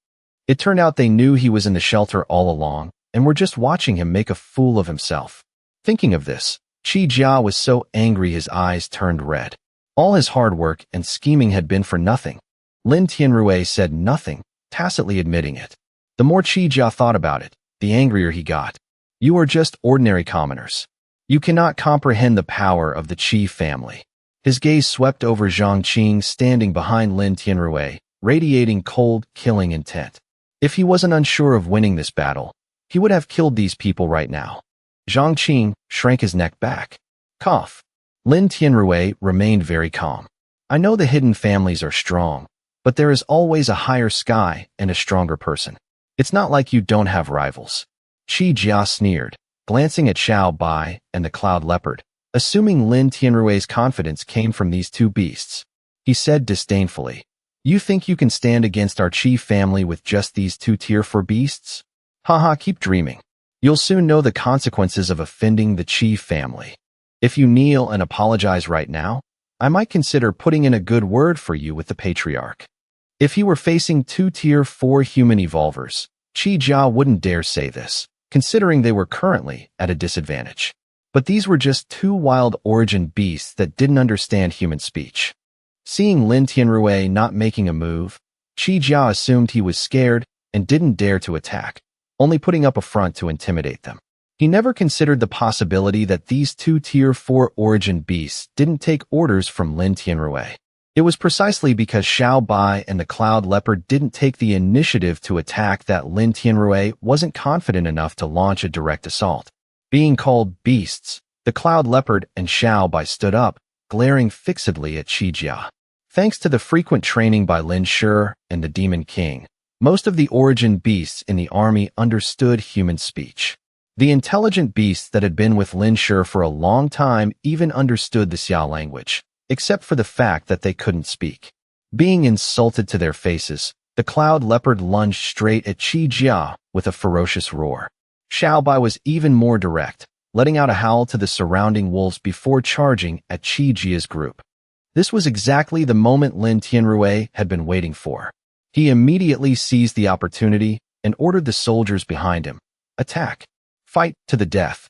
It turned out they knew he was in the shelter all along and were just watching him make a fool of himself. Thinking of this, Qi Jia was so angry his eyes turned red. All his hard work and scheming had been for nothing. Lin Tianrui said nothing, tacitly admitting it. The more Qi Jia thought about it, the angrier he got. "You are just ordinary commoners. You cannot comprehend the power of the Qi family." His gaze swept over Zhang Qing standing behind Lin Tianrui, radiating cold, killing intent. If he wasn't unsure of winning this battle, he would have killed these people right now. Zhang Qing shrank his neck back. Cough. Lin Tianrui remained very calm. "I know the hidden families are strong, but there is always a higher sky and a stronger person. It's not like you don't have rivals." Qi Jia sneered, glancing at Xiao Bai and the cloud leopard, assuming Lin Tianrui's confidence came from these 2 beasts. He said disdainfully, "You think you can stand against our Qi family with just these 2 tier 4 beasts? Haha, keep dreaming. You'll soon know the consequences of offending the Qi family. If you kneel and apologize right now, I might consider putting in a good word for you with the patriarch." If he were facing 2 tier 4 human evolvers, Qi Jia wouldn't dare say this, considering they were currently at a disadvantage. But these were just 2 wild origin beasts that didn't understand human speech. Seeing Lin Tianrui not making a move, Qi Jia assumed he was scared and didn't dare to attack, only putting up a front to intimidate them. He never considered the possibility that these 2 tier 4 origin beasts didn't take orders from Lin Tianrui. It was precisely because Xiao Bai and the cloud leopard didn't take the initiative to attack that Lin Tianrui wasn't confident enough to launch a direct assault. Being called beasts, the cloud leopard and Xiao Bai stood up, glaring fixedly at Qi Jia. Thanks to the frequent training by Lin Shi and the Demon King, most of the origin beasts in the army understood human speech. The intelligent beasts that had been with Lin Shi for a long time even understood the Xia language, except for the fact that they couldn't speak. Being insulted to their faces, the cloud leopard lunged straight at Qi Jia with a ferocious roar. Xiao Bai was even more direct, letting out a howl to the surrounding wolves before charging at Qi Jia's group. This was exactly the moment Lin Tianrui had been waiting for. He immediately seized the opportunity and ordered the soldiers behind him, "Attack! Fight to the death!"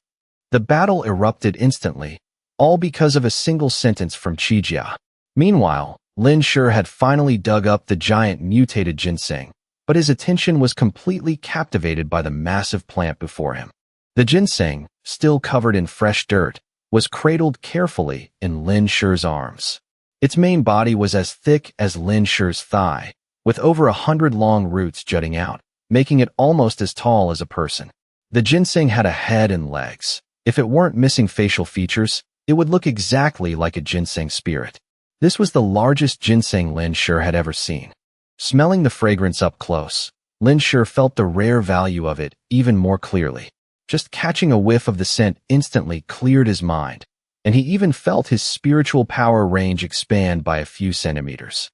The battle erupted instantly, all because of a single sentence from Qi Jia. Meanwhile, Lin Shi had finally dug up the giant mutated ginseng, but his attention was completely captivated by the massive plant before him. The ginseng, still covered in fresh dirt, was cradled carefully in Lin Shi's arms. Its main body was as thick as Lin Shi's thigh, with over 100 long roots jutting out, making it almost as tall as a person. The ginseng had a head and legs. If it weren't missing facial features, it would look exactly like a ginseng spirit. This was the largest ginseng Lin Shi had ever seen. Smelling the fragrance up close, Lin Shi felt the rare value of it even more clearly. Just catching a whiff of the scent instantly cleared his mind, and he even felt his spiritual power range expand by a few centimeters.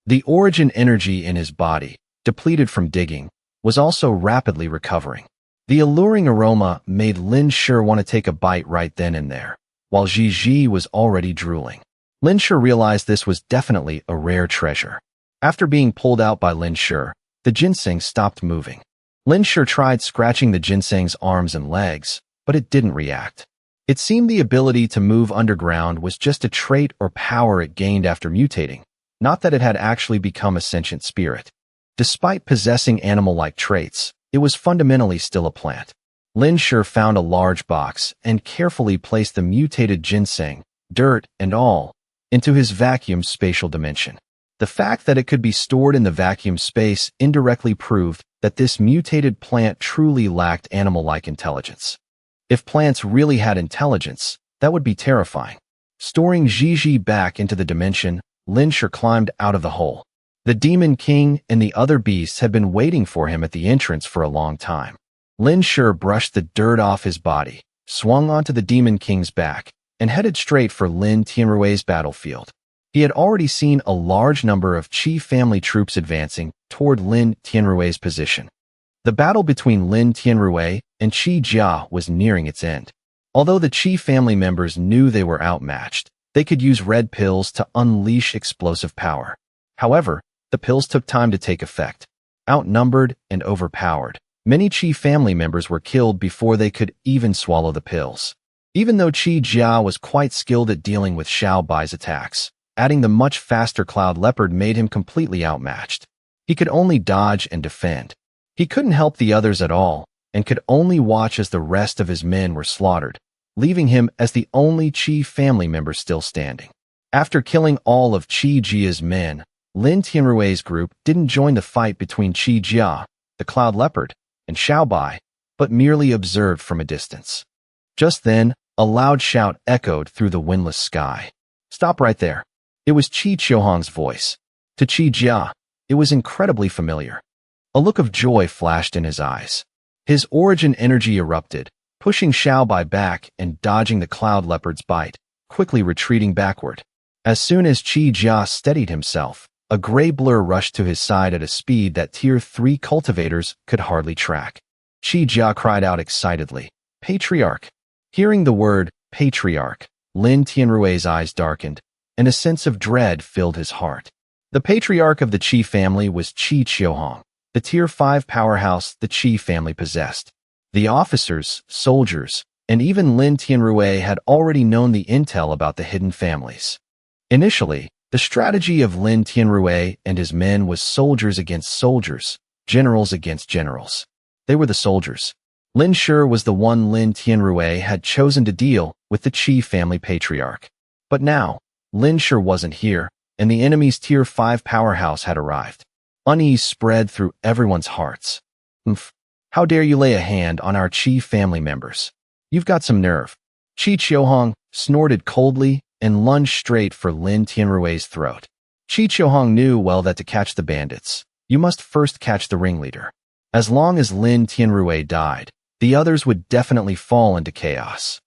The origin energy in his body, depleted from digging, was also rapidly recovering. The alluring aroma made Lin Shi want to take a bite right then and there, while Ji was already drooling. Lin Shi realized this was definitely a rare treasure. After being pulled out by Lin Shi, the ginseng stopped moving. Lin Shi tried scratching the ginseng's arms and legs, but it didn't react. It seemed the ability to move underground was just a trait or power it gained after mutating, not that it had actually become a sentient spirit. Despite possessing animal-like traits, it was fundamentally still a plant. Lin Shi found a large box and carefully placed the mutated ginseng, dirt and all, into his vacuum spatial dimension. The fact that it could be stored in the vacuum space indirectly proved that this mutated plant truly lacked animal-like intelligence. If plants really had intelligence, that would be terrifying. Storing Ji back into the dimension, Lin Shi climbed out of the hole. The Demon King and the other beasts had been waiting for him at the entrance for a long time. Lin Shi brushed the dirt off his body, swung onto the Demon King's back, and headed straight for Lin Tianrui's battlefield. He had already seen a large number of Qi family troops advancing toward Lin Tianrui's position. The battle between Lin Tianrui and Qi Jia was nearing its end. Although the Qi family members knew they were outmatched, they could use red pills to unleash explosive power. However, the pills took time to take effect. Outnumbered and overpowered, many Qi family members were killed before they could even swallow the pills. Even though Qi Jia was quite skilled at dealing with Xiao Bai's attacks, adding the much faster Cloud Leopard made him completely outmatched. He could only dodge and defend. He couldn't help the others at all, and could only watch as the rest of his men were slaughtered, leaving him as the only Qi family member still standing. After killing all of Qi Jia's men, Lin Tianrui's group didn't join the fight between Qi Jia, the Cloud Leopard, and Xiao Bai, but merely observed from a distance. Just then, a loud shout echoed through the windless sky. "Stop right there." It was Qi Qiuhong's voice. To Qi Jia, it was incredibly familiar. A look of joy flashed in his eyes. His origin energy erupted, pushing Xiao Bai back and dodging the Cloud Leopard's bite, quickly retreating backward. As soon as Qi Jia steadied himself, a gray blur rushed to his side at a speed that Tier 3 cultivators could hardly track. Qi Jia cried out excitedly, "Patriarch!" Hearing the word, patriarch, Lin Tianrui's eyes darkened, and a sense of dread filled his heart. The patriarch of the Qi family was Qi Qiuhong, the Tier 5 powerhouse the Qi family possessed. The officers, soldiers, and even Lin Tianrui had already known the intel about the hidden families. Initially, the strategy of Lin Tianrui and his men was soldiers against soldiers, generals against generals. They were the soldiers. Lin Shi was the one Lin Tianrui had chosen to deal with the Qi family patriarch. But now, Lin Shi wasn't here, and the enemy's Tier 5 powerhouse had arrived. Unease spread through everyone's hearts. "Oof, how dare you lay a hand on our Qi family members? You've got some nerve." Qi Qiuhong snorted coldly and lunged straight for Lin Tianrui's throat. Qi Qiuhong knew well that to catch the bandits, you must first catch the ringleader. As long as Lin Tianrui died, the others would definitely fall into chaos.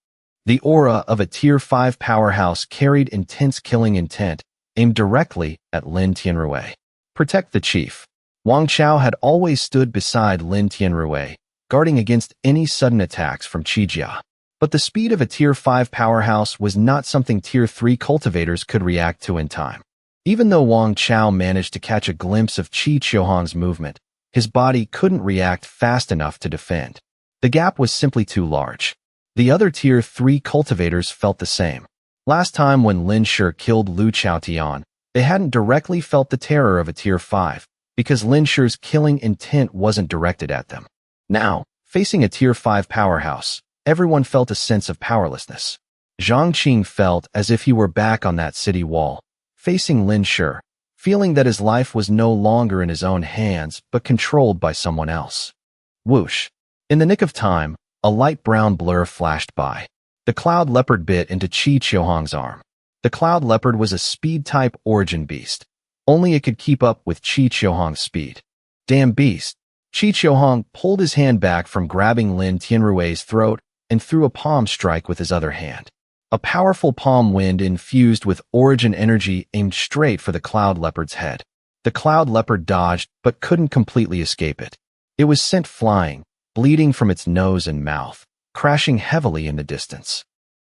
The aura of a Tier 5 powerhouse carried intense killing intent, aimed directly at Lin Tianrui. Protect the chief. Wang Chao had always stood beside Lin Tianrui, guarding against any sudden attacks from Qi Jia. But the speed of a Tier 5 powerhouse was not something Tier 3 cultivators could react to in time. Even though Wang Chao managed to catch a glimpse of Qi Qiuhong's movement, his body couldn't react fast enough to defend. The gap was simply too large. The other Tier 3 cultivators felt the same. Last time when Lin Shi killed Lu Chaotian, they hadn't directly felt the terror of a Tier 5, because Lin Shi's killing intent wasn't directed at them. Now, facing a Tier 5 powerhouse, everyone felt a sense of powerlessness. Zhang Qing felt as if he were back on that city wall, facing Lin Shi, feeling that his life was no longer in his own hands but controlled by someone else. Whoosh! In the nick of time, a light brown blur flashed by. The cloud leopard bit into Qi Qiuhong's arm. The cloud leopard was a speed-type origin beast. Only it could keep up with Qi Qiuhong's speed. Damn beast! Qi Qiuhong pulled his hand back from grabbing Lin Tianrui's throat and threw a palm strike with his other hand. A powerful palm wind infused with origin energy aimed straight for the cloud leopard's head. The cloud leopard dodged but couldn't completely escape it. It was sent flying, bleeding from its nose and mouth, crashing heavily in the distance.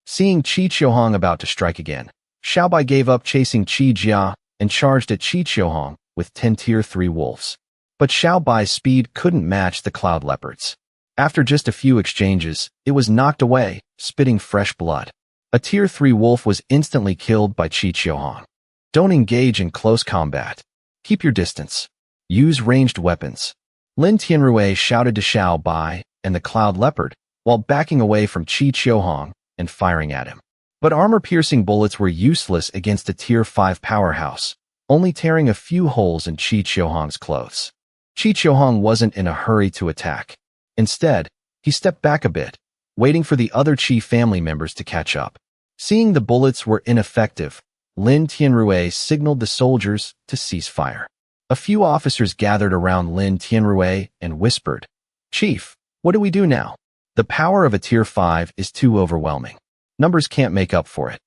Seeing Qi Qiuhong about to strike again, Xiaobai gave up chasing Qi Jia and charged at Qi Qiuhong with 10 Tier 3 wolves. But Xiaobai's speed couldn't match the cloud leopard's. After just a few exchanges, it was knocked away, spitting fresh blood. A Tier 3 wolf was instantly killed by Qi Qiuhong. Don't engage in close combat. Keep your distance. Use ranged weapons. Lin Tianrui shouted to Xiaobai and the cloud leopard while backing away from Qi Qiuhong and firing at him. But armor-piercing bullets were useless against a Tier 5 powerhouse, only tearing a few holes in Qi Qiuhong's clothes. Qi Qiuhong wasn't in a hurry to attack. Instead, he stepped back a bit, waiting for the other Qi family members to catch up. Seeing the bullets were ineffective, Lin Tianrui signaled the soldiers to cease fire. A few officers gathered around Lin Tianrui and whispered, "Chief, what do we do now? The power of a Tier 5 is too overwhelming. Numbers can't make up for it."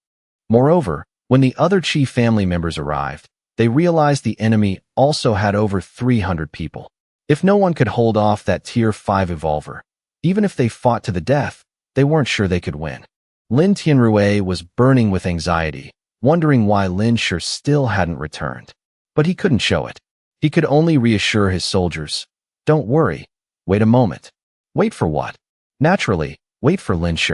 Moreover, when the other Qi family members arrived, they realized the enemy also had over 300 people. If no one could hold off that Tier 5 evolver, even if they fought to the death, they weren't sure they could win. Lin Tianrui was burning with anxiety, wondering why Lin Shi still hadn't returned. But he couldn't show it. He could only reassure his soldiers, "Don't worry. Wait a moment." Wait for what? Naturally, wait for Lin Shi.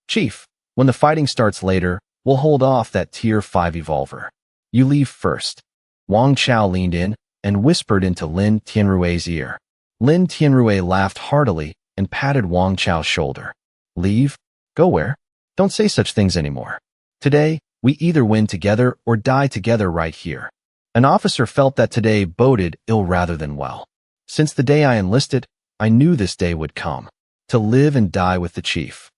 "Chief, when the fighting starts later, we'll hold off that Tier 5 evolver. You leave first." Wang Chao leaned in and whispered into Lin Tianrui's ear. Lin Tianrui laughed heartily and patted Wang Chao's shoulder. "Leave? Go where? Don't say such things anymore. Today, we either win together or die together right here." An officer felt that today boded ill rather than well. "Since the day I enlisted, I knew this day would come. To live and die with the chief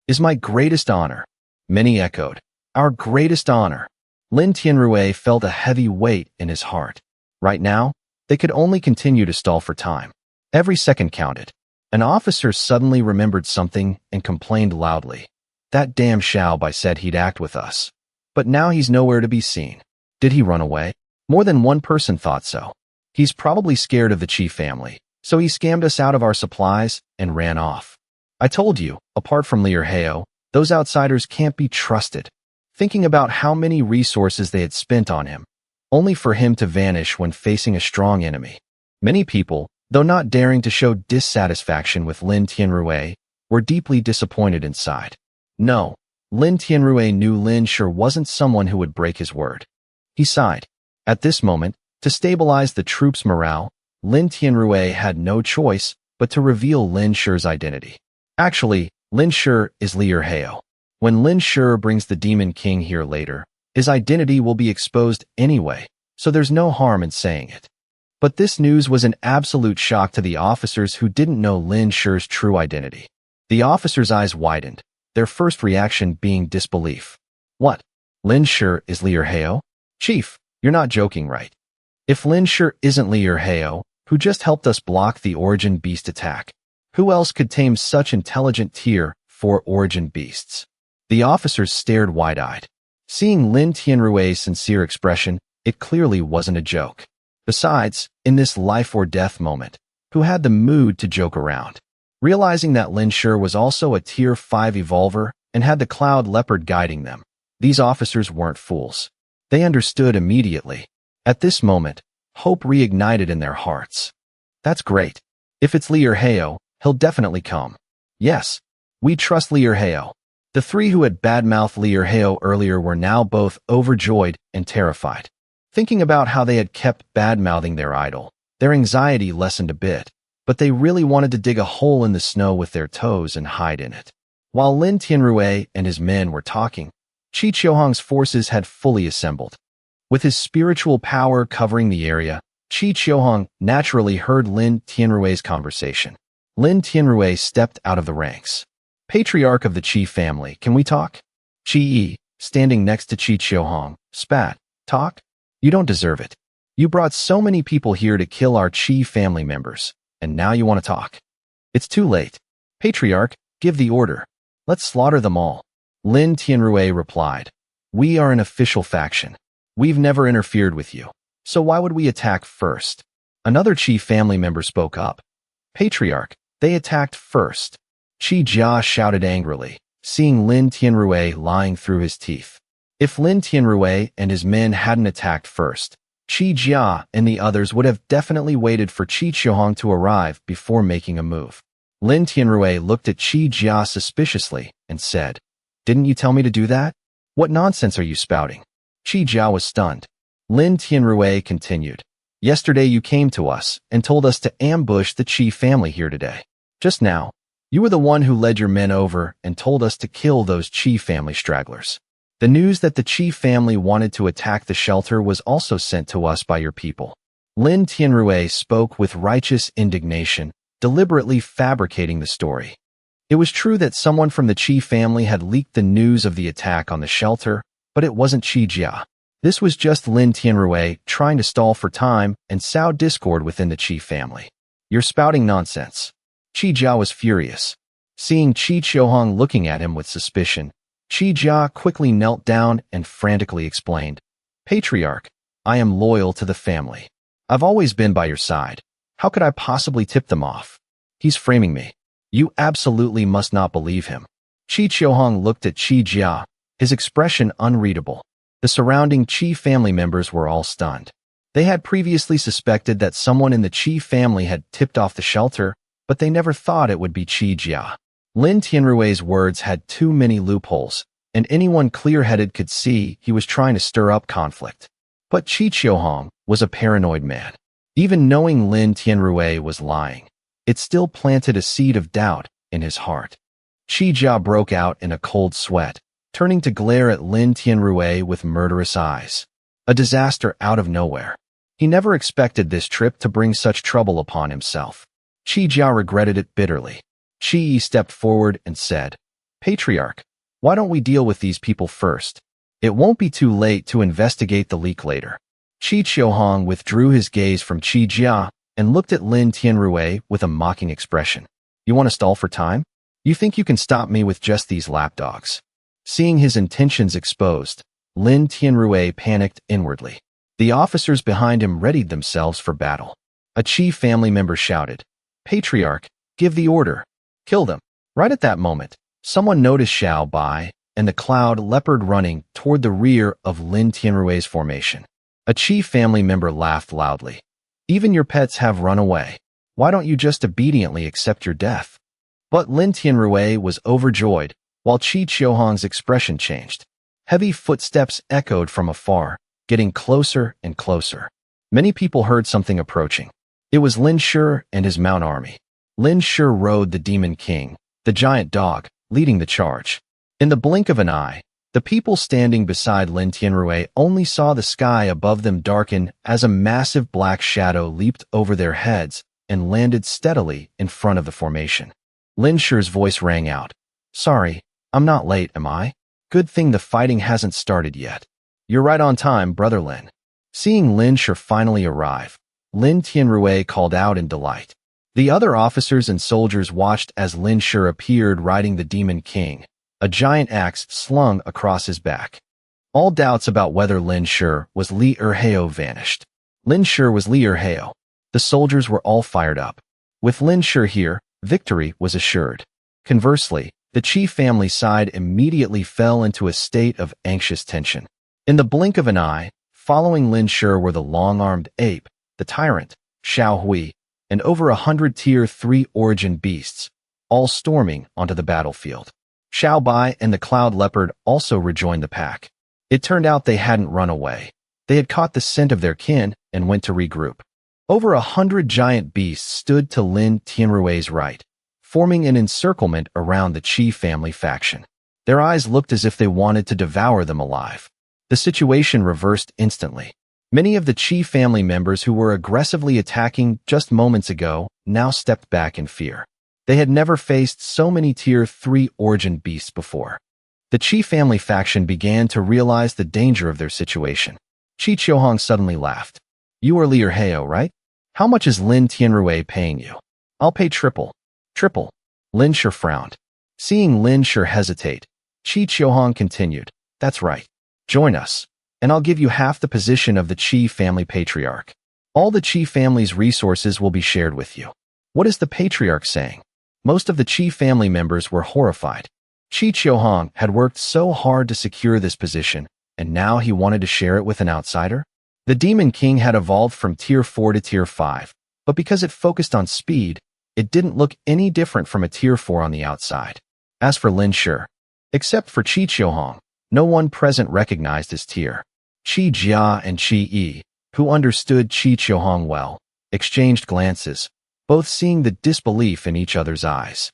is my greatest honor." Many echoed, "Our greatest honor." Lin Tianrui felt a heavy weight in his heart. Right now, they could only continue to stall for time. Every second counted. An officer suddenly remembered something and complained loudly. "That damn Xiaobai said he'd act with us. But now he's nowhere to be seen. Did he run away?" More than one person thought so. "He's probably scared of the Qi family, so he scammed us out of our supplies and ran off. I told you, apart from Liao Hao, those outsiders can't be trusted." Thinking about how many resources they had spent on him, only for him to vanish when facing a strong enemy. Many people, though not daring to show dissatisfaction with Lin Tianrui, were deeply disappointed inside. No, Lin Tianrui knew Lin Shi wasn't someone who would break his word. He sighed. At this moment, to stabilize the troops' morale, Lin Tianrui had no choice but to reveal Lin Shi's identity. Actually, Lin Shi is Liao Hao. When Lin Shi brings the Demon King here later, his identity will be exposed anyway, so there's no harm in saying it. But this news was an absolute shock to the officers who didn't know Lin Shi's true identity. The officers' eyes widened, their first reaction being disbelief. "What? Lin Shi is Liao Hao? Chief, you're not joking, right? If Lin Shi isn't Liao Hao, who just helped us block the Origin Beast attack, who else could tame such intelligent Tier 4 Origin Beasts?" The officers stared wide-eyed. Seeing Lin Tianrui's sincere expression, it clearly wasn't a joke. Besides, in this life-or-death moment, who had the mood to joke around? Realizing that Lin Shi was also a Tier 5 evolver and had the Cloud Leopard guiding them, these officers weren't fools. They understood immediately. At this moment, hope reignited in their hearts. "That's great. If it's Liao Hao, he'll definitely come. Yes, we trust Liao Hao." The three who had badmouthed Liao Heo earlier were now both overjoyed and terrified. Thinking about how they had kept badmouthing their idol, their anxiety lessened a bit, but they really wanted to dig a hole in the snow with their toes and hide in it. While Lin Tianrui and his men were talking, Qi Qiuhong's forces had fully assembled. With his spiritual power covering the area, Qi Qiuhong naturally heard Lin Tianrui's conversation. Lin Tianrui stepped out of the ranks. Patriarch of the Qi family, can we talk? Qi Yi, standing next to Qi Qiuhong, spat. Talk? You don't deserve it. You brought so many people here to kill our Qi family members, and now you want to talk. It's too late. Patriarch, give the order. Let's slaughter them all. Lin Tianrui replied. We are an official faction. We've never interfered with you, so why would we attack first? Another Qi family member spoke up. Patriarch, they attacked first. Qi Jia shouted angrily, seeing Lin Tianrui lying through his teeth. If Lin Tianrui and his men hadn't attacked first, Qi Jia and the others would have definitely waited for Qi Qiuhong to arrive before making a move. Lin Tianrui looked at Qi Jia suspiciously and said, Didn't you tell me to do that? What nonsense are you spouting? Qi Jia was stunned. Lin Tianrui continued, Yesterday you came to us and told us to ambush the Qi family here today. Just now, you were the one who led your men over and told us to kill those Qi family stragglers. The news that the Qi family wanted to attack the shelter was also sent to us by your people. Lin Tianrui spoke with righteous indignation, deliberately fabricating the story. It was true that someone from the Qi family had leaked the news of the attack on the shelter, but it wasn't Qi Jia. This was just Lin Tianrui trying to stall for time and sow discord within the Qi family. You're spouting nonsense. Qi Jia was furious. Seeing Qi Qiuhong looking at him with suspicion, Qi Jia quickly knelt down and frantically explained, Patriarch, I am loyal to the family. I've always been by your side. How could I possibly tip them off? He's framing me. You absolutely must not believe him. Qi Qiuhong looked at Qi Jia, his expression unreadable. The surrounding Qi family members were all stunned. They had previously suspected that someone in the Qi family had tipped off the shelter, but they never thought it would be Qi Jia. Lin Tianrui's words had too many loopholes, and anyone clear-headed could see he was trying to stir up conflict. But Qi Qiuhong was a paranoid man. Even knowing Lin Tianrui was lying, it still planted a seed of doubt in his heart. Qi Jia broke out in a cold sweat, turning to glare at Lin Tianrui with murderous eyes. A disaster out of nowhere. He never expected this trip to bring such trouble upon himself. Qi Jia regretted it bitterly. Qi Yi stepped forward and said, Patriarch, why don't we deal with these people first? It won't be too late to investigate the leak later. Qi Qiuhong withdrew his gaze from Qi Jia and looked at Lin Tianrui with a mocking expression. You want to stall for time? You think you can stop me with just these lapdogs? Seeing his intentions exposed, Lin Tianrui panicked inwardly. The officers behind him readied themselves for battle. A Qi family member shouted, Patriarch, give the order. Kill them. Right at that moment, someone noticed Xiao Bai and the cloud leopard running toward the rear of Lin Tianrui's formation. A Qi family member laughed loudly. Even your pets have run away. Why don't you just obediently accept your death? But Lin Tianrui was overjoyed, while Qi Qiuhong's expression changed. Heavy footsteps echoed from afar, getting closer and closer. Many people heard something approaching. It was Lin Shi and his mount army. Lin Shi rode the Demon King, the giant dog, leading the charge. In the blink of an eye, the people standing beside Lin Tianrui only saw the sky above them darken as a massive black shadow leaped over their heads and landed steadily in front of the formation. Lin Shi's voice rang out. Sorry, I'm not late, am I? Good thing the fighting hasn't started yet. You're right on time, Brother Lin. Seeing Lin Shi finally arrive, Lin Tianrui called out in delight. The other officers and soldiers watched as Lin Shi appeared riding the Demon King, a giant axe slung across his back. All doubts about whether Lin Shi was Liao Heo vanished. Lin Shi was Liao Heo. The soldiers were all fired up. With Lin Shi here, victory was assured. Conversely, the Qi family side immediately fell into a state of anxious tension. In the blink of an eye, following Lin Shi were the long-armed ape, the tyrant, Xiao Hui, and over 100 Tier 3 origin beasts, all storming onto the battlefield. Xiao Bai and the Cloud Leopard also rejoined the pack. It turned out they hadn't run away. They had caught the scent of their kin and went to regroup. Over 100 giant beasts stood to Lin Tianrui's right, forming an encirclement around the Qi family faction. Their eyes looked as if they wanted to devour them alive. The situation reversed instantly. Many of the Qi family members who were aggressively attacking just moments ago now stepped back in fear. They had never faced so many Tier 3 origin beasts before. The Qi family faction began to realize the danger of their situation. Qi Qiuhong suddenly laughed. You are Liao Heo, right? How much is Lin Tianrui paying you? I'll pay triple. Triple. Lin Shi frowned. Seeing Lin Shi hesitate, Qi Qiuhong continued. That's right. Join us, and I'll give you half the position of the Qi family patriarch. All the Qi family's resources will be shared with you. What is the patriarch saying? Most of the Qi family members were horrified. Qi Qiuhong had worked so hard to secure this position, and now he wanted to share it with an outsider? The Demon King had evolved from Tier 4 to Tier 5, but because it focused on speed, it didn't look any different from a Tier 4 on the outside. As for Lin Shi, except for Qi Qiuhong, no one present recognized his tier. Qi Jia and Qi Yi, who understood Qi Qiuhong well, exchanged glances, both seeing the disbelief in each other's eyes.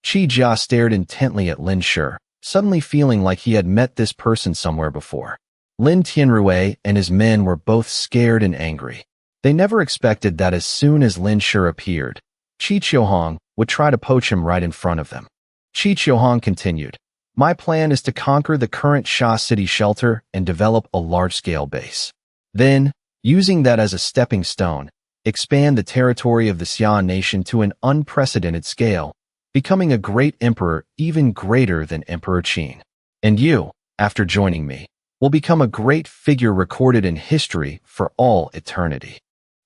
Qi Jia stared intently at Lin Shi, suddenly feeling like he had met this person somewhere before. Lin Tianrui and his men were both scared and angry. They never expected that as soon as Lin Shi appeared, Qi Qiuhong would try to poach him right in front of them. Qi Qiuhong continued, My plan is to conquer the current Sha City shelter and develop a large-scale base. Then, using that as a stepping stone, expand the territory of the Xia nation to an unprecedented scale, becoming a great emperor even greater than Emperor Qin. And you, after joining me, will become a great figure recorded in history for all eternity.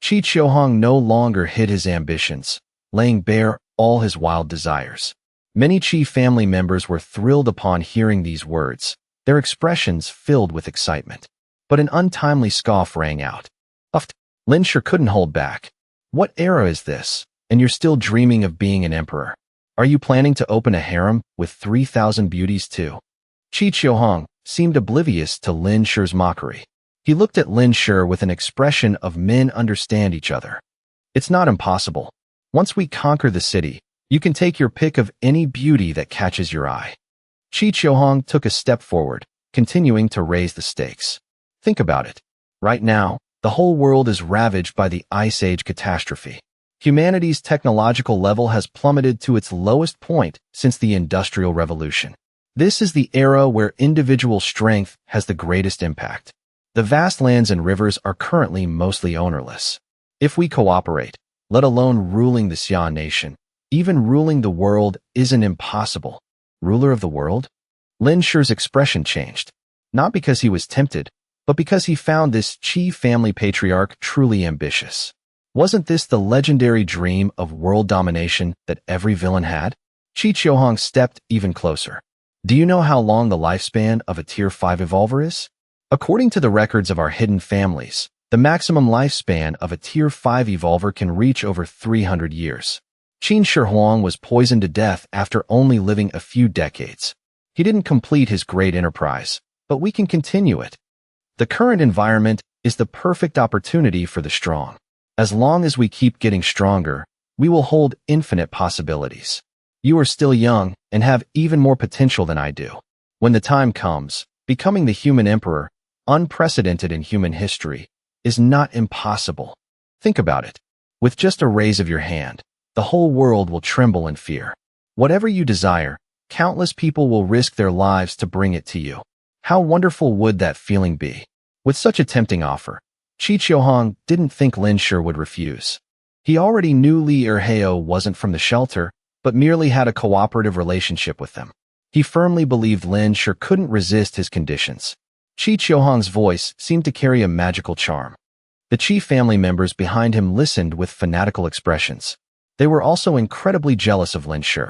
Qi Qiuhong no longer hid his ambitions, laying bare all his wild desires. Many Qi family members were thrilled upon hearing these words, their expressions filled with excitement. But an untimely scoff rang out. Uffed! Lin Shi couldn't hold back. What era is this, and you're still dreaming of being an emperor? Are you planning to open a harem with 3,000 beauties too? Qi Qiuhong seemed oblivious to Lin Shi's mockery. He looked at Lin Shi with an expression of men understand each other. It's not impossible. Once we conquer the city, you can take your pick of any beauty that catches your eye. Qi Qiuhong took a step forward, continuing to raise the stakes. Think about it. Right now, the whole world is ravaged by the Ice Age catastrophe. Humanity's technological level has plummeted to its lowest point since the Industrial Revolution. This is the era where individual strength has the greatest impact. The vast lands and rivers are currently mostly ownerless. If we cooperate, let alone ruling the Xia nation, even ruling the world isn't impossible. Ruler of the world? Lin Shi's expression changed. Not because he was tempted, but because he found this Qi family patriarch truly ambitious. Wasn't this the legendary dream of world domination that every villain had? Qi Qiuhong stepped even closer. Do you know how long the lifespan of a Tier 5 evolver is? According to the records of our hidden families, the maximum lifespan of a Tier 5 evolver can reach over 300 years. Qin Shi Huang was poisoned to death after only living a few decades. He didn't complete his great enterprise, but we can continue it. The current environment is the perfect opportunity for the strong. As long as we keep getting stronger, we will hold infinite possibilities. You are still young and have even more potential than I do. When the time comes, becoming the human emperor, unprecedented in human history, is not impossible. Think about it. With just a raise of your hand, the whole world will tremble in fear. Whatever you desire, countless people will risk their lives to bring it to you. How wonderful would that feeling be? With such a tempting offer, Qi Qiuhong didn't think Lin Shi would refuse. He already knew Li Erheo wasn't from the shelter, but merely had a cooperative relationship with them. He firmly believed Lin Shi couldn't resist his conditions. Qi Qiuhong's voice seemed to carry a magical charm. The Qi family members behind him listened with fanatical expressions. They were also incredibly jealous of Lin Shi.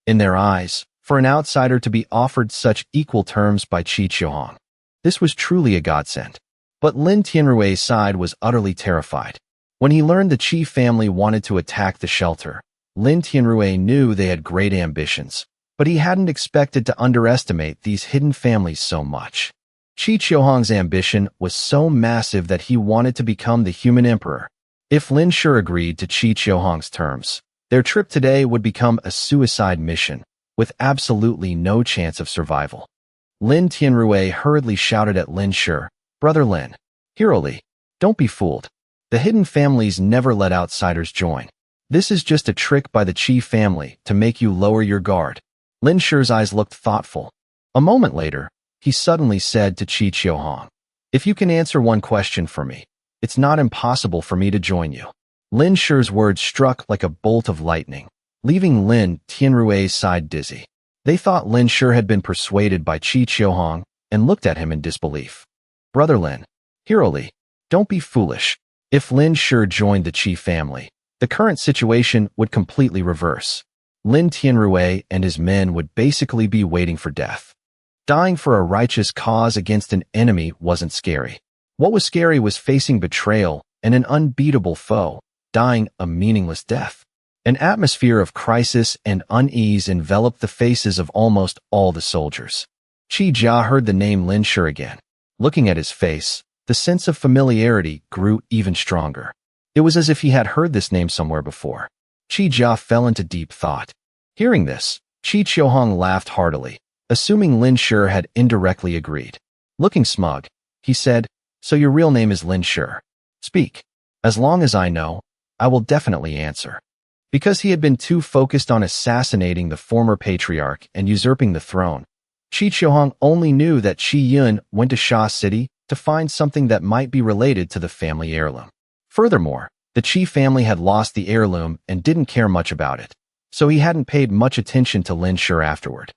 In their eyes, for an outsider to be offered such equal terms by Qi Qiuhong, this was truly a godsend. But Lin Tianrui's side was utterly terrified. When he learned the Qi family wanted to attack the shelter, Lin Tianrui knew they had great ambitions, but he hadn't expected to underestimate these hidden families so much. Qi Qiuhong's ambition was so massive that he wanted to become the human emperor. If Lin Shi agreed to Qi Qiuhong's terms, their trip today would become a suicide mission, with absolutely no chance of survival. Lin Tianrui hurriedly shouted at Lin Shi, "Brother Lin, Hero Li, don't be fooled. The hidden families never let outsiders join. This is just a trick by the Qi family to make you lower your guard." Lin Shi's eyes looked thoughtful. A moment later, he suddenly said to Qi Qiuhong, "If you can answer one question for me, it's not impossible for me to join you." Lin Shi's words struck like a bolt of lightning, leaving Lin Tianrui's side dizzy. They thought Lin Shi had been persuaded by Qi Qiuhong and looked at him in disbelief. "Brother Lin, Hero Li, don't be foolish." If Lin Shi joined the Qi family, the current situation would completely reverse. Lin Tianrui and his men would basically be waiting for death. Dying for a righteous cause against an enemy wasn't scary. What was scary was facing betrayal and an unbeatable foe, dying a meaningless death. An atmosphere of crisis and unease enveloped the faces of almost all the soldiers. Qi Jia heard the name Lin Shi again. Looking at his face, the sense of familiarity grew even stronger. It was as if he had heard this name somewhere before. Qi Jia fell into deep thought. Hearing this, Qi Qiuhong laughed heartily, assuming Lin Shi had indirectly agreed. Looking smug, he said, "So your real name is Lin Shi. Speak. As long as I know, I will definitely answer." Because he had been too focused on assassinating the former patriarch and usurping the throne, Qi Qiuhong only knew that Qi Yun went to Sha City to find something that might be related to the family heirloom. Furthermore, the Qi family had lost the heirloom and didn't care much about it, so he hadn't paid much attention to Lin Shi afterward.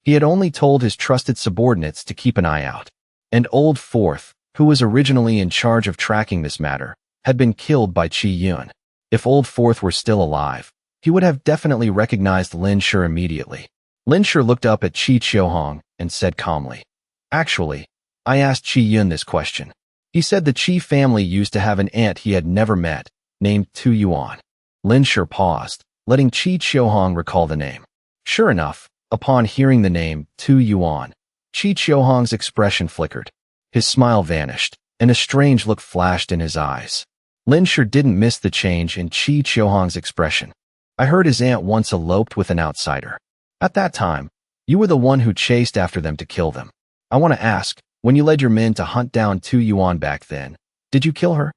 He had only told his trusted subordinates to keep an eye out. And Old Fourth, who was originally in charge of tracking this matter, had been killed by Qi Yun. If Old Fourth were still alive, he would have definitely recognized Lin Shi immediately. Lin Shi looked up at Qi Qiuhong and said calmly, "Actually, I asked Qi Yun this question. He said the Qi family used to have an aunt he had never met, named Tu Yuan." Lin Shi paused, letting Qi Qiuhong recall the name. Sure enough, upon hearing the name Tu Yuan, Qi Qiuhong's expression flickered. His smile vanished, and a strange look flashed in his eyes. Lin Shi didn't miss the change in Qi Qiuhong's expression. "I heard his aunt once eloped with an outsider. At that time, you were the one who chased after them to kill them. I want to ask, when you led your men to hunt down Tu Yuan back then, did you kill her?"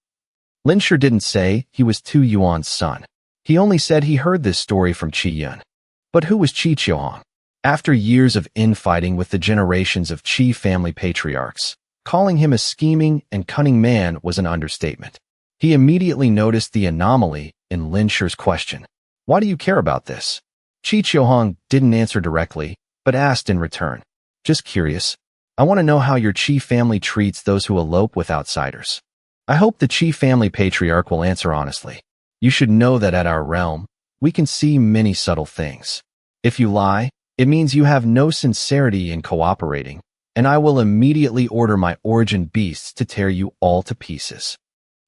Lin Shi didn't say he was Tu Yuan's son. He only said he heard this story from Qi Yun. But who was Qi Qiuhong? After years of infighting with the generations of Qi family patriarchs, calling him a scheming and cunning man was an understatement. He immediately noticed the anomaly in Lin Shi's question. "Why do you care about this?" Qi Qiuhong didn't answer directly, but asked in return, "Just curious. I want to know how your Qi family treats those who elope with outsiders." I hope the Qi family patriarch will answer honestly. "You should know that at our realm, we can see many subtle things. If you lie, it means you have no sincerity in cooperating, and I will immediately order my origin beasts to tear you all to pieces."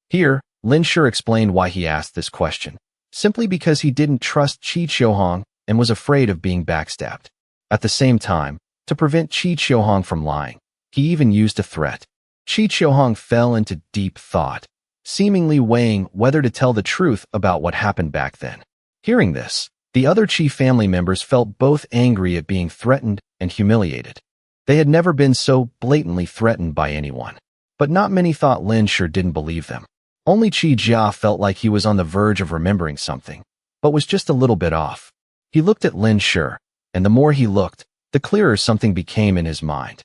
Here, Lin Shi explained why he asked this question, simply because he didn't trust Qi Qiuhong and was afraid of being backstabbed. At the same time, to prevent Qi Qiuhong from lying, he even used a threat. Qi Qiuhong fell into deep thought, seemingly weighing whether to tell the truth about what happened back then. Hearing this, the other Qi family members felt both angry at being threatened and humiliated. They had never been so blatantly threatened by anyone. But not many thought Lin Shi didn't believe them. Only Qi Jia felt like he was on the verge of remembering something, but was just a little bit off. He looked at Lin Shi, and the more he looked, the clearer something became in his mind.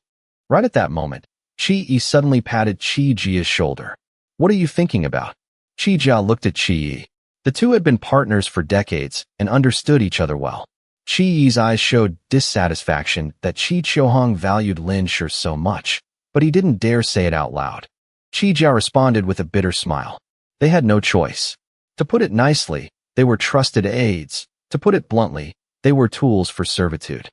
Right at that moment, Qi Yi suddenly patted Qi Jia's shoulder. "What are you thinking about?" Qi Jia looked at Qi Yi. The two had been partners for decades and understood each other well. Qi Yi's eyes showed dissatisfaction that Qi Qiuhong valued Lin Shi so much, but he didn't dare say it out loud. Qi Jia responded with a bitter smile. They had no choice. To put it nicely, they were trusted aides. To put it bluntly, they were tools for servitude.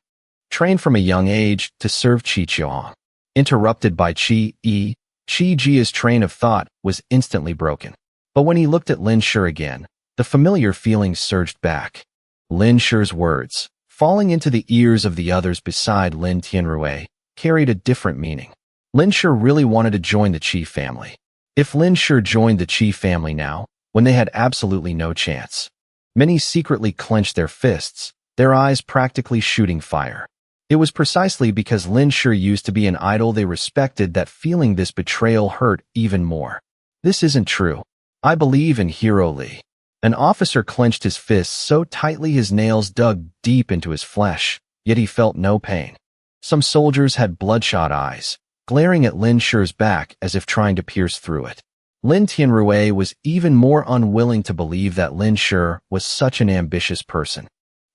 Trained from a young age to serve Qi Qiuhong. Interrupted by Qi Yi, Qi Jia's train of thought was instantly broken. But when he looked at Lin Shi again, the familiar feelings surged back. Lin Shi's words, falling into the ears of the others beside Lin Tianrui, carried a different meaning. Lin Shi really wanted to join the Qi family. If Lin Shi joined the Qi family now, when they had absolutely no chance. Many secretly clenched their fists, their eyes practically shooting fire. It was precisely because Lin Shi used to be an idol they respected that feeling this betrayal hurt even more. This isn't true. I believe in Hero Li. An officer clenched his fists so tightly his nails dug deep into his flesh, yet he felt no pain. Some soldiers had bloodshot eyes, glaring at Lin Shi's back as if trying to pierce through it. Lin Tianrui was even more unwilling to believe that Lin Shi was such an ambitious person.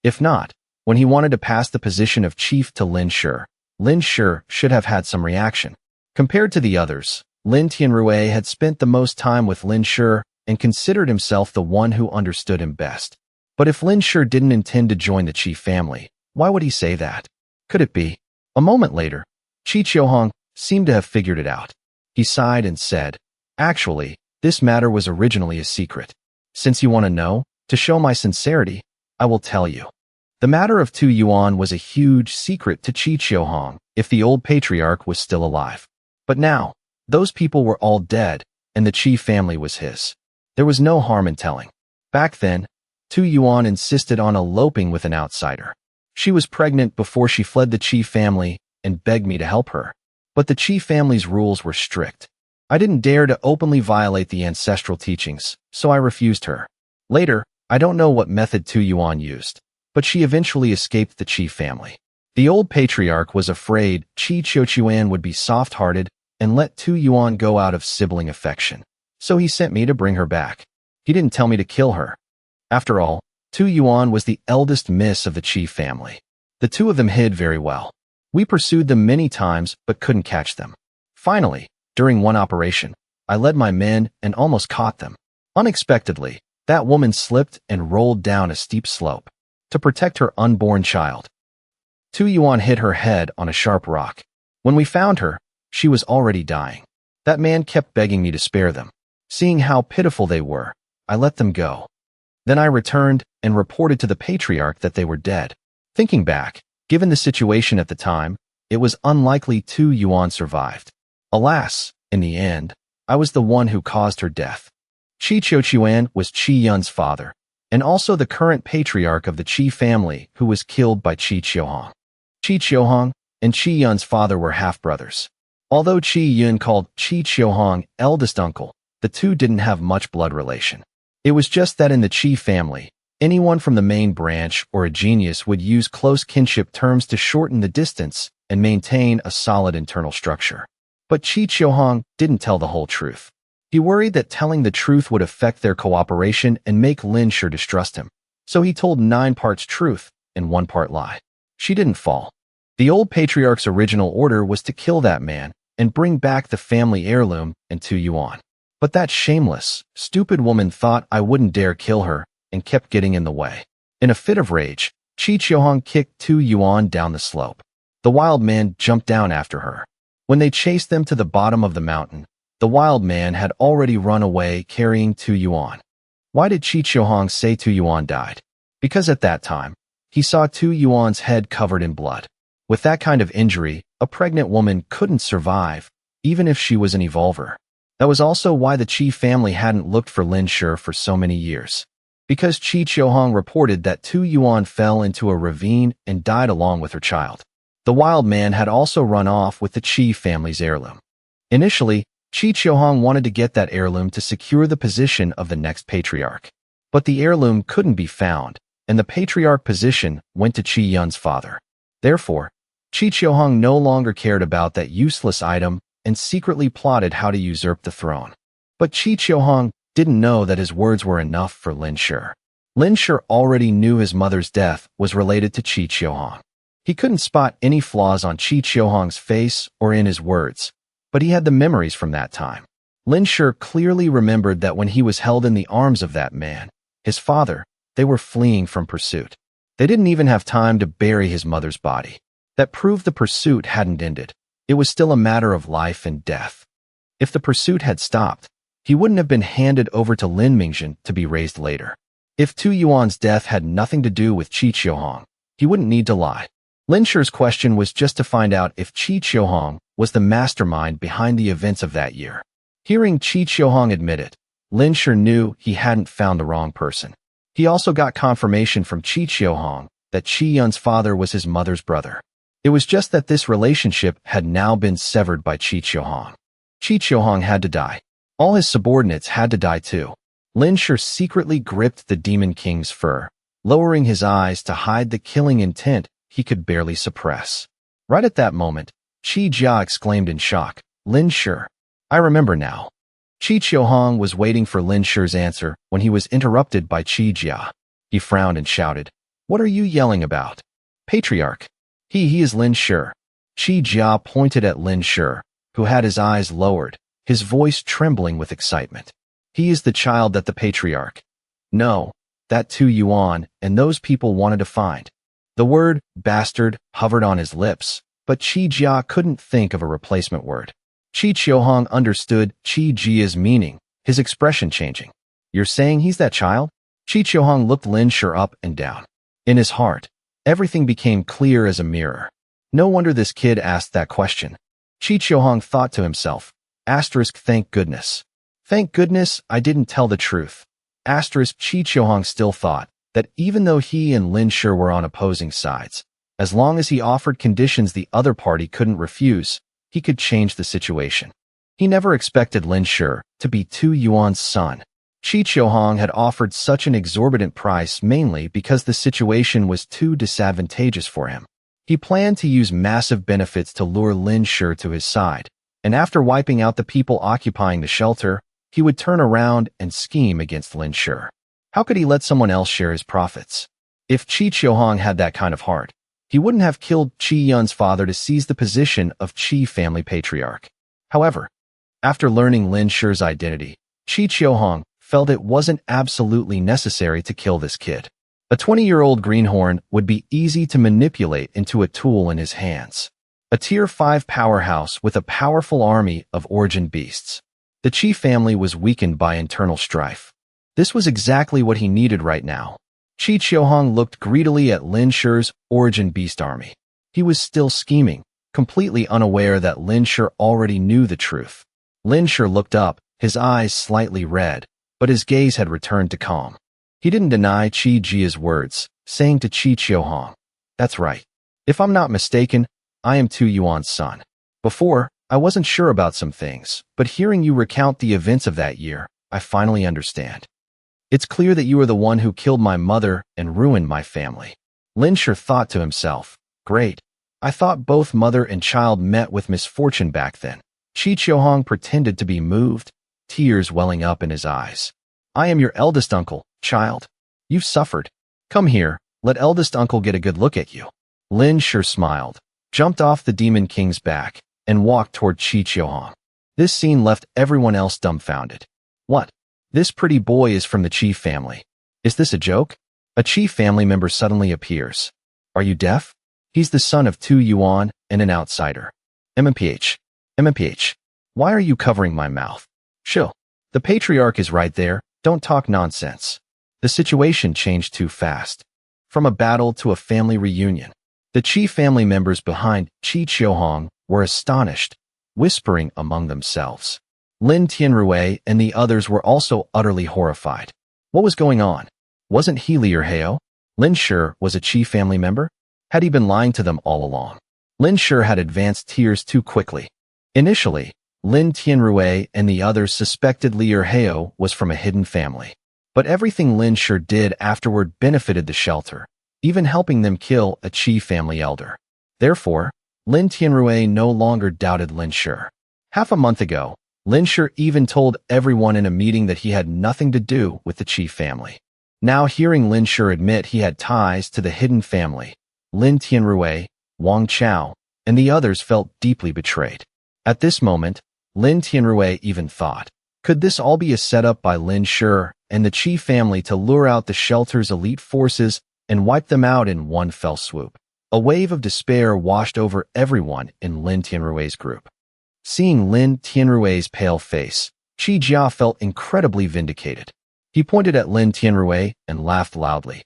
If not, when he wanted to pass the position of chief to Lin Shi should have had some reaction. Compared to the others, Lin Tianrui had spent the most time with Lin Shi and considered himself the one who understood him best. But if Lin Shi didn't intend to join the Qi family, why would he say that? Could it be? A moment later, Qi Qiuhong seemed to have figured it out. He sighed and said, "Actually, this matter was originally a secret. Since you want to know, to show my sincerity, I will tell you." The matter of Tu Yuan was a huge secret to Qi Qiuhong if the old patriarch was still alive. But now, those people were all dead, and the Qi family was his. There was no harm in telling. Back then, Tu Yuan insisted on eloping with an outsider. She was pregnant before she fled the Qi family and begged me to help her. But the Qi family's rules were strict. I didn't dare to openly violate the ancestral teachings, so I refused her. Later, I don't know what method Tu Yuan used, but she eventually escaped the Qi family. The old patriarch was afraid Qi Qiuquan would be soft-hearted and let Tu Yuan go out of sibling affection. So he sent me to bring her back. He didn't tell me to kill her. After all, Tu Yuan was the eldest miss of the Qi family. The two of them hid very well. We pursued them many times but couldn't catch them. Finally, during one operation, I led my men and almost caught them. Unexpectedly, that woman slipped and rolled down a steep slope. To protect her unborn child, Tu Yuan hit her head on a sharp rock. When we found her, she was already dying. That man kept begging me to spare them. Seeing how pitiful they were, I let them go. Then I returned and reported to the patriarch that they were dead. Thinking back, given the situation at the time, it was unlikely Tu Yuan survived. Alas, in the end, I was the one who caused her death. Qi Qiuquan was Qi Yun's father, and also the current patriarch of the Qi family who was killed by Qi Qiuhong. Qi Qiuhong and Qi Yun's father were half-brothers. Although Qi Yun called Qi Qiuhong eldest uncle, the two didn't have much blood relation. It was just that in the Qi family, anyone from the main branch or a genius would use close kinship terms to shorten the distance and maintain a solid internal structure. But Qi Qiuhong didn't tell the whole truth. He worried that telling the truth would affect their cooperation and make Lin Shi distrust him. So he told 9 parts truth and 1 part lie. She didn't fall. The old patriarch's original order was to kill that man and bring back the family heirloom and Tu Yuan. But that shameless, stupid woman thought I wouldn't dare kill her and kept getting in the way. In a fit of rage, Qi Qiuhong kicked Tu Yuan down the slope. The wild man jumped down after her. When they chased them to the bottom of the mountain, the wild man had already run away carrying Tu Yuan. Why did Qi Qiuhong say Tu Yuan died? Because at that time, he saw Tu Yuan's head covered in blood. With that kind of injury, a pregnant woman couldn't survive, even if she was an evolver. That was also why the Qi family hadn't looked for Lin Shi for so many years. Because Qi Qiuhong reported that Tu Yuan fell into a ravine and died along with her child. The wild man had also run off with the Qi family's heirloom. Initially, Qi Qiuhong wanted to get that heirloom to secure the position of the next patriarch. But the heirloom couldn't be found, and the patriarch position went to Qi Yun's father. Therefore, Qi Qiuhong no longer cared about that useless item and secretly plotted how to usurp the throne. But Qi Qiuhong didn't know that his words were enough for Lin Shi. Lin Shi already knew his mother's death was related to Qi Qiuhong. He couldn't spot any flaws on Qi Qiuhong's face or in his words, but he had the memories from that time. Lin Shi clearly remembered that when he was held in the arms of that man, his father, they were fleeing from pursuit. They didn't even have time to bury his mother's body. That proved the pursuit hadn't ended. It was still a matter of life and death. If the pursuit had stopped, he wouldn't have been handed over to Lin Mingjun to be raised later. If Tu Yuan's death had nothing to do with Qi Qiuhong, He wouldn't need to lie. Lin Shi's question was just to find out if Qi Qiuhong was the mastermind behind the events of that year. Hearing Qi Qiuhong admit it, Lin Shi knew he hadn't found the wrong person. He also got confirmation from Qi Qiuhong that Qi Yun's father was his mother's brother. It was just that this relationship had now been severed by Qi Qiuhong. Qi Qiuhong had to die. All his subordinates had to die too. Lin Shi secretly gripped the Demon King's fur, lowering his eyes to hide the killing intent he could barely suppress. Right at that moment, Qi Jia exclaimed in shock, "Lin Shi, I remember now." Qi Qiuhong was waiting for Lin Shi's answer when he was interrupted by Qi Jia. He frowned and shouted, "What are you yelling about?" "Patriarch. He is Lin Shi." Qi Jia pointed at Lin Shi, who had his eyes lowered, his voice trembling with excitement. "He is the child that the patriarch, no, that Tu Yuan and those people wanted to find." The word bastard hovered on his lips, but Qi Jia couldn't think of a replacement word. Qi Qiuhong understood Qi Jia's meaning, his expression changing. "You're saying he's that child?" Qi Qiuhong looked Lin Shi up and down. In his heart, everything became clear as a mirror. No wonder this kid asked that question. Qi Qiuhong thought to himself, "Thank goodness. Thank goodness I didn't tell the truth." Qi Qiuhong still thought that even though he and Lin Shi were on opposing sides, as long as he offered conditions the other party couldn't refuse, he could change the situation. He never expected Lin Shi to be Tu Yuan's son. Qi Qiuhong had offered such an exorbitant price mainly because the situation was too disadvantageous for him. He planned to use massive benefits to lure Lin Shi to his side, and after wiping out the people occupying the shelter, he would turn around and scheme against Lin Shi. How could he let someone else share his profits? If Qi Qiuhong had that kind of heart, he wouldn't have killed Qi Yun's father to seize the position of Qi family patriarch. However, after learning Lin Shi's identity, Qi Qiuhong felt it wasn't absolutely necessary to kill this kid. A 20-year-old greenhorn would be easy to manipulate into a tool in his hands. A Tier 5 powerhouse with a powerful army of origin beasts. The Qi family was weakened by internal strife. This was exactly what he needed right now. Qi Qiuhong looked greedily at Lin Shi's origin beast army. He was still scheming, completely unaware that Lin Shi already knew the truth. Lin Shi looked up, his eyes slightly red, but his gaze had returned to calm. He didn't deny Qi Jia's words, saying to Qi Qiuhong, "That's right. If I'm not mistaken, I am Tu Yuan's son. Before, I wasn't sure about some things, but hearing you recount the events of that year, I finally understand. It's clear that you are the one who killed my mother and ruined my family." Lin Shi thought to himself, "Great. I thought both mother and child met with misfortune back then." Qi Qiuhong pretended to be moved, tears welling up in his eyes. "I am your eldest uncle, child. You've suffered. Come here, let eldest uncle get a good look at you." Lin Shi smiled, jumped off the Demon King's back, and walked toward Qi Qiuhong. This scene left everyone else dumbfounded. What? This pretty boy is from the Qi family. Is this a joke? A Qi family member suddenly appears. Are you deaf? He's the son of Tu Yuan and an outsider. MMPH. Why are you covering my mouth? Chill. The patriarch is right there. Don't talk nonsense. The situation changed too fast. From a battle to a family reunion. The Qi family members behind Qi Qiuhong were astonished, whispering among themselves. Lin Tianrui and the others were also utterly horrified. What was going on? Wasn't he Liao Hao? Lin Shi was a Qi family member? Had he been lying to them all along? Lin Shi had advanced tiers too quickly. Initially, Lin Tianrui and the others suspected Liao Hao was from a hidden family. But everything Lin Shi did afterward benefited the shelter, even helping them kill a Qi family elder. Therefore, Lin Tianrui no longer doubted Lin Shi. Half a month ago, Lin Shi even told everyone in a meeting that he had nothing to do with the Qi family. Now hearing Lin Shi admit he had ties to the hidden family, Lin Tianrui, Wang Chao, and the others felt deeply betrayed. At this moment, Lin Tianrui even thought, could this all be a setup by Lin Shi and the Qi family to lure out the shelter's elite forces and wipe them out in one fell swoop? A wave of despair washed over everyone in Lin Tianrui's group. Seeing Lin Tianrui's pale face, Qi Jia felt incredibly vindicated. He pointed at Lin Tianrui and laughed loudly.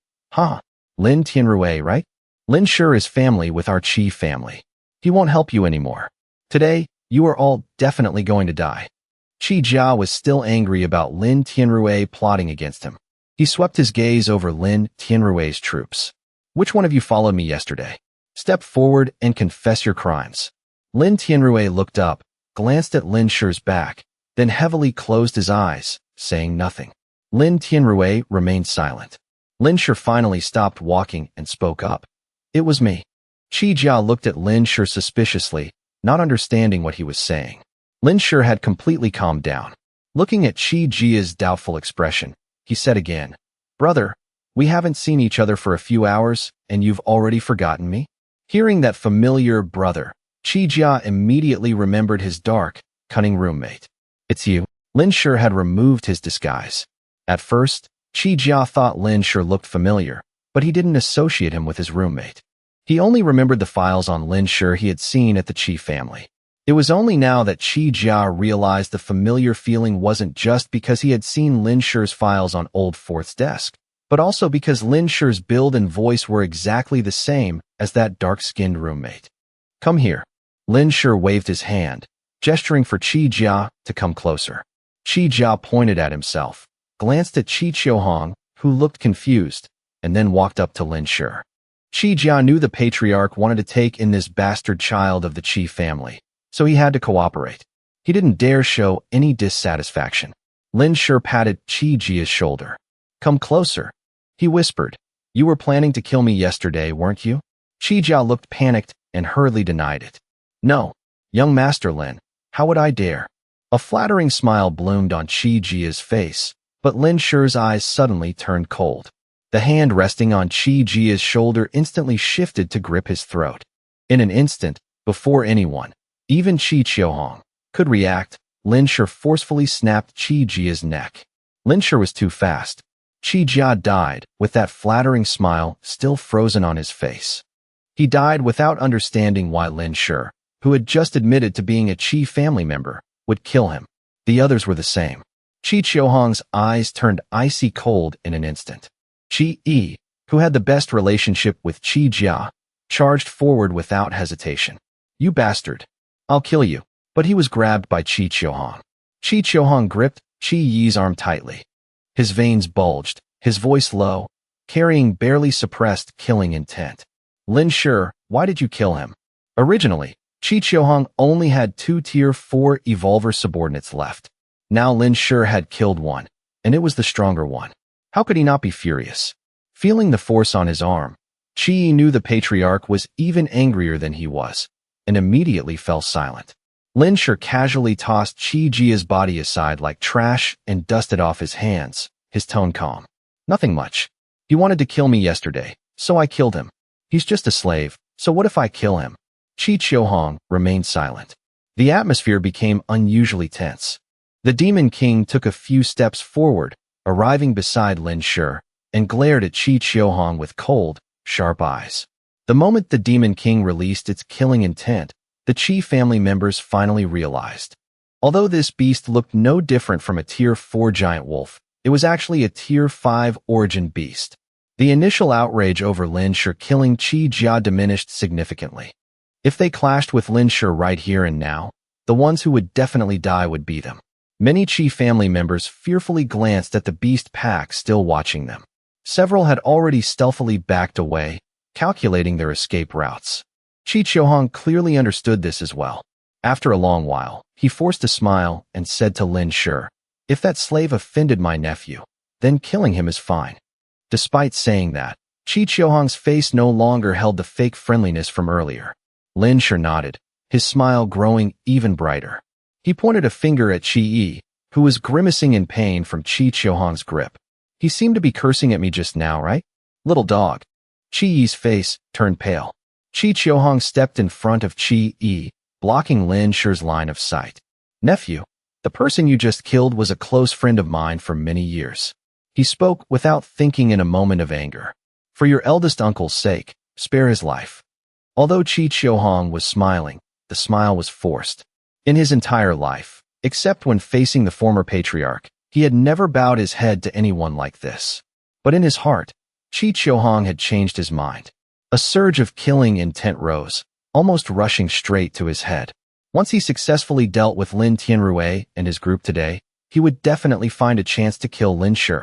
Lin Tianrui, right? Lin Shi is family with our Qi family. He won't help you anymore. Today, you are all definitely going to die. Qi Jia was still angry about Lin Tianrui plotting against him. He swept his gaze over Lin Tianrui's troops. Which one of you followed me yesterday? Step forward and confess your crimes. Lin Tianrui looked up, glanced at Lin Shi's back, then heavily closed his eyes, saying nothing. Lin Tianrui remained silent. Lin Shi finally stopped walking and spoke up. It was me. Qi Jia looked at Lin Shi suspiciously, not understanding what he was saying. Lin Shi had completely calmed down. Looking at Qi Jia's doubtful expression, he said again, "Brother, we haven't seen each other for a few hours, and you've already forgotten me?" Hearing that familiar brother, Qi Jia immediately remembered his dark, cunning roommate. "It's you." Lin Shi had removed his disguise. At first, Qi Jia thought Lin Shi looked familiar, but he didn't associate him with his roommate. He only remembered the files on Lin Shi he had seen at the Qi family. It was only now that Qi Jia realized the familiar feeling wasn't just because he had seen Lin Shi's files on Old Fourth's desk, but also because Lin Shi's build and voice were exactly the same as that dark-skinned roommate. "Come here." Lin Shi waved his hand, gesturing for Qi Jia to come closer. Qi Jia pointed at himself, glanced at Qi Qiuhong, who looked confused, and then walked up to Lin Shi. Qi Jia knew the patriarch wanted to take in this bastard child of the Qi family, so he had to cooperate. He didn't dare show any dissatisfaction. Lin Shi patted Qi Jia's shoulder. "Come closer," he whispered. "You were planning to kill me yesterday, weren't you?" Qi Jia looked panicked and hurriedly denied it. "No, young Master Lin, how would I dare?" A flattering smile bloomed on Qi Jia's face, but Lin Shi's eyes suddenly turned cold. The hand resting on Qi Jia's shoulder instantly shifted to grip his throat. In an instant, before anyone, even Qi Qiuhong, could react, Lin Shi forcefully snapped Qi Jia's neck. Lin Shi was too fast. Qi Jia died, with that flattering smile still frozen on his face. He died without understanding why Lin Shi, who had just admitted to being a Qi family member, would kill him. The others were the same. Qi Qiuhong's eyes turned icy cold in an instant. Qi Yi, who had the best relationship with Qi Jia, charged forward without hesitation. "You bastard. I'll kill you." But he was grabbed by Qi Qiuhong. Qi Qiuhong gripped Qi Yi's arm tightly. His veins bulged, his voice low, carrying barely suppressed killing intent. "Lin Shi, why did you kill him?" Originally, Qi Qiuhong only had 2 Tier 4 Evolver subordinates left. Now Lin Shi had killed one, and it was the stronger one. How could he not be furious? Feeling the force on his arm, Qi Yi knew the patriarch was even angrier than he was, and immediately fell silent. Lin Shi casually tossed Qi Jia's body aside like trash and dusted off his hands, his tone calm. "Nothing much. He wanted to kill me yesterday, so I killed him. He's just a slave, so what if I kill him?" Qi Qiuhong remained silent. The atmosphere became unusually tense. The Demon King took a few steps forward, arriving beside Lin Shi, and glared at Qi Qiuhong with cold, sharp eyes. The moment the Demon King released its killing intent, the Qi family members finally realized. Although this beast looked no different from a Tier 4 giant wolf, it was actually a Tier 5 origin beast. The initial outrage over Lin Shi killing Qi Jia diminished significantly. If they clashed with Lin Shi right here and now, the ones who would definitely die would be them. Many Qi family members fearfully glanced at the beast pack still watching them. Several had already stealthily backed away, calculating their escape routes. Qi Qiuhong clearly understood this as well. After a long while, he forced a smile and said to Lin Shi, "If that slave offended my nephew, then killing him is fine." Despite saying that, Qi Qiuhong's face no longer held the fake friendliness from earlier. Lin Shi nodded, his smile growing even brighter. He pointed a finger at Qi Yi, who was grimacing in pain from Qi Qiuhong's grip. "He seemed to be cursing at me just now, right? Little dog." Qi Yi's face turned pale. Qi Qiuhong stepped in front of Qi Yi, blocking Lin Shi's line of sight. "Nephew, the person you just killed was a close friend of mine for many years." He spoke without thinking in a moment of anger. "For your eldest uncle's sake, spare his life." Although Qi Qiuhong was smiling, the smile was forced. In his entire life, except when facing the former patriarch, he had never bowed his head to anyone like this. But in his heart, Qi Qiuhong had changed his mind. A surge of killing intent rose, almost rushing straight to his head. Once he successfully dealt with Lin Tianrui and his group today, he would definitely find a chance to kill Lin Shi.